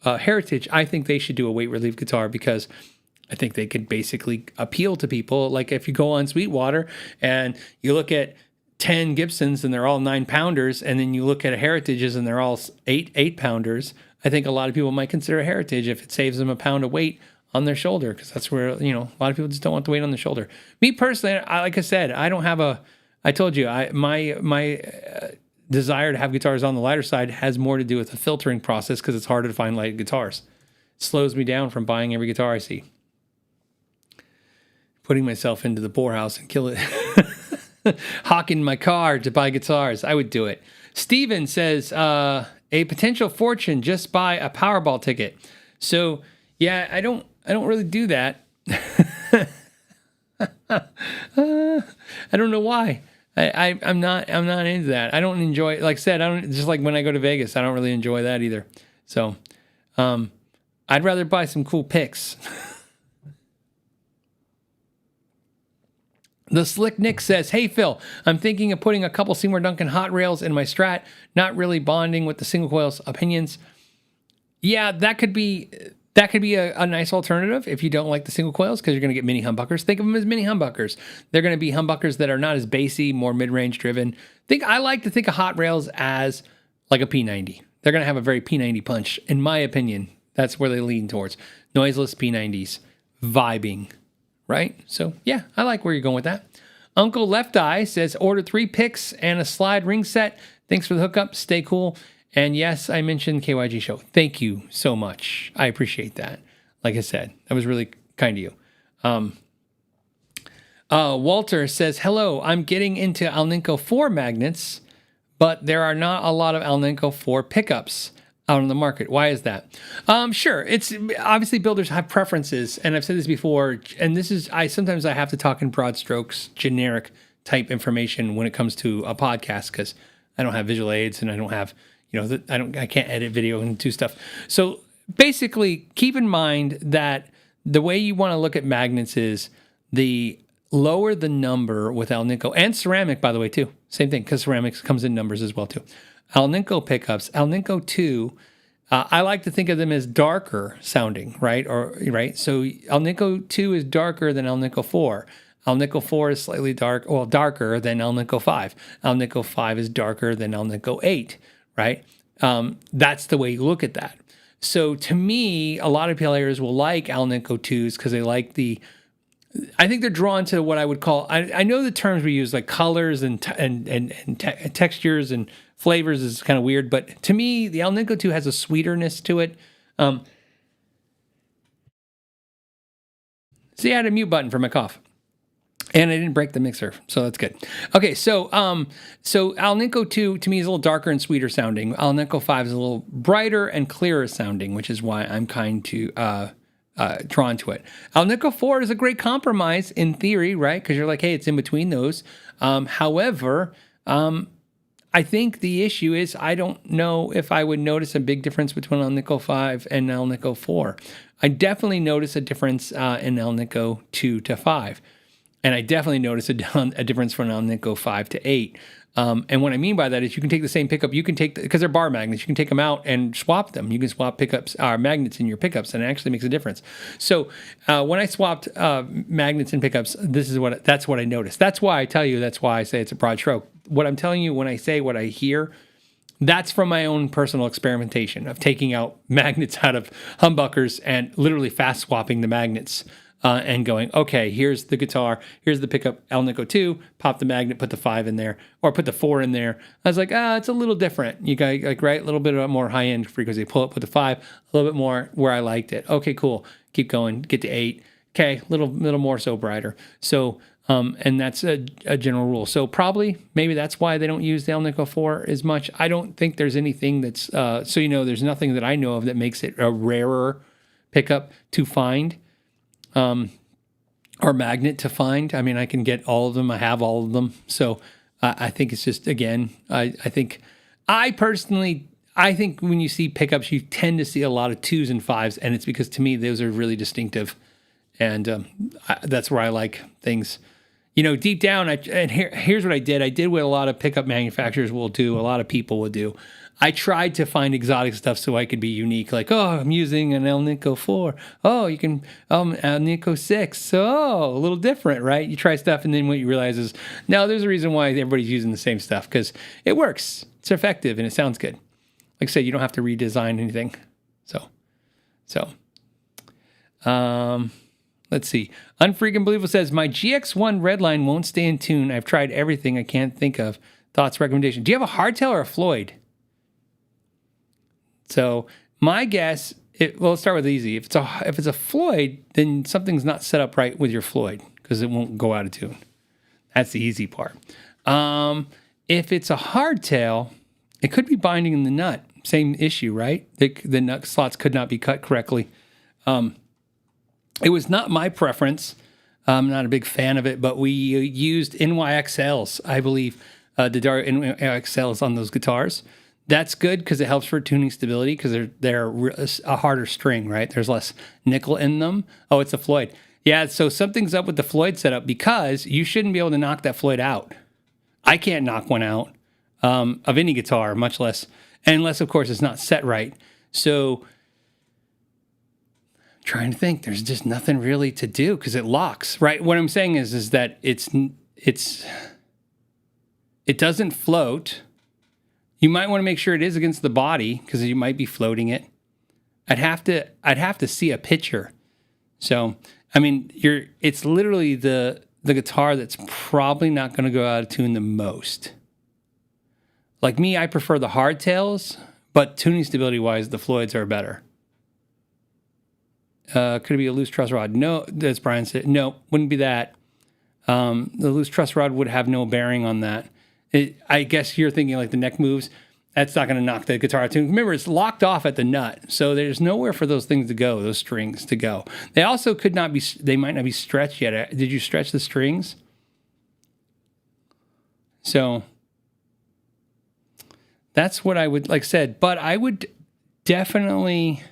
Heritage, I think they should do a weight relief guitar because I think they could basically appeal to people. Like if you go on Sweetwater and you look at 10 Gibsons and they're all 9-pounders, and then you look at Heritages and they're all 8-pounders, I think a lot of people might consider a Heritage if it saves them a pound of weight on their shoulder, because that's where, a lot of people just don't want the weight on the shoulder. Me personally, like I said, I don't have I told you, my desire to have guitars on the lighter side has more to do with the filtering process because it's harder to find light guitars. It slows me down from buying every guitar I see. Putting myself into the poorhouse and kill it. Hawking my car to buy guitars. I would do it. Steven says, a potential fortune, just buy a Powerball ticket. So, yeah, I don't really do that. I don't know why. I'm not into that. I don't enjoy, like I said, just like when I go to Vegas, I don't really enjoy that either. So, I'd rather buy some cool picks. The Slick Nick says, hey, Phil, I'm thinking of putting a couple Seymour Duncan hot rails in my Strat, not really bonding with the single coils opinions. Yeah, that could be a nice alternative if you don't like the single coils, because you're going to get mini humbuckers. Think of them as mini humbuckers. They're going to be humbuckers that are not as bassy, more mid-range driven. I like to think of hot rails as like a P90. They're going to have a very P90 punch, in my opinion. That's where they lean towards. Noiseless P90s, vibing. Right? So, yeah, I like where you're going with that. Uncle Left Eye says, order 3 picks and a slide ring set. Thanks for the hookup. Stay cool. And yes, I mentioned KYG show. Thank you so much. I appreciate that. Like I said, that was really kind of you. Walter says, hello, I'm getting into Alnico 4 magnets, but there are not a lot of Alnico 4 pickups out on the market. Why is that? Sure. It's obviously builders have preferences, and I've said this before, and sometimes I have to talk in broad strokes, generic type information when it comes to a podcast, because I don't have visual aids and I don't have, I can't edit video and do stuff. So basically keep in mind that the way you want to look at magnets is the lower the number with Alnico, and ceramic, by the way, too. Same thing, because ceramics comes in numbers as well, too. Alnico pickups, Alnico 2, I like to think of them as darker sounding, right? So Alnico 2 is darker than Alnico 4. Alnico 4 is slightly darker than Alnico 5. Alnico 5 is darker than Alnico 8, right? That's the way you look at that. So to me, a lot of players will like Alnico 2s because they like the I think they're drawn to what I would call. I know the terms we use, like colors and textures and flavors, is kind of weird, but to me, the Alnico 2 has a sweeterness to it. See, I had a mute button for my cough. And I didn't break the mixer, so that's good. Okay, so Alnico 2 to me is a little darker and sweeter sounding. Alnico 5 is a little brighter and clearer sounding, which is why I'm kind to drawn to it. Alnico 4 is a great compromise in theory, right? Because you're like, hey, it's in between those. However, I think the issue is I don't know if I would notice a big difference between Alnico 5 and Alnico 4. I definitely notice a difference in Alnico 2 to 5. And I definitely notice a difference from Alnico 5 to 8. And what I mean by that is you can take the same pickup, you can take, because they're bar magnets, you can take them out and swap them. You can swap pickups, magnets in your pickups, and it actually makes a difference. So when I swapped magnets and pickups, that's what I noticed. That's why I tell you, that's why I say it's a broad stroke. What I'm telling you when I say what I hear, that's from my own personal experimentation of taking out magnets out of humbuckers and literally fast swapping the magnets. And going, okay, here's the guitar, here's the pickup, Alnico 2, pop the magnet, put the 5 in there, or put the 4 in there. I was like, it's a little different. You got, like, right, a little bit of more high-end frequency. Pull up with the 5, a little bit more where I liked it. Okay, cool. Keep going, get to 8. Okay, little more so brighter. So, and that's a general rule. So probably, maybe that's why they don't use the Alnico 4 as much. I don't think there's anything that's, there's nothing that I know of that makes it a rarer pickup to find. Or magnet to find. I mean, I can get all of them. I have all of them. So I think it's just, again, I think when you see pickups, you tend to see a lot of 2s and 5s, and it's because to me, those are really distinctive. And that's where I like things. Deep down, here's what I did. I did what a lot of pickup manufacturers will do, a lot of people will do. I tried to find exotic stuff so I could be unique. Like, I'm using an Alnico 4. Oh, you can, Alnico 6. So, a little different, right? You try stuff, and then what you realize is, no, there's a reason why everybody's using the same stuff, because it works. It's effective, and it sounds good. Like I said, you don't have to redesign anything. Let's see. Unfreaking Believable says, my GX1 Redline won't stay in tune. I've tried everything I can't think of. Thoughts, recommendation. Do you have a hardtail or a Floyd? So my guess, let's start with easy. If it's a Floyd, then something's not set up right with your Floyd because it won't go out of tune. That's the easy part. If it's a hardtail, it could be binding in the nut. Same issue, right? The nut slots could not be cut correctly. It was not my preference. I'm not a big fan of it, but we used NYXLs, I believe, the Dart NYXLs on those guitars. That's good because it helps for tuning stability because they're a harder string, right? There's less nickel in them. Oh, it's a Floyd. Yeah, so something's up with the Floyd setup because you shouldn't be able to knock that Floyd out. I can't knock one out of any guitar, much less, unless, of course, it's not set right. So trying to think, there's just nothing really to do because it locks, right? What I'm saying is that it doesn't float. You might want to make sure it is against the body because you might be floating it. I'd have to see a picture. So, I mean, it's literally the guitar that's probably not going to go out of tune the most. Like me, I prefer the hardtails, but tuning stability wise, the Floyds are better. Could it be a loose truss rod? No, as Brian said, no, wouldn't be that. The loose truss rod would have no bearing on that. I guess you're thinking like the neck moves. That's not going to knock the guitar out of tune. Remember, it's locked off at the nut, so there's nowhere for those things to go, those strings to go. They also they might not be stretched yet. Did you stretch the strings? So that's what I would, like said, but I would definitely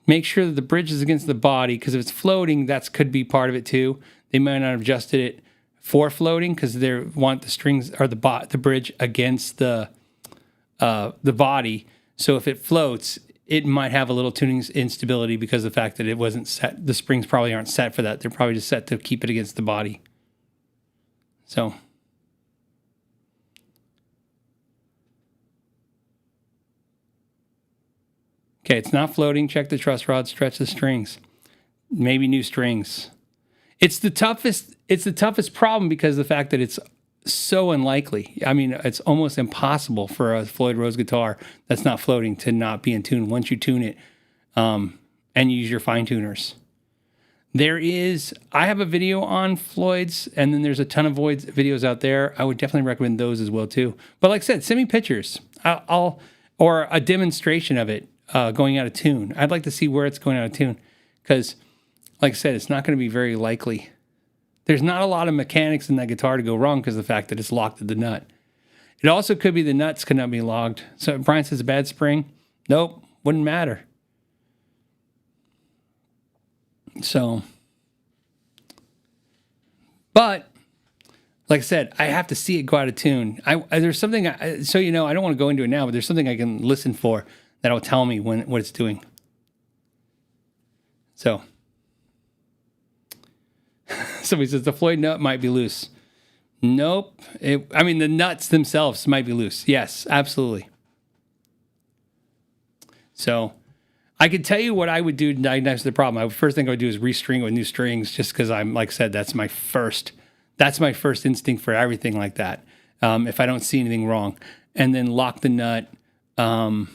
make sure that the bridge is against the body, because if it's floating, that could be part of it too. They might not have adjusted it for floating because they want the strings or the bridge against the body. So if it floats, it might have a little tuning instability because of the fact that it wasn't set. The springs probably aren't set for that. They're probably just set to keep it against the body. So okay, it's not floating. Check the truss rod, stretch the strings. Maybe new strings. It's the toughest problem because of the fact that it's so unlikely. I mean, it's almost impossible for a Floyd Rose guitar that's not floating to not be in tune once you tune it and use your fine tuners. I have a video on Floyd's, and then there's a ton of Voids videos out there. I would definitely recommend those as well too. But like I said, send me pictures. Or a demonstration of it going out of tune. I'd like to see where it's going out of tune because, like I said, it's not going to be very likely. There's not a lot of mechanics in that guitar to go wrong because of the fact that it's locked at the nut. It also could be the nuts could not be logged. So Brian says a bad spring. Nope, wouldn't matter. So, but like I said, I have to see it go out of tune. There's something, I don't want to go into it now, but there's something I can listen for that'll tell me what it's doing. So, somebody says the Floyd nut might be loose. Nope. The nuts themselves might be loose. Yes, absolutely. So, I could tell you what I would do to diagnose the problem. The first thing I would do is restring it with new strings, just because I'm, like I said, that's my first instinct for everything like that. If I don't see anything wrong, and then lock the nut, and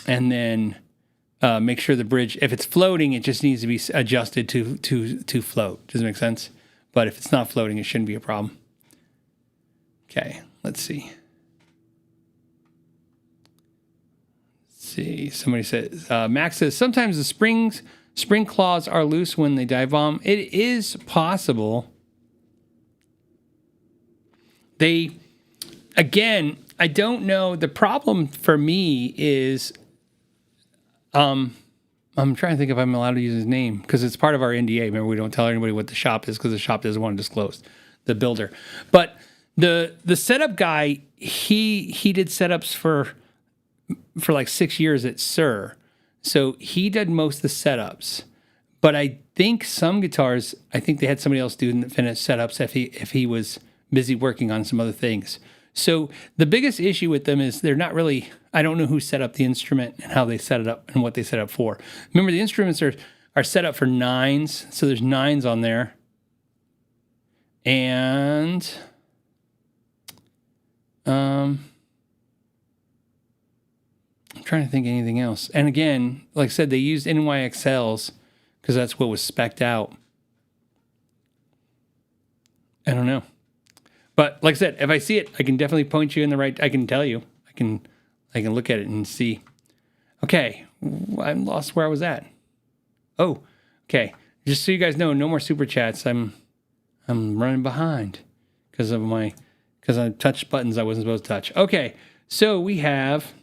then make sure the bridge, if it's floating, it just needs to be adjusted to float. Does it make sense? But if it's not floating, it shouldn't be a problem. Okay, let's see. Somebody says, Max says, sometimes the spring claws are loose when they dive bomb. It is possible. Again, I don't know. The problem for me is, I'm trying to think if I'm allowed to use his name because it's part of our NDA. Remember, we don't tell anybody what the shop is because the shop doesn't want to disclose, the builder. But the setup guy, he did setups for like 6 years at Sir. So he did most of the setups. But I think some guitars, they had somebody else do the finished setups if he was busy working on some other things. So the biggest issue with them is they're not really, I don't know who set up the instrument and how they set it up and what they set up for. Remember, the instruments are set up for nines. So there's nines on there. And I'm trying to think of anything else. And again, like I said, they used NYXLs because that's what was spec'd out. I don't know. But like I said, if I see it, I can definitely point you in the right, I can tell you. I can look at it and see. Okay, I lost where I was at. Oh, okay. Just so you guys know, no more super chats. I'm running behind because I touched buttons I wasn't supposed to touch. Okay, so we have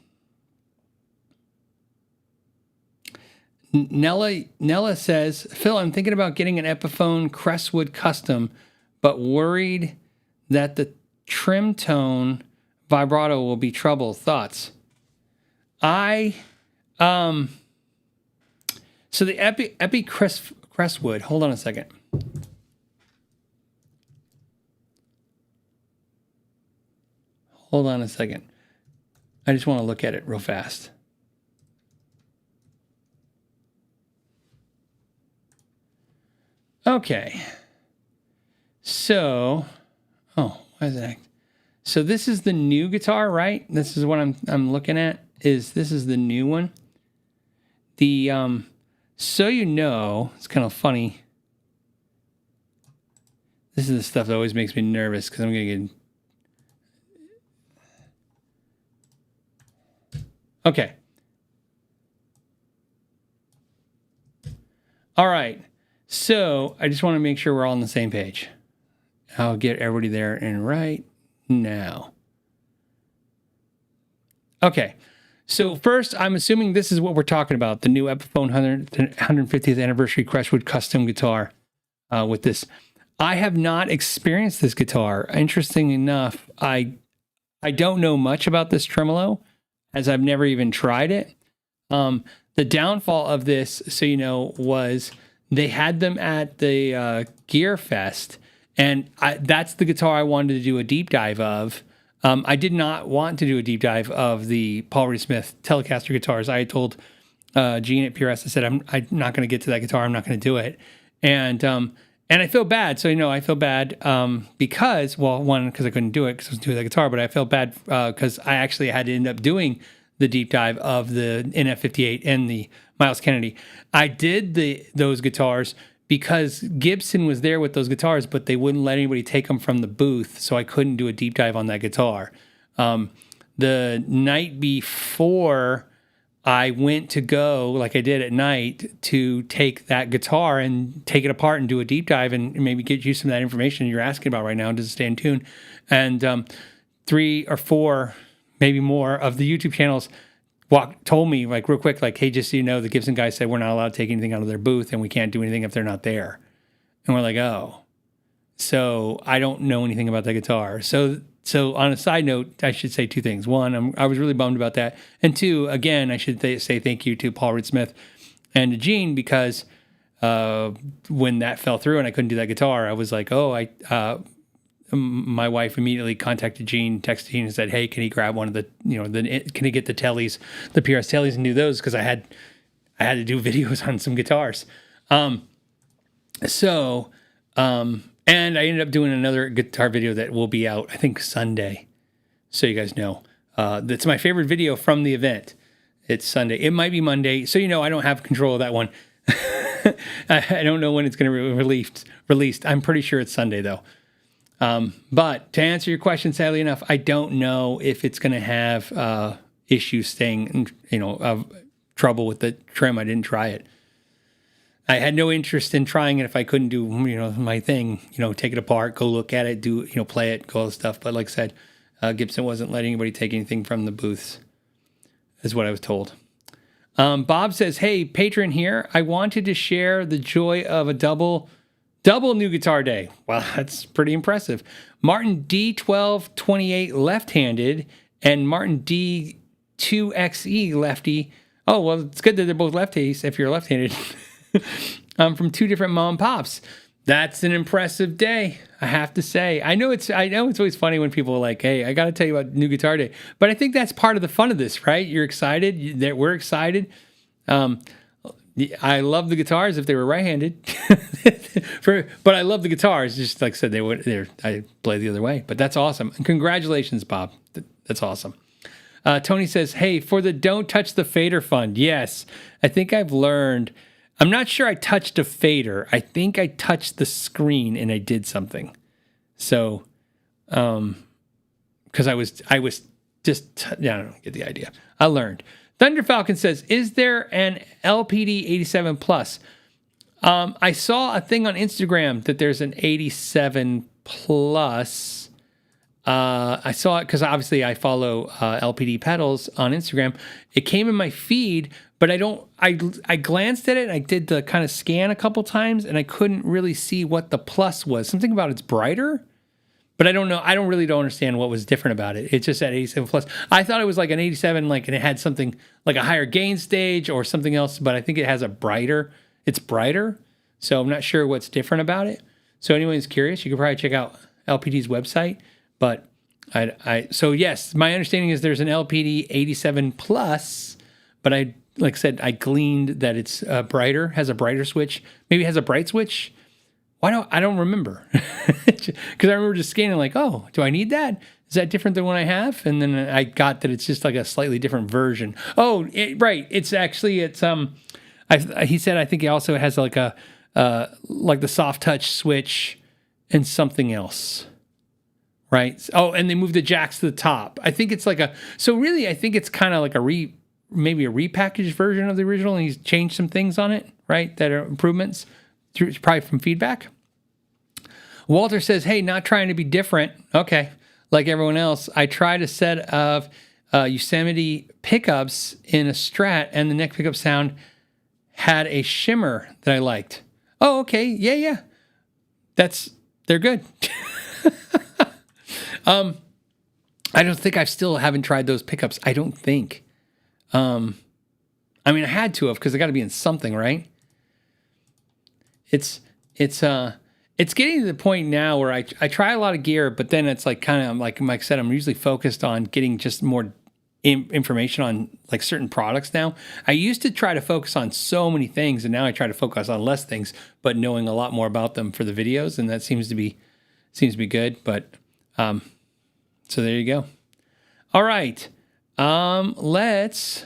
Nella says, Phil, I'm thinking about getting an Epiphone Crestwood custom, but worried that the trim tone vibrato will be trouble. Thoughts? So the Epi Crestwood, hold on a second. Hold on a second. I just want to look at it real fast. Okay. So, why is that? So this is the new guitar, right? This is what I'm looking at. This is the new one. The so you know, it's kind of funny. This is the stuff that always makes me nervous because I'm gonna get. Okay. All right. So I just want to make sure we're all on the same page. I'll get everybody there and right now. Okay. So first, I'm assuming this is what we're talking about, the new Epiphone 150th anniversary Crestwood custom guitar with this. I have not experienced this guitar. Interesting enough, I don't know much about this tremolo as I've never even tried it. The downfall of this, so you know, was they had them at the Gear Fest, and that's the guitar I wanted to do a deep dive of. I did not want to do a deep dive of the Paul Reed Smith Telecaster guitars. I had told Gene at PRS, I said, I'm not going to get to that guitar. I'm not going to do it. And I feel bad. So, I feel bad because, well, one, because I couldn't do it because I was doing the guitar, but I felt bad because I actually had to end up doing the deep dive of the NF58 and the Miles Kennedy. I did those guitars because Gibson was there with those guitars, but they wouldn't let anybody take them from the booth, so I couldn't do a deep dive on that guitar. The night before, I went to go, like I did at night, to take that guitar and take it apart and do a deep dive and maybe get you some of that information you're asking about right now. Does it stay in tune? And 3 or 4, maybe more, of the YouTube channels told me, like, real quick, like, hey, just so you know, the Gibson guy said we're not allowed to take anything out of their booth and we can't do anything if they're not there. And we're like, oh. So I don't know anything about that guitar. So on a side note, I should say 2 things. One, I was really bummed about that. And 2, again, I should say thank you to Paul Reed Smith and to Gene, because when that fell through and I couldn't do that guitar, I was like, my wife immediately contacted Gene, texted Gene and said, hey, can he grab one of the, can he get the Teles, the PRS Teles and do those? Because I had to do videos on some guitars. And I ended up doing another guitar video that will be out, I think, Sunday. So you guys know. That's my favorite video from the event. It's Sunday. It might be Monday. So, I don't have control of that one. I don't know when it's going to be released. I'm pretty sure it's Sunday, though. But to answer your question, sadly enough, I don't know if it's going to have issues staying, of trouble with the trim. I didn't try it. I had no interest in trying it if I couldn't do, my thing, take it apart, go look at it, do, play it, go all this stuff. But like I said, Gibson wasn't letting anybody take anything from the booths, is what I was told. Bob says, hey, patron here. I wanted to share the joy of a double new guitar day. Wow, that's pretty impressive. Martin D1228 left-handed and Martin D2XE lefty. Oh, well, it's good that they're both lefties if you're left-handed. From 2 different mom and pops. That's an impressive day, I have to say. I know it's always funny when people are like, hey, I got to tell you about new guitar day. But I think that's part of the fun of this, right? You're excited. We're excited. I love the guitars if they were right-handed. But I love the guitars. Just like I said, I play the other way. But that's awesome. And congratulations, Bob. That's awesome. Tony says, hey, for the Don't Touch the Fader Fund. Yes, I think I've learned. I'm not sure I touched a fader. I think I touched the screen and I did something. So, because I was just, I don't get the idea. I learned. Thunder Falcon says, is there an LPD 87 Plus? I saw a thing on Instagram that there's an 87 Plus. I saw it because obviously I follow LPD pedals on Instagram. It came in my feed, but I glanced at it and I did the kind of scan a couple times and I couldn't really see what the plus was. Something about it's brighter, but I don't know. I don't understand what was different about it. It's just at 87 Plus. I thought it was like an 87, and it had something like a higher gain stage or something else, but I think it has it's brighter. So I'm not sure what's different about it. So anyone's curious, you could probably check out LPD's website. But so yes, my understanding is there's an LPD 87 Plus, but like I said, I gleaned that it's brighter, has a brighter switch, maybe has a bright switch. I don't remember. Because I remember just scanning like, oh, do I need that? Is that different than what I have? And then I got that it's just like a slightly different version. Oh, right. He said, I think he also has like like the soft touch switch and something else. Right. Oh, and they moved the jacks to the top. I think it's I think it's kind of like maybe a repackaged version of the original, and he's changed some things on it, right? That are improvements probably from feedback. Walter says, hey, not trying to be different. Okay. Like everyone else, I tried a set of Yosemite pickups in a Strat, and the neck pickup sound had a shimmer that I liked. Oh, okay. Yeah. They're good. I don't think I still haven't tried those pickups. I don't think. I mean, I had to have, because they got to be in something, right? It's getting to the point now where I try a lot of gear, but then it's like kind of like Mike said, I'm usually focused on getting just more, information on like certain products now. I used to try to focus on so many things, and now I try to focus on less things, but knowing a lot more about them for the videos, and that seems to be good. But so there you go. All right, let's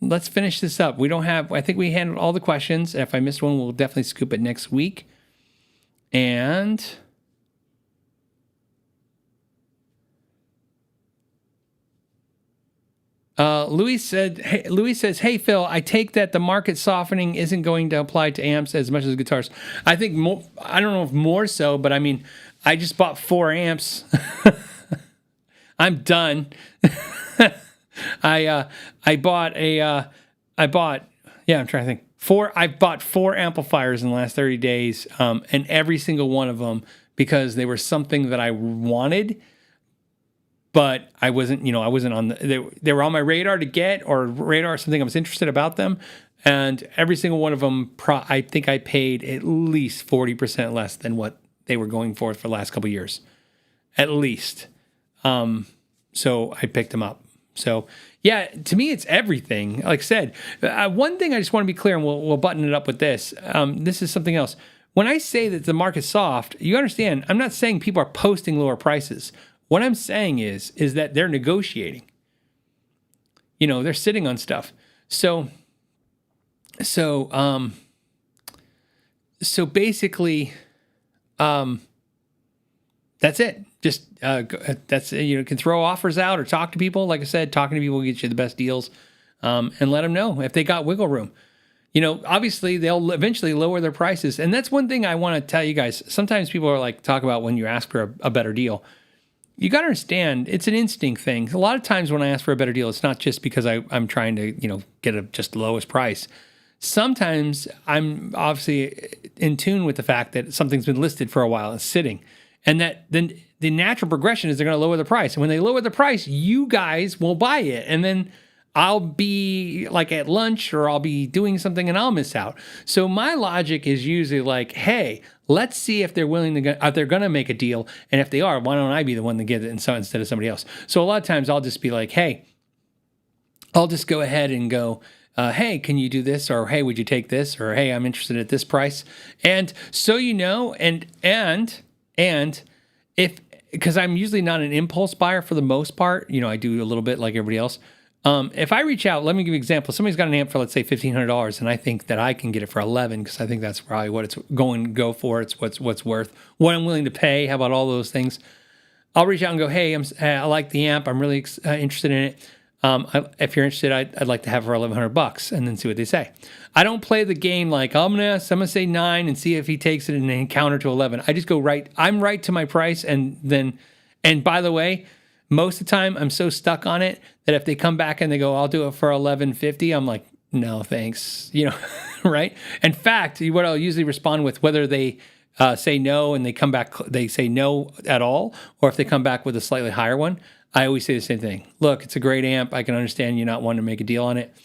finish this up. I think we handled all the questions. If I missed one, we'll definitely scoop it next week. And Louis says, "Hey Phil, I take that the market softening isn't going to apply to amps as much as guitars. I think more. I don't know if more so, but I mean, I just bought 4 amps. I'm done. I'm trying to think. I bought 4 amplifiers in the last 30 days, and every single one of them because they were something that I wanted." But I wasn't on they were on my radar to get, or radar something I was interested about them. And every single one of them, I think I paid at least 40% less than what they were going for the last couple of years. At least. So I picked them up. So yeah, to me, it's everything. Like I said, one thing I just want to be clear, and we'll button it up with this. This is something else. When I say that the market's soft, you understand, I'm not saying people are posting lower prices. What I'm saying is that they're negotiating. They're sitting on stuff. So basically, that's it. Just can throw offers out or talk to people. Like I said, talking to people will get you the best deals, and let them know if they got wiggle room. Obviously they'll eventually lower their prices, and that's one thing I want to tell you guys. Sometimes people are like talk about when you ask for a better deal. You got to understand, it's an instinct thing. A lot of times when I ask for a better deal, it's not just because I'm trying to, get just the lowest price. Sometimes I'm obviously in tune with the fact that something's been listed for a while and sitting. And that then the natural progression is they're going to lower the price. And when they lower the price, you guys will buy it. And then I'll be like at lunch or I'll be doing something and I'll miss out. So my logic is usually like, hey, let's see if they're willing to, if they're going to make a deal. And if they are, why don't I be the one to get it instead of somebody else? So a lot of times I'll just be like, hey, I'll just go ahead and go, hey, can you do this? Or, hey, would you take this? Or, hey, I'm interested at this price. And so, and if, because I'm usually not an impulse buyer for the most part, I do a little bit like everybody else. If I reach out, let me give you an example. Somebody's got an amp for, let's say, $1,500, and I think that I can get it for $11 because I think that's probably what it's going to go for. It's what's worth, what I'm willing to pay. How about all those things? I'll reach out and go, hey, I like the amp. I'm really interested in it. If you're interested, I'd like to have it for $1,100, and then see what they say. I don't play the game like I'm gonna say 9 and see if he takes it and then counter to 11. I just go right. I'm right to my price, and by the way, most of the time, I'm so stuck on it that if they come back and they go, I'll do it for $11.50, I'm like, no, thanks. Right? In fact, what I'll usually respond with, whether they say no and they come back, they say no at all, or if they come back with a slightly higher one, I always say the same thing. Look, it's a great amp. I can understand you not wanting to make a deal on it.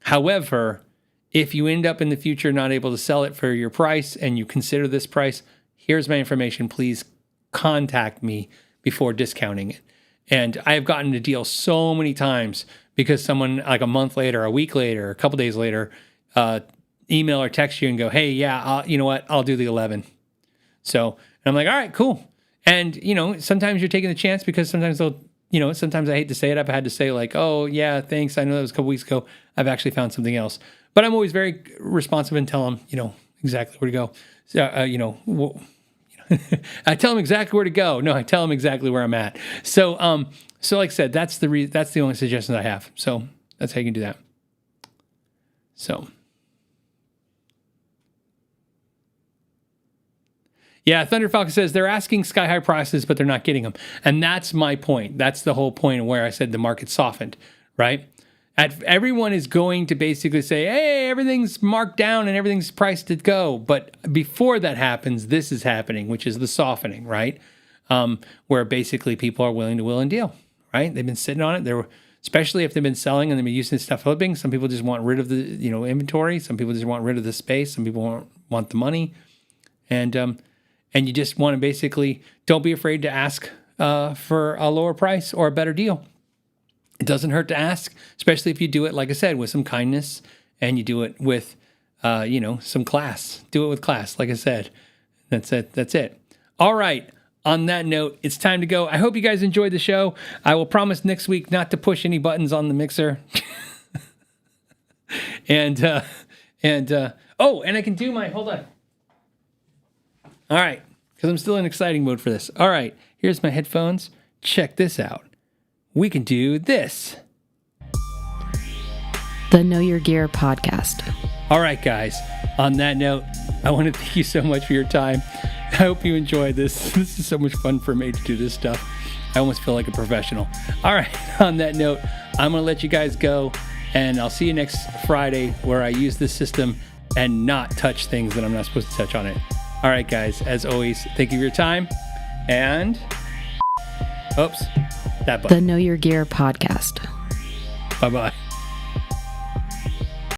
However, if you end up in the future not able to sell it for your price and you consider this price, here's my information. Please contact me before discounting it. And I have gotten a deal so many times because someone like a month later, a week later, a couple days later, email or text you and go, hey, yeah, you know what? I'll do the 11. So and I'm like, all right, cool. And, sometimes you're taking the chance because sometimes sometimes I hate to say it. I've had to say like, oh yeah, thanks. I know that was a couple weeks ago. I've actually found something else, but I'm always very responsive and tell them, exactly where to go. So, I tell them exactly where to go. No, I tell them exactly where I'm at. So, like I said, that's the only suggestion I have. So that's how you can do that. So, yeah, Thunder Falcon says they're asking sky high prices, but they're not getting them, and that's my point. That's the whole point of where I said the market softened, right? Everyone is going to basically say, hey, everything's marked down and everything's priced to go. But before that happens, this is happening, which is the softening, right? Where basically people are willing to will and deal, right? They've been sitting on it. Especially if they've been selling and they've been using stuff flipping. Some people just want rid of the inventory. Some people just want rid of the space. Some people want the money. And you just want to basically don't be afraid to ask for a lower price or a better deal. It doesn't hurt to ask, especially if you do it, like I said, with some kindness and you do it with, some class. Do it with class, like I said. That's it. All right. On that note, it's time to go. I hope you guys enjoyed the show. I will promise next week not to push any buttons on the mixer. and I can do hold on. All right. Because I'm still in exciting mode for this. All right. Here's my headphones. Check this out. We can do this. The Know Your Gear podcast. All right, guys. On that note, I want to thank you so much for your time. I hope you enjoyed this. This is so much fun for me to do this stuff. I almost feel like a professional. All right. On that note, I'm going to let you guys go, and I'll see you next Friday where I use this system and not touch things that I'm not supposed to touch on it. All right, guys. As always, thank you for your time. And, oops, that button. The Know Your Gear podcast. Bye-bye.